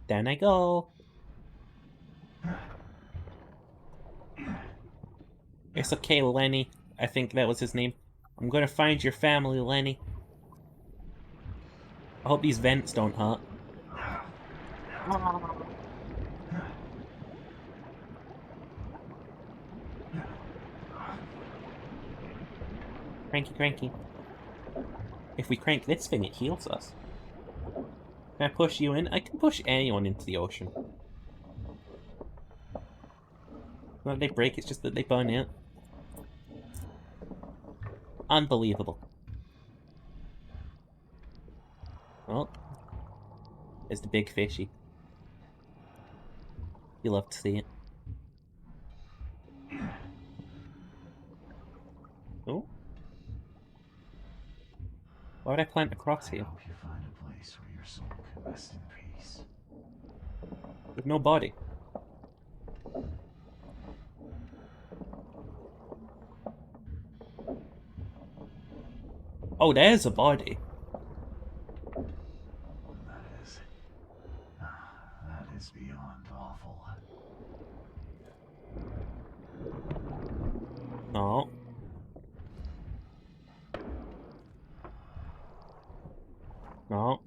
Down I go. It's okay, Lenny. I think that was his name. I'm gonna find your family, Lenny. I hope these vents don't hurt. Cranky, cranky. If we crank this thing, it heals us. Can I push you in? I can push anyone into the ocean. Not that they break, it's just that they burn out. Unbelievable. Oh. There's the big fishy. You love to see it. Oh? Why would I plant a cross here? With no body. Oh, there's a body. That is beyond awful. No. No.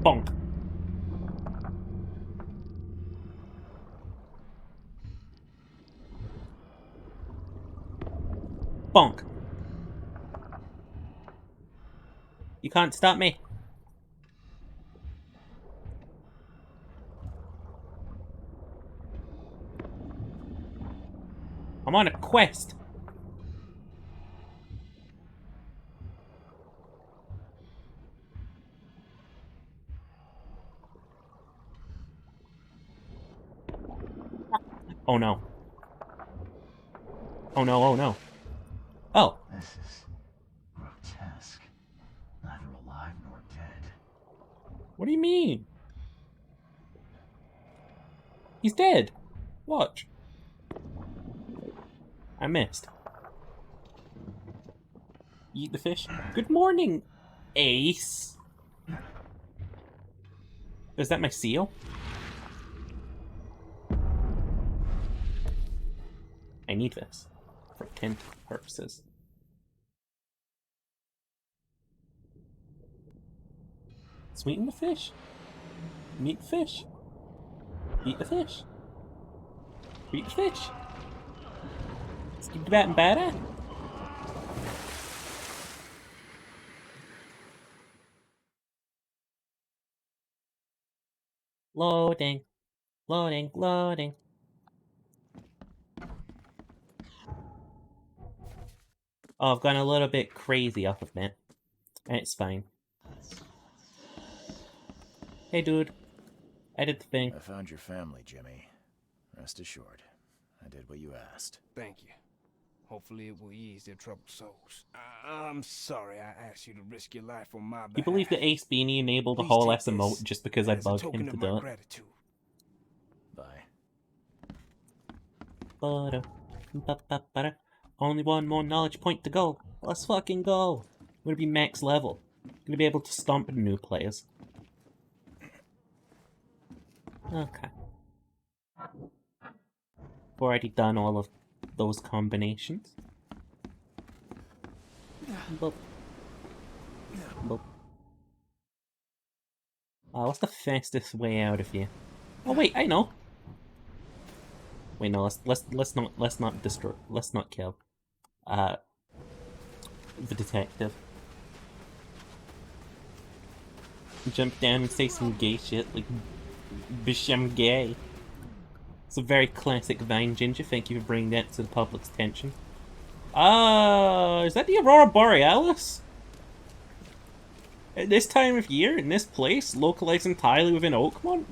Bonk. Bonk. You can't stop me. I'm on a quest. Oh no. Oh no, oh no. Oh. This is grotesque. Neither alive nor dead. What do you mean? He's dead. Watch. I missed. Eat the fish. Good morning, Ace. Is that my seal? I need this for tent purposes. Sweeten the fish. Meat the fish. Eat the fish. Eat the fish. Skip the bat and batter. Loading. Loading. Loading. Oh, I've gone a little bit crazy off of that. It's fine. Hey, dude. I did the thing. I found your family, Jimmy. Rest assured, I did what you asked. Thank you. Hopefully it will ease their troubled souls. I'm sorry I asked you to risk your life on my behalf. You believe that Ace Beanie enabled a whole S emote just because I bugged him to do it? Gratitude. Bye. Only one more knowledge point to go. Let's fucking go. I'm gonna be max level. I'm gonna be able to stomp new players. Okay. I've already done all of those combinations. Boop. Boop. What's the fastest way out of here? Oh wait, I know. Wait, no, let's not destroy. Let's not kill. The detective. Jump down and say some gay shit like, "Bish, I'm gay." It's a very classic Vine, Ginger. Thank you for bringing that to the public's attention. Is that the Aurora Borealis? At this time of year, in this place, localized entirely within Oakmont?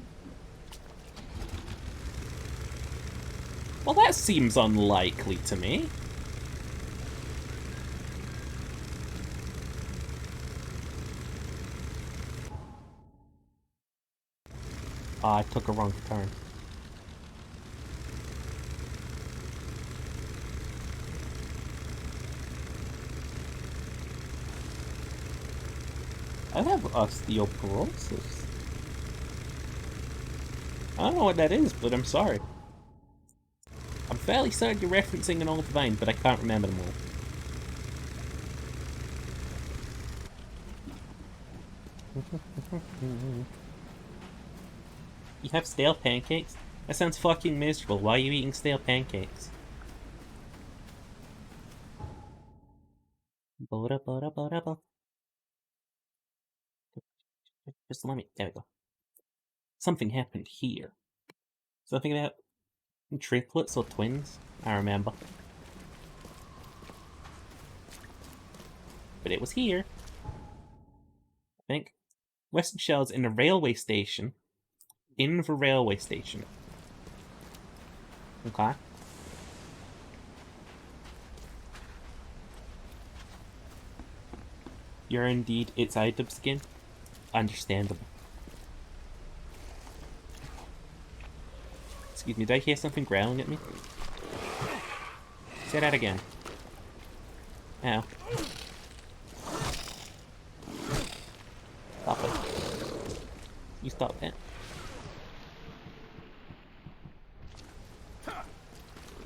Well, that seems unlikely to me. I took a wrong turn. I have osteoporosis. I don't know what that is, but I'm sorry. I'm fairly certain you're referencing an old vine, but I can't remember them all. You have stale pancakes? That sounds fucking miserable. Why are you eating stale pancakes? Just let me... There we go. Something happened here. Something about triplets or twins? I remember. But it was here. I think. Western Shell's in the railway station. In the railway station. Okay. You're indeed its item skin. Understandable. Excuse me, did I hear something growling at me? Say that again. Ow. Stop it. You stop that.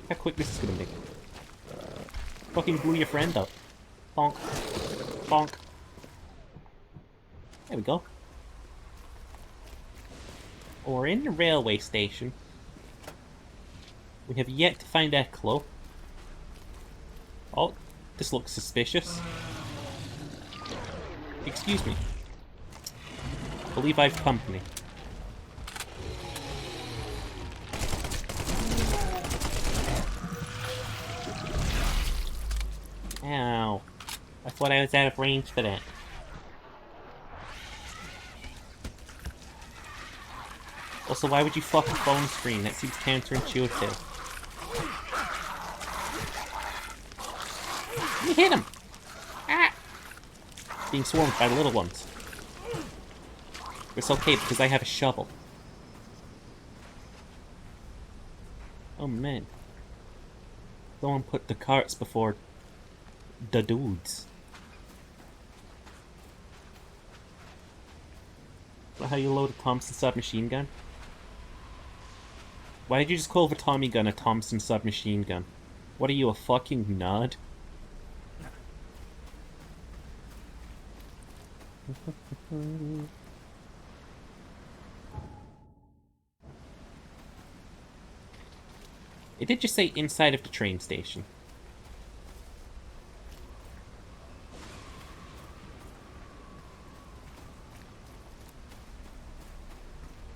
How quick this is gonna make. Fucking blew your friend up. Bonk. Bonk. There we go. We're in the railway station. We have yet to find Eklund. Oh, this looks suspicious. Excuse me. I believe I've company. Ow. I thought I was out of range for that. Also, why would you fuck a phone screen? That seems counterintuitive. You hit him! Ah! Being swarmed by little ones. It's okay because I have a shovel. Oh man. Someone put the carts before the dudes. Is that how you load a Thompson submachine gun? Why did you just call the Tommy gun a Thompson submachine gun? What are you, a fucking nerd? It did just say inside of the train station.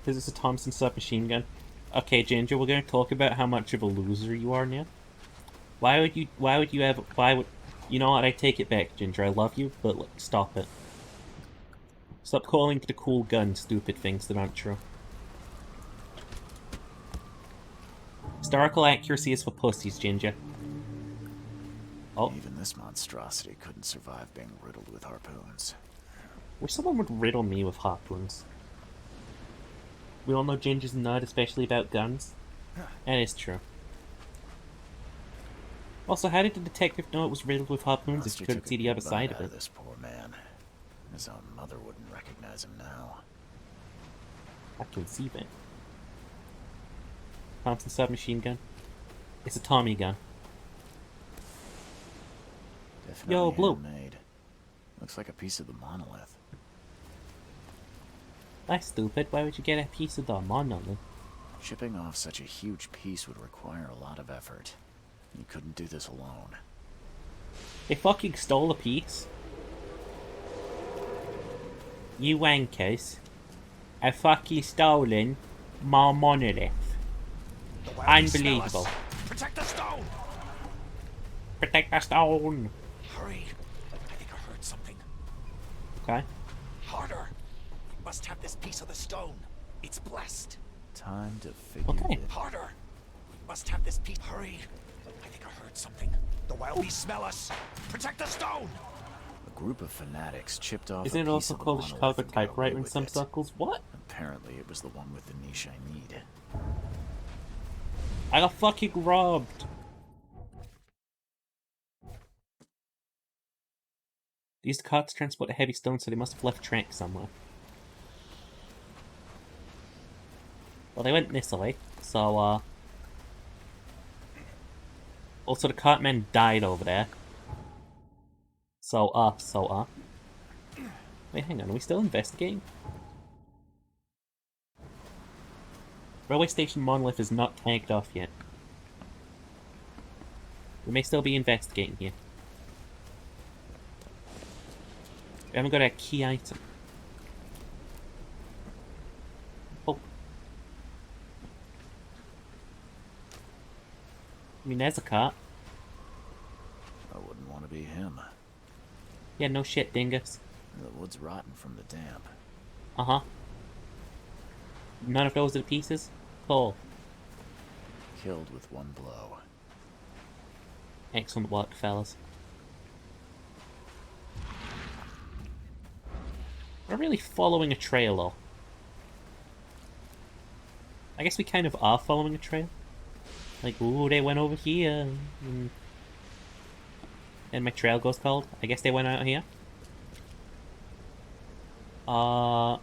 This is a Thompson submachine gun. Okay, Ginger, we're gonna talk about how much of a loser you are now. Why would you you know what, I take it back, Ginger, I love you, but look, stop it. Stop calling the cool gun stupid things that aren't true. Historical accuracy is for pussies, Ginger. Oh. Even this monstrosity couldn't survive being riddled with harpoons. Wish someone would riddle me with harpoons. We all know Ginger's a nerd, especially about guns. That is true. Also, how did the detective know it was riddled with harpoons if he couldn't see the other side of it? This poor man. His own mother wouldn't recognize him now. I can see that. Thompson submachine gun. It's a Tommy gun. Definitely Yo, Blue. handmade. Looks like a piece of the monolith. That's stupid. Why would you get a piece of the monolith? Shipping off such a huge piece would require a lot of effort. You couldn't do this alone. They fucking stole a piece. You wankers have fucking stolen my monolith. Unbelievable. Protect the stone! Protect the stone! Hurry! I think I heard something. Okay. Harder! We must have this piece of the stone. It's blessed. Time to figure Okay. it. Harder! We must have this piece. Hurry! I think I heard something. The wild beasts smell us. Protect the stone! A group of fanatics chipped off Isn't a it piece also of the called a monolith Chicago and got away typewriter in with some it. circles? What? Apparently, it was the one with the niche I need. I got fucking robbed! They used the cart to transport a heavy stone, so they must have left tracks somewhere. Well, they went this way, so, also, the cartman died over there. So, Wait, hang on, are we still investigating? Railway station monolith is not tagged off yet. We may still be investigating here. We haven't got a key item. Oh. I mean, there's a cart. I wouldn't want to be him. Yeah, no shit, dingus. The wood's rotten from the damp. Uh-huh. None of those are the pieces? Cool. Killed with one blow. Excellent work, fellas. We're really following a trail, though. I guess we kind of are following a trail. Like, ooh, they went over here. And my trail goes cold. I guess they went out here. But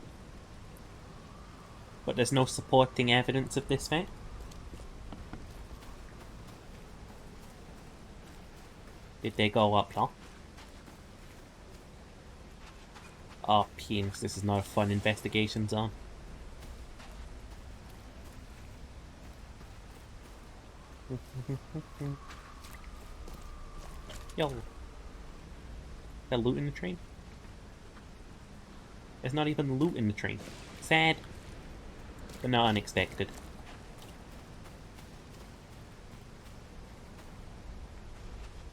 there's no supporting evidence of this fact. Did they go up, though? Oh, penis, this is not a fun investigation zone. Yo. That loot in the train? There's not even loot in the train. Sad. But not unexpected.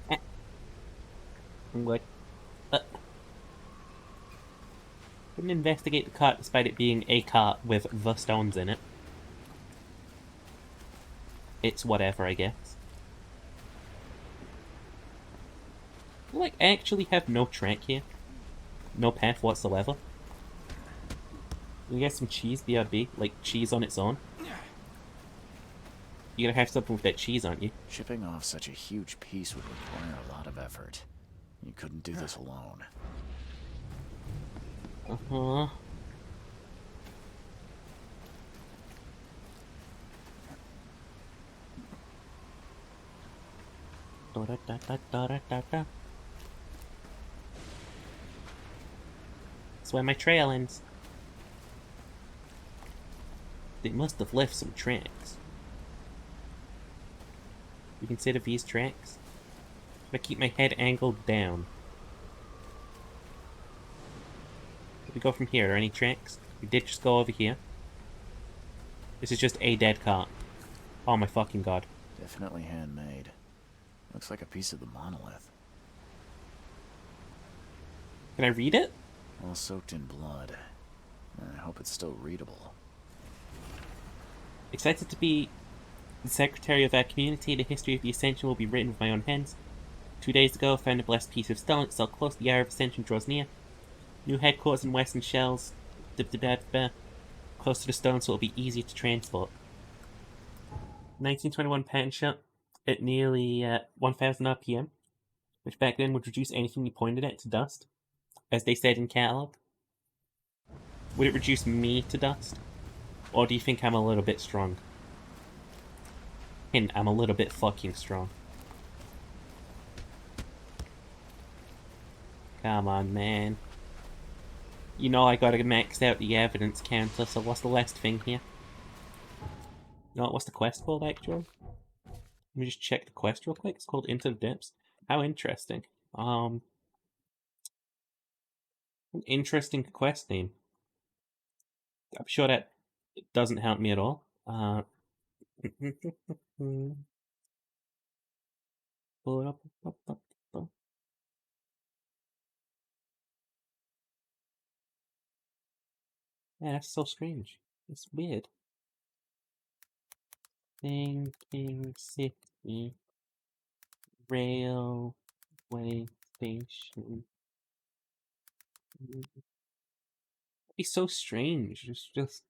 I'm good. Couldn't investigate the cart despite it being a cart with the stones in it. It's whatever, I guess. Like, I actually have no track here. No path whatsoever. You get some cheese, BRB, like cheese on its own. You gotta have something with that cheese, aren't you? Shipping off such a huge piece would require a lot of effort. You couldn't do this alone. Uh-huh. That's where my trail ends. They must have left some tracks. You consider these tracks? If I keep my head angled down. If we go from here, are there any tracks? We did just go over here. This is just a dead cart. Oh my fucking god. Definitely handmade. Looks like a piece of the monolith. Can I read it? All soaked in blood. I hope it's still readable. Excited to be the secretary of our community. The history of the Ascension will be written with my own hands. 2 days ago, I found a blessed piece of stone. So close the hour of Ascension draws near. New headquarters in Western Shells. Close to the stone, so it'll be easier to transport. 1921 patent shot at nearly 1000 RPM, which back then would reduce anything you pointed at to dust, as they said in catalog. Would it reduce me to dust? Or do you think I'm a little bit strong? Hint, I'm a little bit fucking strong. Come on, man. You know I gotta max out the evidence counter, so what's the last thing here? You know what, what's the quest called, actually? Let me just check the quest real quick. It's called Into the Depths. How interesting. An interesting quest name. I'm sure that doesn't help me at all. Yeah, that's so strange. It's weird. Thinking City Railway Station. It'd be so strange. It's just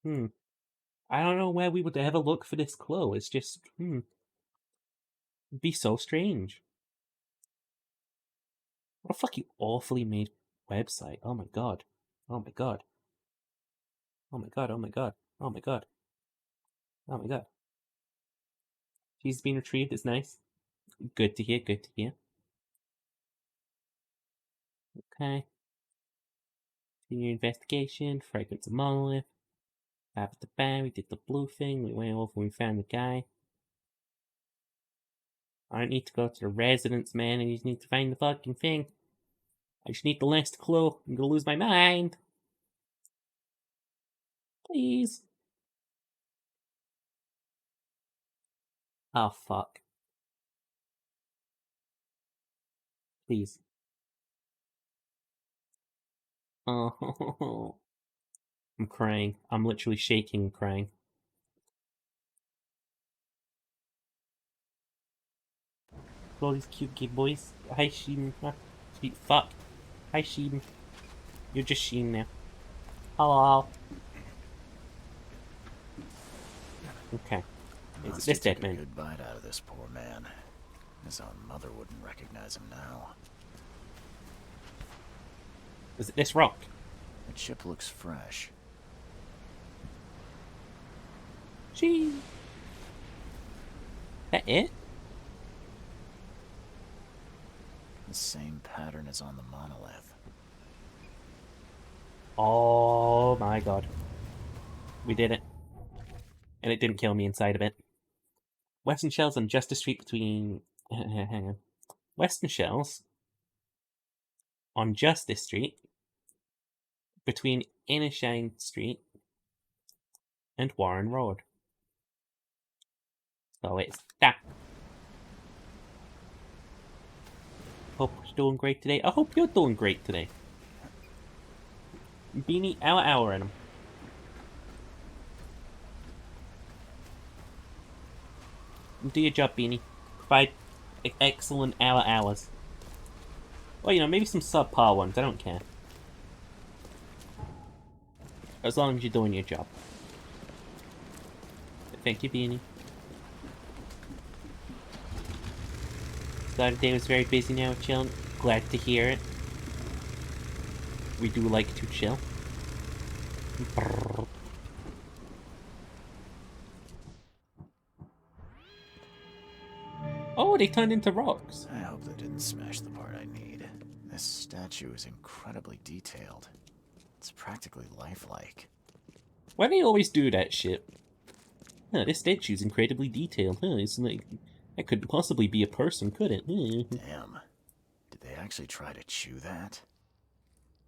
I don't know where we would ever look for this clue. It's just it'd be so strange. What a fucking awfully made website. Oh my god. Oh my god. Oh my god, oh my god. Oh my god. Oh my god. She's been retrieved, it's nice. Good to hear, good to hear. Okay. Continue investigation, fragments of monolith. Back at the bar, we did the blue thing, we went over and we found the guy. I don't need to go to the residence, man, I just need to find the fucking thing. I just need the last clue. I'm gonna lose my mind. Please. Oh, fuck. Please. Oh. I'm crying. I'm literally shaking and crying. All these cute kid boys. Hi, Sheen. Sweet fuck. Hi, Sheen. You're just Sheen now. Hello. Okay. It's this dead man. A good bite out of this poor man. His own mother wouldn't recognize him now. Is it this rock? The chip looks fresh. Gee. That it? The same pattern as on the monolith. Oh my god. We did it. And it didn't kill me inside of it. Western Shells on Justice Street between... hang on. Western Shells on Justice Street between Innershine Street and Warren Road. So it's that. Hope you're doing great today. I hope you're doing great today. Beanie, hour in him. Do your job, Beanie. Provide excellent hours. Well, you know, maybe some subpar ones. I don't care. As long as you're doing your job. Thank you, Beanie. Saturday was very busy now, chilling. Glad to hear it. We do like to chill. Brrr. Oh, they turned into rocks. I hope they didn't smash the part I need. This statue is incredibly detailed. It's practically lifelike. Why do they always do that shit? Huh, this statue's incredibly detailed. Huh, it's like... that could possibly be a person, could it? Damn. Did they actually try to chew that?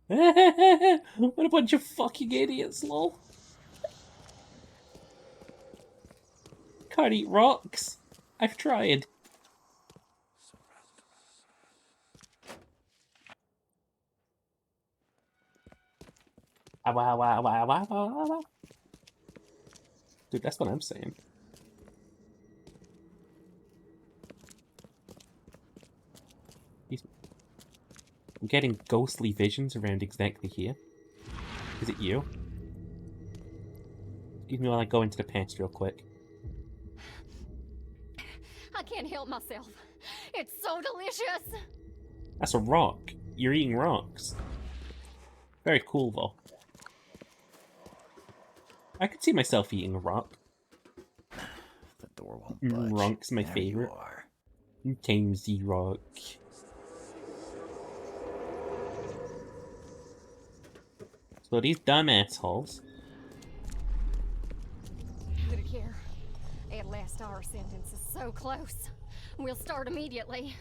What a bunch of fucking idiots, lol. Can't eat rocks. I've tried. Dude, that's what I'm saying. I'm getting ghostly visions around exactly here. Is it you? Excuse me while I go into the pants real quick. I can't help myself. It's so delicious. That's a rock. You're eating rocks. Very cool, though. I could see myself eating a rock. The door won't budge. Rock's my favorite. Tamesy rock. So these dumb assholes. Good care. At last, our sentence is so close. We'll start immediately.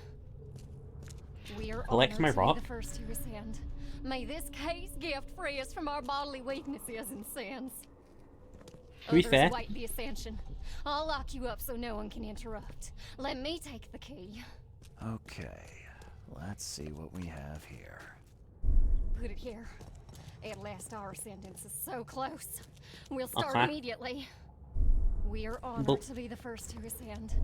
We are Collect my honored to rock. be the first to ascend. May this case gift free us from our bodily weaknesses and sins. To be fair, Wipe the Ascension. I'll lock you up so no one can interrupt. Let me take the key. Okay, let's see what we have here. Put it here. At last, our sentence is so close. We'll start Okay. immediately. We are honored But- to be the first to ascend.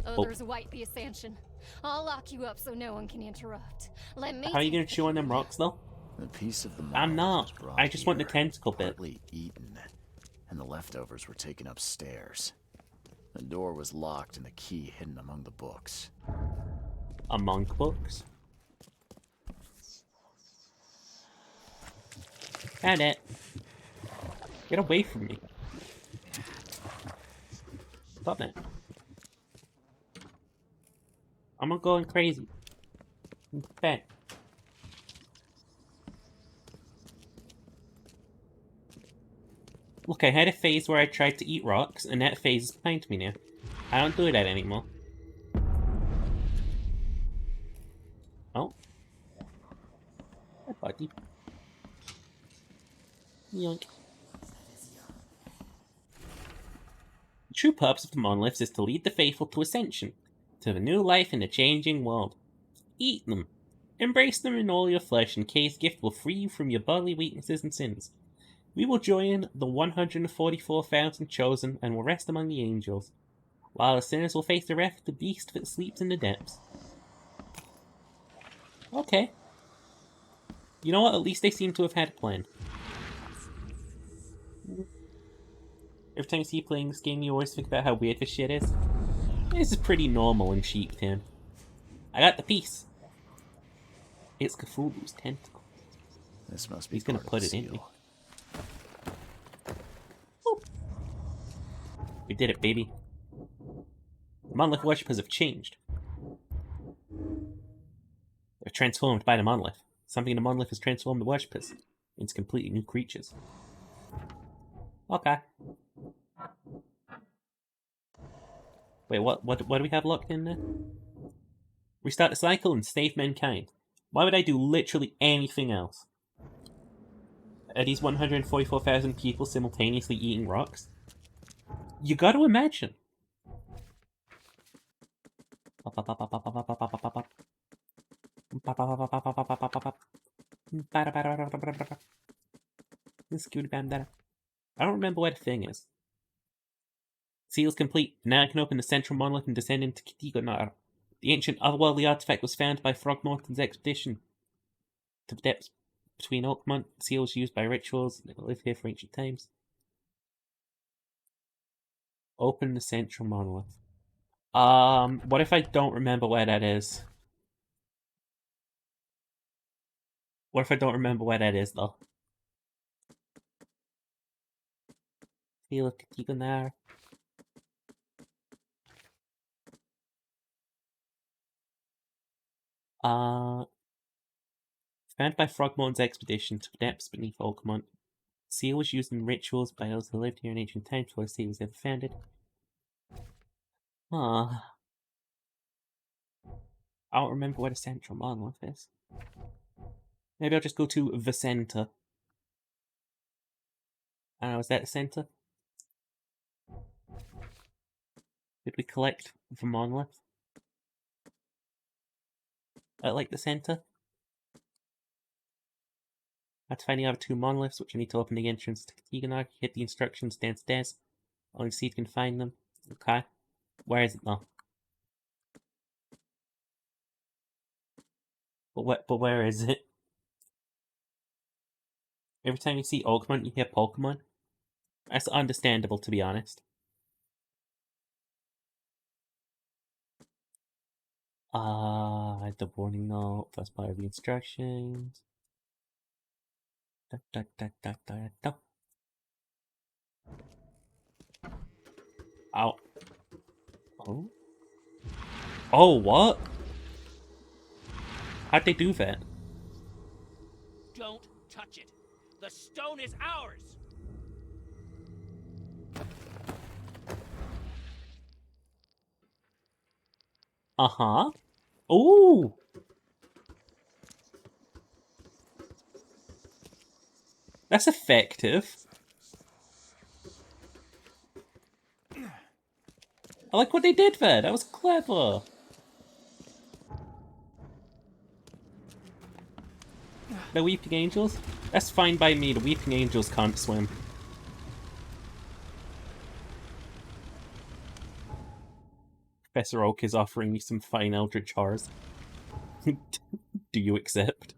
Others wipe the Ascension. I'll lock you up so no one can interrupt. Let me how are you take gonna the chew on them key. rocks though? The piece of the I'm monolith not. was brought I just want the here, tentacle bit. partly eaten, and the leftovers were taken upstairs. The door was locked and the key hidden among the books. Among books. Got it. Get away from me. Stop it. I'm not going crazy. Bad. Look, I had a phase where I tried to eat rocks, and that phase is behind me now. I don't do that anymore. Oh. Hi, buddy. Yoink. The true purpose of the monoliths is to lead the faithful to ascension, to the new life in a changing world. Eat them. Embrace them in all your flesh, and Kay's gift will free you from your bodily weaknesses and sins. We will join the 144,000 chosen and will rest among the angels, while the sinners will face the wrath of the beast that sleeps in the depths. Okay. You know what? At least they seem to have had a plan. Every time you see you playing this game, you always think about how weird this shit is. This is pretty normal in Sheep Town. I got the piece. It's Cthulhu's tentacle. This must be He's gonna part of put the it in me. seal. We did it, baby. The monolith worshippers have changed. They're transformed by the monolith. Something in the monolith has transformed the worshippers into completely new creatures. Okay. Wait, what do we have locked in there? Restart the cycle and save mankind. Why would I do literally anything else? Are these 144,000 people simultaneously eating rocks? You gotta imagine. I don't remember where the thing is. Seal's complete. Now I can open the central monolith and descend into Katigonar. The ancient otherworldly artifact was found by Throgmorton's expedition to the depths between Oakmont. Seal was used by rituals that lived here for ancient times. Open the central monolith. What if I don't remember where that is? What if I don't remember where that is, though? Seal of Katigonar. Found by Throgmorton's expedition to the depths beneath Oakmont. Seal was used in rituals by those who lived here in ancient times before the sea was ever founded. I don't remember where the central monolith is. Maybe I'll just go to the center. I don't know, is that the center? Did we collect the monolith? Like the center? I have to find the other two monoliths, which I need to open the entrance to Katigonar. Hit the instructions downstairs. Only see if you can find them. Okay. Where is it though? But where is it? Every time you see Oakmont, you hear Pokemon. That's understandable, to be honest. The warning note, first part of the instructions. Ow. Oh? Oh, what? How'd they do that? Don't touch it. The stone is ours. Uh-huh. Ooh! That's effective. I like what they did there. That was clever. The Weeping Angels? That's fine by me. The Weeping Angels can't swim. Professor Oak is offering me some fine eldritch horrors. Do you accept?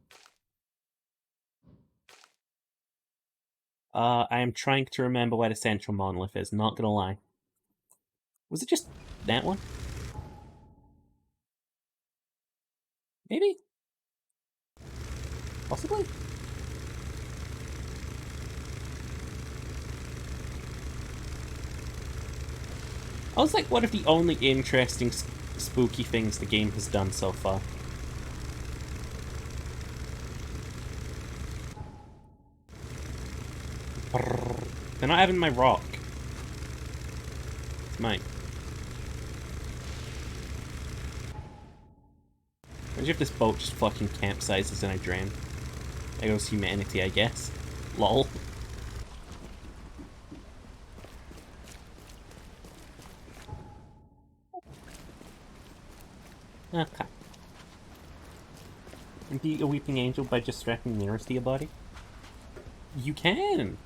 I am trying to remember where the central monolith is, not gonna lie. Was it just that one? Maybe? Possibly? I was like one of the only interesting spooky things the game has done so far. They're not having my rock. It's mine. Imagine if this boat just fucking capsizes and I drown. There goes humanity, I guess. Lol. Okay. And be a weeping angel by just strapping mirrors to your body? You can!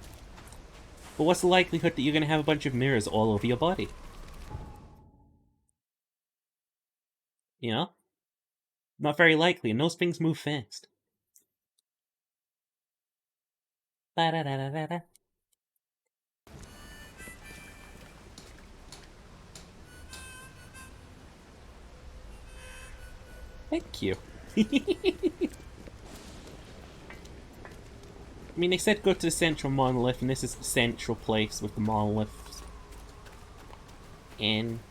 But what's the likelihood that you're gonna have a bunch of mirrors all over your body? You know? Not very likely, and those things move fast. Ba-da-da-da-da-da. Thank you. I mean, they said go to the central monolith, and this is the central place with the monoliths in.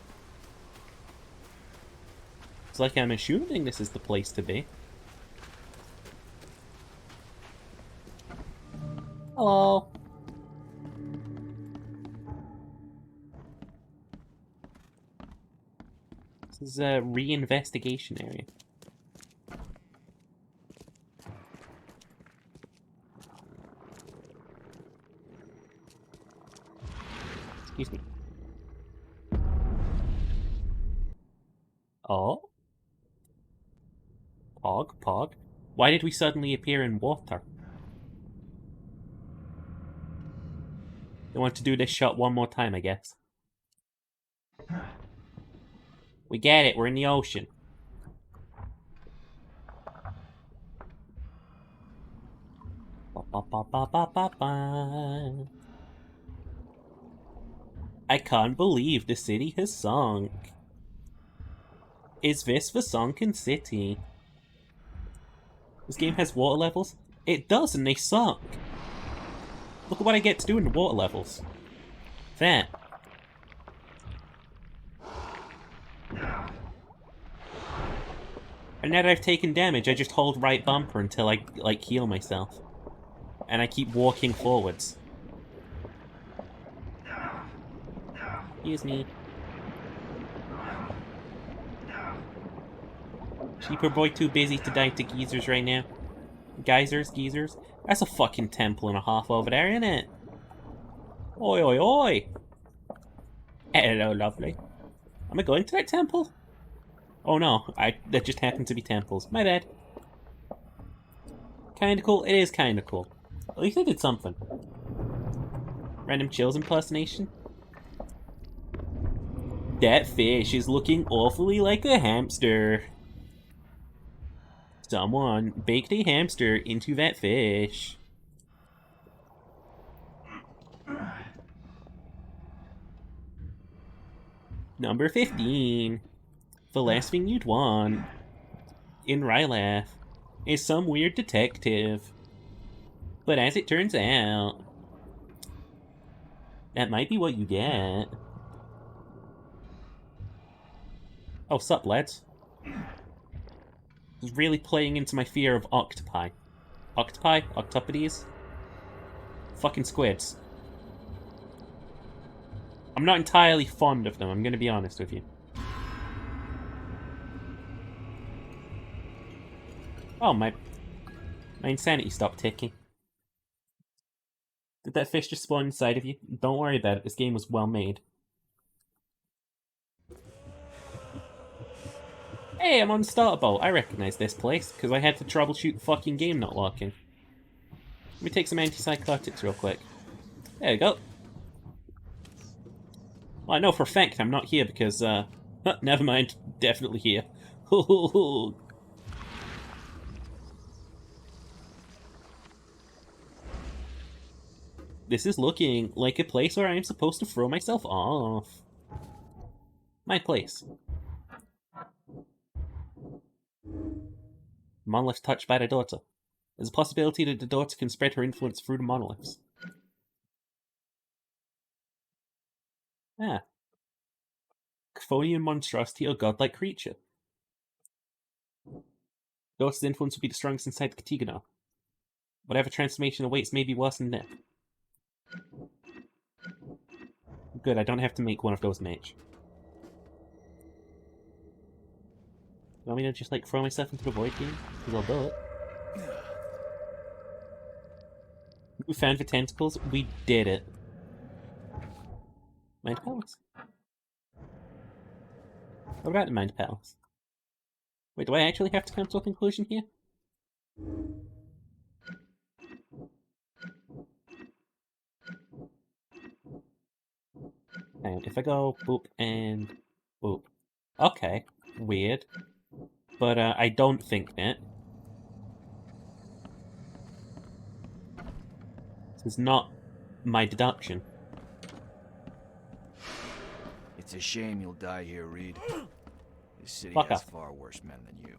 It's like I'm assuming this is the place to be. Hello. This is a re-investigation area. Excuse me. Oh? Pog? Why did we suddenly appear in water? They want to do this shot one more time, I guess. We get it, we're in the ocean. I can't believe the city has sunk. Is this the sunken city? This game has water levels? It does, and they suck. Look at what I get to do in the water levels. That. And now that I've taken damage, I just hold right bumper until I, like, heal myself. And I keep walking forwards. Excuse me. Cheaper boy too busy to die to geezers right now. Geezers? That's a fucking temple and a half over there, isn't it? Oi, oi, oi! Hello, lovely. Am I going to that temple? Oh no, that just happened to be temples. My bad. Kinda cool? It is kinda cool. At least I did something. Random chills impersonation? That fish is looking awfully like a hamster. Someone baked a hamster into that fish. Number 15. The last thing you'd want in Rylath is some weird detective. But as it turns out, that might be what you get. Oh, sup, lads? It's really playing into my fear of octopi. Octopi? Octopodes? Fucking squids. I'm not entirely fond of them, I'm gonna be honest with you. Oh, my insanity stopped ticking. Did that fish just spawn inside of you? Don't worry about it, this game was well made. Hey, I'm on Starter Bolt. I recognize this place, because I had to troubleshoot the fucking game not working. Let me take some antipsychotics real quick. There we go. Well, I know for a fact I'm not here because, never mind. Definitely here. This is looking like a place where I'm supposed to throw myself off. My place. Monolith touched by the daughter. There's a possibility that the daughter can spread her influence through the monoliths. Ah. Chthonian monstrosity or godlike creature. Daughter's influence will be the strongest inside the Katiganar. Whatever transformation awaits may be worse than death. Good, I don't have to make one of those mage. You want me to just, like, throw myself into the void game? Because I'll do it. We found the tentacles. We did it. Mind Palace. What about the Mind Palace? Wait, do I actually have to come to a conclusion here? And if I go boop and boop. Okay, weird. But I don't think that. This is not my deduction. It's a shame you'll die here, Reed. This city Fuck has off. far worse men than you.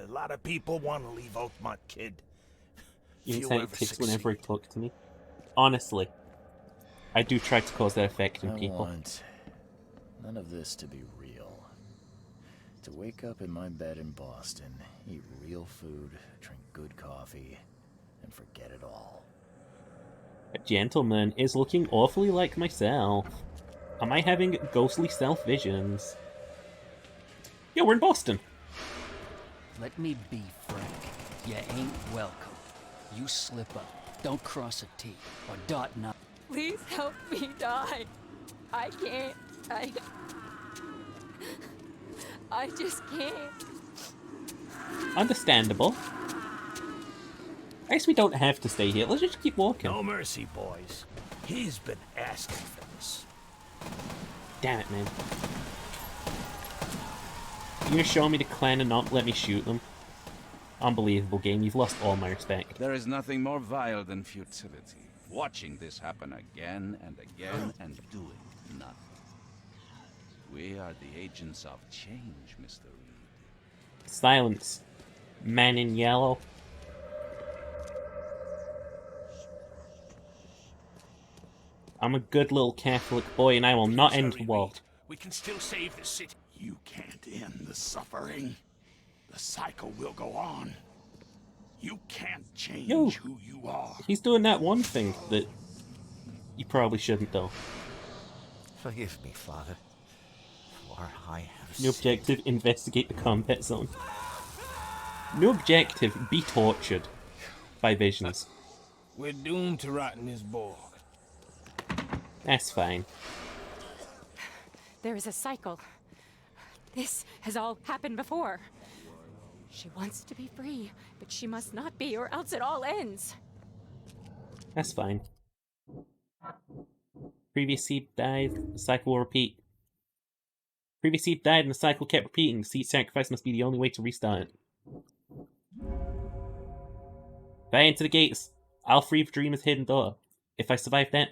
A lot of people want to leave Oakmont, kid. You Few can ever say it succeed. whenever he talks to me. Honestly. I do try to cause that effect in I people. want none of this to be real. To wake up in my bed in Boston, eat real food, drink good coffee, and forget it all. A gentleman is looking awfully like myself. Am I having ghostly self-visions? Yeah, we're in Boston. Let me be frank. You ain't welcome. You slip up, don't cross a T, or dot an I. Please help me die. I can't. I just can't. Understandable. I guess we don't have to stay here. Let's just keep walking. No mercy, boys. He's been asking for this. Damn it, man. You're gonna show me the clan and not let me shoot them? Unbelievable game. You've lost all my respect. There is nothing more vile than futility. Watching this happen again and again and doing nothing. We are the agents of change, Mr. Reed. Silence. Man in yellow. I'm a good little Catholic boy and I will not end the world. We can still save the city. You can't end the suffering. The cycle will go on. You can't change Yo. who you are. He's doing that one thing that you probably shouldn't though. Forgive me, Father, for I have New objective, investigate the combat zone. New objective, be tortured by visions. We're doomed to rot in this Borg. That's fine. There is a cycle. This has all happened before. She wants to be free, but she must not be, or else it all ends. That's fine. Previous seed died, the cycle will repeat. Previous seed died and the cycle kept repeating. Seed sacrifice must be the only way to restart it. If I enter the gates, I'll free the dreamer's hidden door. If I survive that,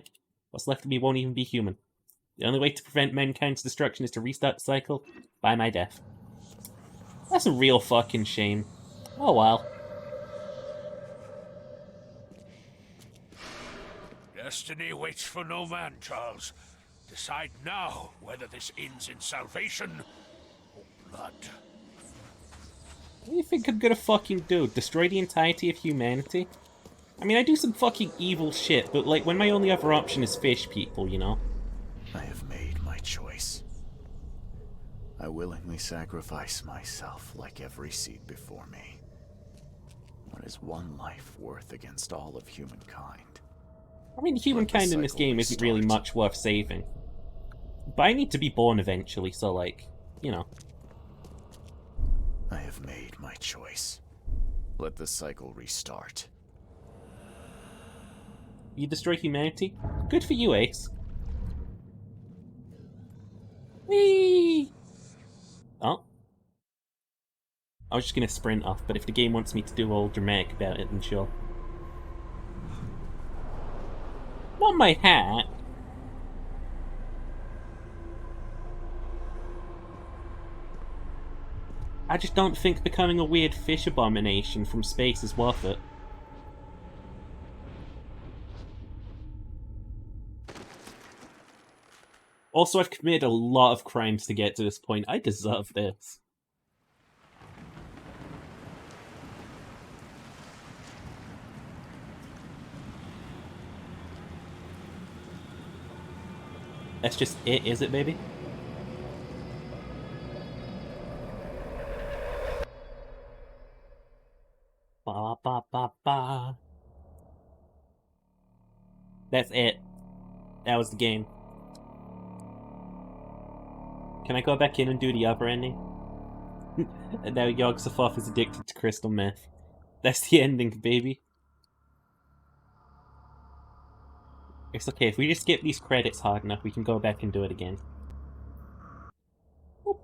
what's left of me won't even be human. The only way to prevent mankind's destruction is to restart the cycle by my death. That's a real fucking shame. Oh well. Destiny waits for no man, Charles. Decide now whether this ends in salvation or blood. What do you think I'm gonna fucking do? Destroy the entirety of humanity? I mean, I do some fucking evil shit, but like, when my only other option is fish people, you know? I have made my choice. I willingly sacrifice myself like every seed before me. What is one life worth against all of humankind? I mean, humankind in this game isn't really much worth saving. But I need to be born eventually, so like, you know. I have made my choice. Let the cycle restart. You destroy humanity? Good for you, Ace. Whee! Oh. I was just gonna sprint off, but if the game wants me to do all dramatic about it, then sure. Not my hat! I just don't think becoming a weird fish abomination from space is worth it. Also, I've committed a lot of crimes to get to this point. I deserve this. That's just it, is it, baby? Ba ba ba ba. That's it. That was the game. Can I go back in and do the other ending? And now Yog-Sothoth is addicted to crystal meth. That's the ending, baby. It's okay, if we just skip these credits hard enough, we can go back and do it again. Whoop.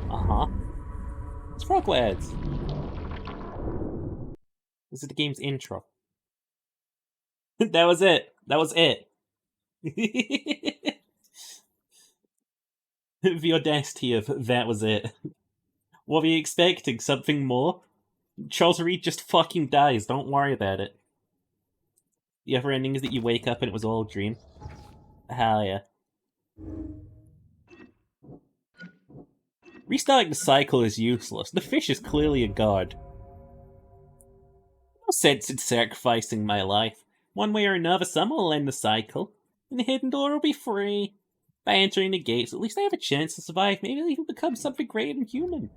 Uh-huh. It's Froglads! This is the game's intro. That was it. That was it. The audacity of that was it. What were you expecting? Something more? Charles Reed just fucking dies. Don't worry about it. The other ending is that you wake up and it was all a dream. Hell yeah. Restarting the cycle is useless. The fish is clearly a god. No sense in sacrificing my life. One way or another, someone will end the cycle, and the hidden door will be free. By entering the gates, at least I have a chance to survive. Maybe I'll even become something great and human.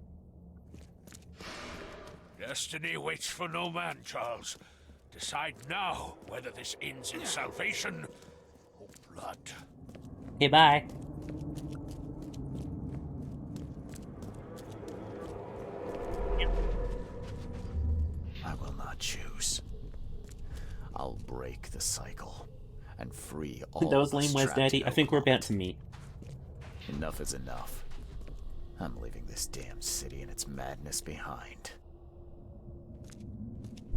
Destiny waits for no man, Charles. Decide now whether this ends in salvation or blood. Okay, bye. I will not choose. I'll break the cycle and free all Those lame us Wes trapped Daddy, in I think we're about to meet. Enough is enough. I'm leaving this damn city and its madness behind.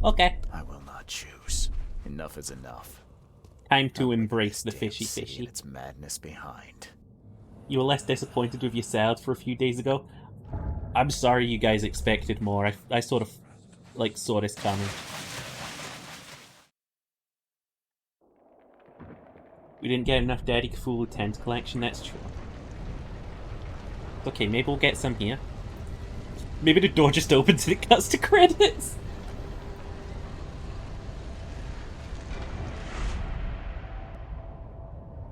Okay. I will not choose. Enough is enough. Time to embrace the fishy City fishy. and its madness behind. You were less disappointed with your salad for a few days ago? I'm sorry you guys expected more. I sort of, like, saw this coming. We didn't get enough Daddy Cthulhu Tent collection, that's true. Okay, maybe we'll get some here. Maybe the door just opens and it cuts to credits!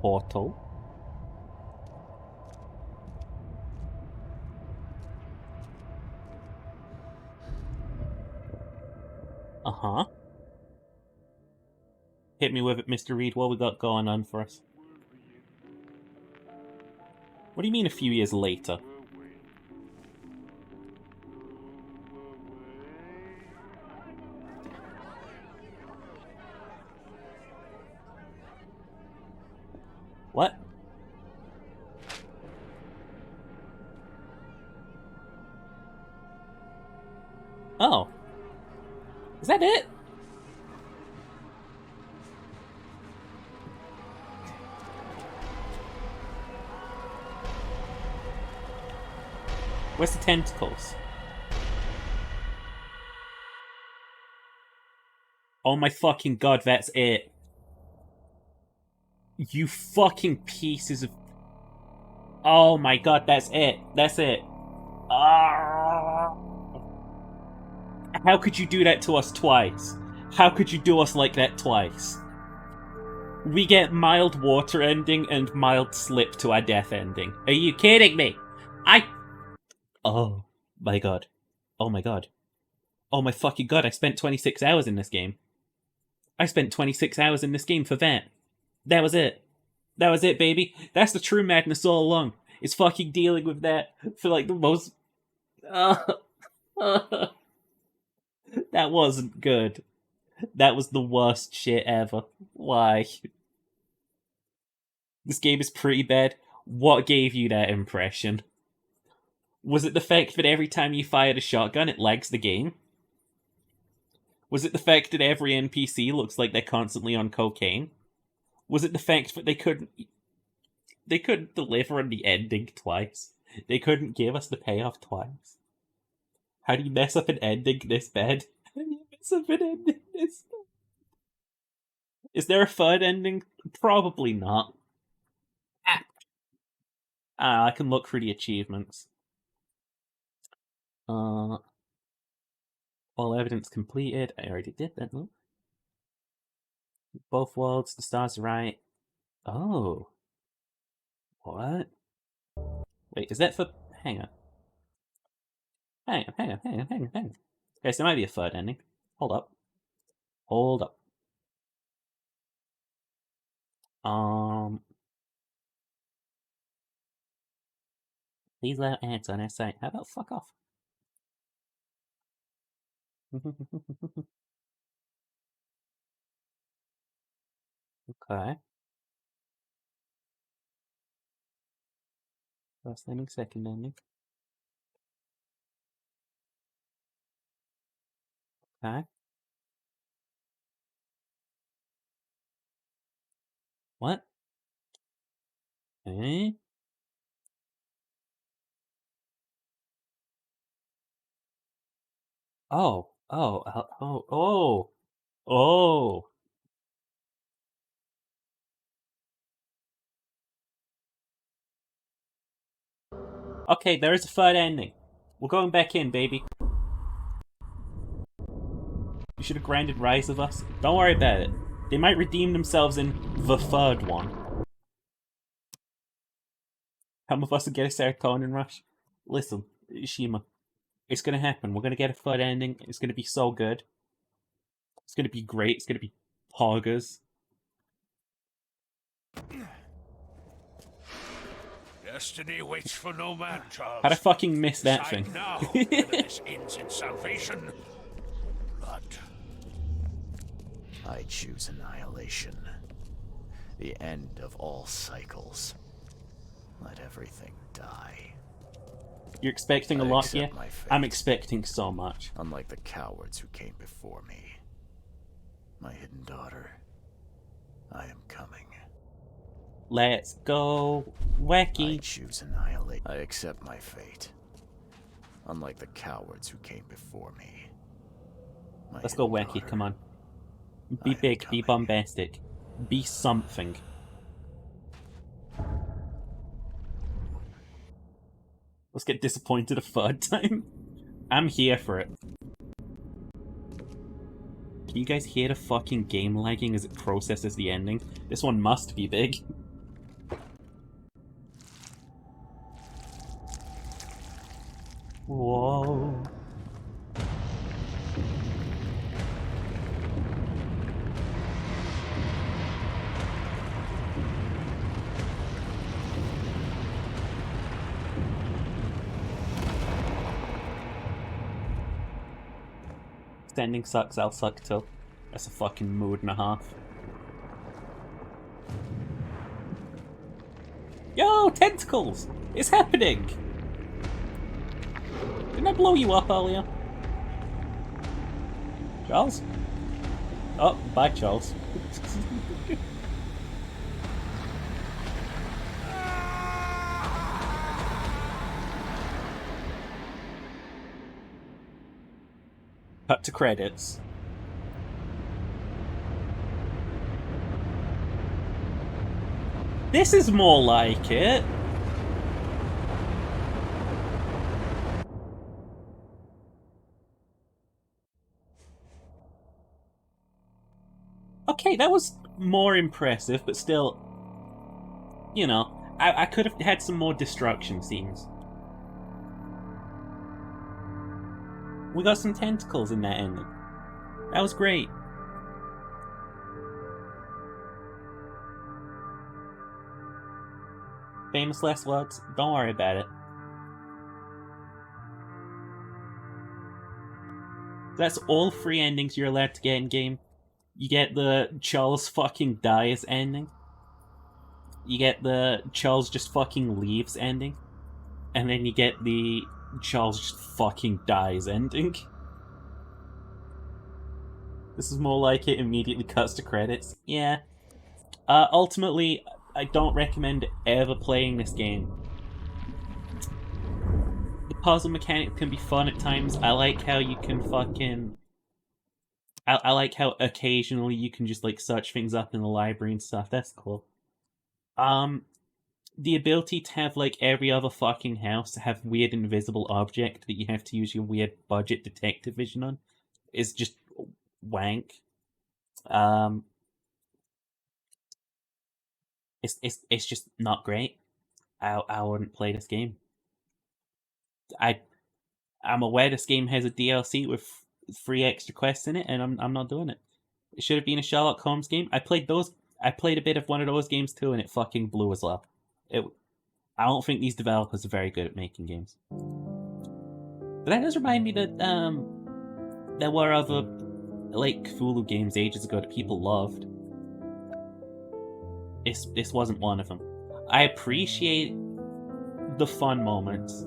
Portal. Uh-huh. Hit me with it, Mr. Reed. What we got going on for us? What do you mean a few years later? What? Oh. Is that it? Where's the tentacles? Oh my fucking god, that's it. You fucking pieces of... Oh my god, that's it. That's it. How could you do that to us twice? How could you do us like that twice? We get mild water ending and mild slip to our death ending. Are you kidding me? Oh my god. Oh my god. Oh my fucking god, I spent 26 hours in this game. I spent 26 hours in this game for that. That was it. That was it, baby. That's the true madness all along. Is fucking dealing with that for like the most. That wasn't good. That was the worst shit ever. Why? This game is pretty bad. What gave you that impression? Was it the fact that every time you fired a shotgun, it lags the game? Was it the fact that every NPC looks like they're constantly on cocaine? Was it the fact that they couldn't deliver on the ending twice? They couldn't give us the payoff twice? How do you mess up an ending this bad? How do you mess up an ending this bad? Is there a third ending? Probably not. I can look through the achievements. All evidence completed. I already did that, no? Both worlds, the stars are right. Oh. What? Wait, is that for... Hang on. Hang on. Okay, so there might be a third ending. Hold up. Please allow ads on our site. How about fuck off? Okay. First ending, second ending. Okay. What? Eh? Oh. Okay, there is a third ending. We're going back in, baby. You should have grinded Rise of Us. Don't worry about it. They might redeem themselves in the third one. Some of us will get a serotonin rush. Listen, Shima. It's gonna happen. We're gonna get a third ending. It's gonna be so good. It's gonna be great. It's gonna be poggers. Destiny waits for no man, Charles. How'd I fucking miss that Decide thing? now whether this ends in salvation. Blood. I choose annihilation. The end of all cycles. Let everything die. You're expecting a I lot accept here? my fate. I'm expecting so much. Unlike the cowards who came before me. My hidden daughter. I am coming. Let's go, wacky. I choose annihilate. I accept my fate. Unlike the cowards who came before me. Let's go, wacky. Come on. Be big. Be bombastic. Be something. Let's get disappointed a third time. I'm here for it. Can you guys hear the fucking game lagging as it processes the ending? This one must be big. Whoa. Ending sucks, I'll suck too. That's a fucking mood and a half. Yo, tentacles! It's happening! Didn't I blow you up earlier? Charles? Oh, bye, Charles. Cut to credits. This is more like it. Okay, that was more impressive, but still, you know, I could have had some more destruction scenes. We got some tentacles in that ending. That was great. Famous last words? Don't worry about it. That's all 3 endings you're allowed to get in game. You get the Charles fucking dies ending. You get the Charles just fucking leaves ending. And then you get the Charles just fucking dies ending. This is more like it immediately cuts to credits. Yeah. Ultimately, I don't recommend ever playing this game. The puzzle mechanic can be fun at times. I like how you can fucking... I like how occasionally you can just, like, search things up in the library and stuff. That's cool. The ability to have, like, every other fucking house have weird invisible object that you have to use your weird budget detective vision on is just wank. It's just not great. I wouldn't play this game. I'm aware this game has a DLC with 3 extra quests in it, and I'm not doing it. It should have been a Sherlock Holmes game. I played a bit of one of those games too, and it fucking blew as well. I don't think these developers are very good at making games. But that does remind me that there were other like Cthulhu games ages ago that people loved. This wasn't one of them. I appreciate the fun moments,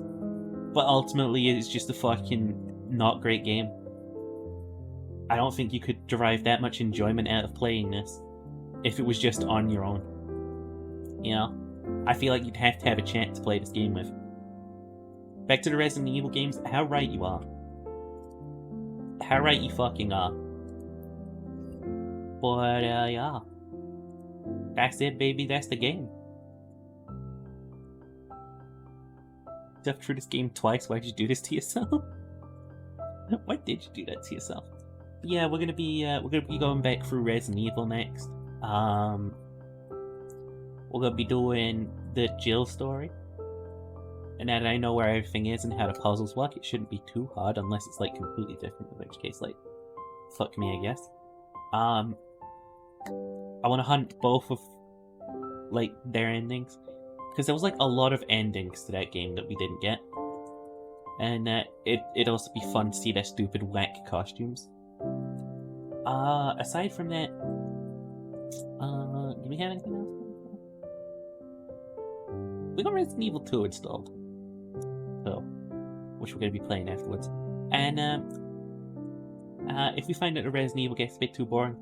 but ultimately it's just a fucking not great game. I don't think you could derive that much enjoyment out of playing this if it was just on your own. You know? I feel like you'd have to have a chat to play this game with. Back to the Resident Evil games, how right you are. How right you fucking are. But, yeah. That's it, baby, that's the game. Stuff through this game twice, why'd you do this to yourself? Why did you do that to yourself? But yeah, we're gonna be going back through Resident Evil next. We're gonna be doing the Jill story. And now that I know where everything is and how the puzzles work, it shouldn't be too hard unless it's like completely different, in which case, like, fuck me, I guess. I want to hunt both of, like, their endings. Because there was, like, a lot of endings to that game that we didn't get. And it'd also be fun to see their stupid whack costumes. Aside from that, do we have anything else? We got Resident Evil 2 installed. So, which we're going to be playing afterwards. And, if we find that the Resident Evil gets a bit too boring,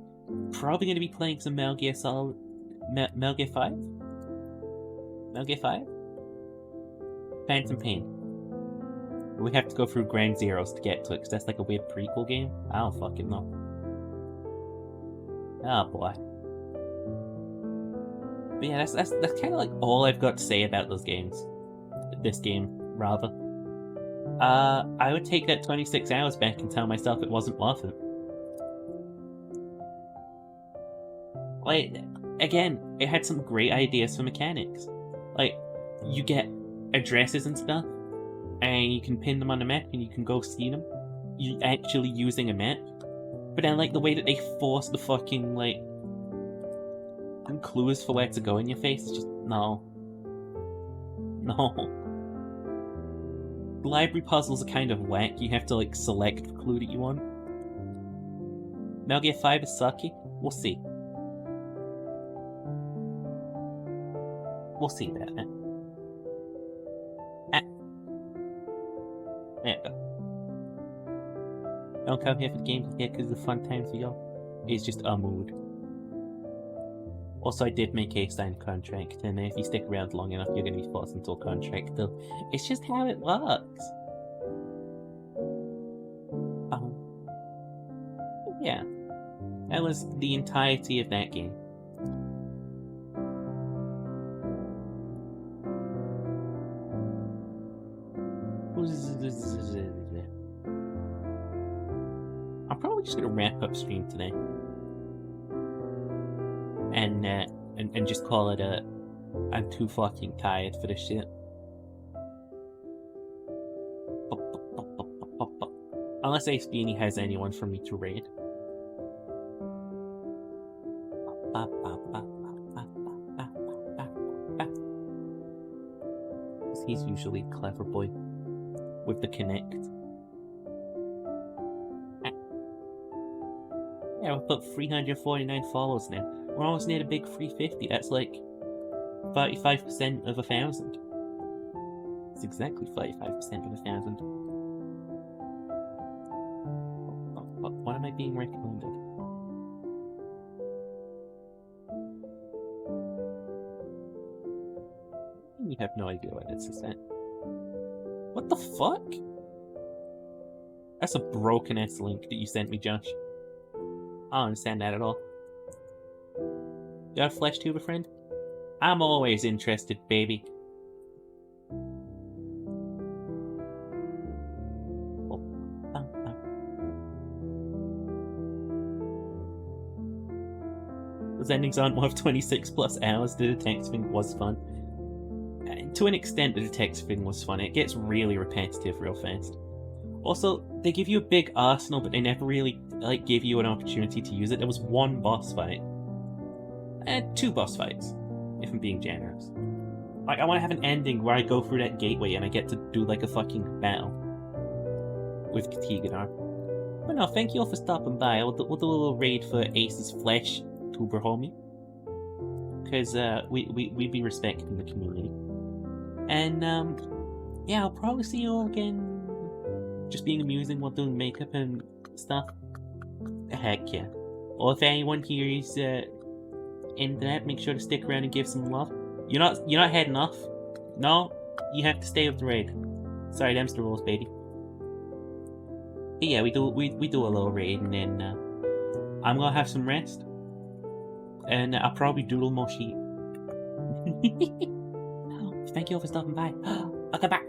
probably going to be playing some Metal Gear Solid... Metal Gear 5? Metal Gear 5? Phantom Pain. We have to go through Ground Zeroes to get to it, because that's like a weird prequel game. I don't fucking know. Oh boy. But yeah, that's kind of like all I've got to say about those games. This game, rather. I would take that 26 hours back and tell myself it wasn't worth it. Like, again, it had some great ideas for mechanics. Like, you get addresses and stuff, and you can pin them on the map and you can go see them. You're actually using a map. But then, like, the way that they force the fucking, like, clues for where to go in your face is just, no. No. The library puzzles are kind of whack. You have to, like, select the clue that you want. Metal Gear 5 is sucky? We'll see. We'll see that, man. There we go. Don't come here for the games yet because the fun times for y'all. It's just a mood. Also, I did make a signed contract, and if you stick around long enough, you're going to be forced into a contract, though. It's just how it works. Yeah. That was the entirety of that game. I'm probably just gonna wrap up stream today, and just call it a. I'm too fucking tired for this shit. Unless Ace Beanie has anyone for me to raid. He's usually a clever boy with the connect. Yeah, we've got 349 follows now. We're almost near the big 350. That's like 35% of 1,000. It's exactly 35% of 1,000. What am I being recommended? You have no idea what this is at. What the fuck? That's a broken ass link that you sent me, Josh. I don't understand that at all. You got a flesh tuber friend? I'm always interested, baby. Those endings aren't worth 26 plus hours. The detective thing was fun. To an extent, the detective thing was fun. It gets really repetitive real fast. Also, they give you a big arsenal, but they never really give you an opportunity to use it. There was one boss fight. Two boss fights, if I'm being generous. I want to have an ending where I go through that gateway and I get to do a fucking battle with Katiganar. But no, thank you all for stopping by. We'll do a little raid for Ace's flesh tuber homie. Because we be respecting the community. And yeah, I'll probably see you all again. Just being amusing while doing makeup and stuff. Heck yeah. Or if anyone here is into that, make sure to stick around and give some love. You're not heading off. No, you have to stay with the raid. Sorry, them's the rules, baby. But yeah, we do a little raid, and then I'm gonna have some rest, and I'll probably doodle more sheep. Thank you all for stopping by. I'll come back.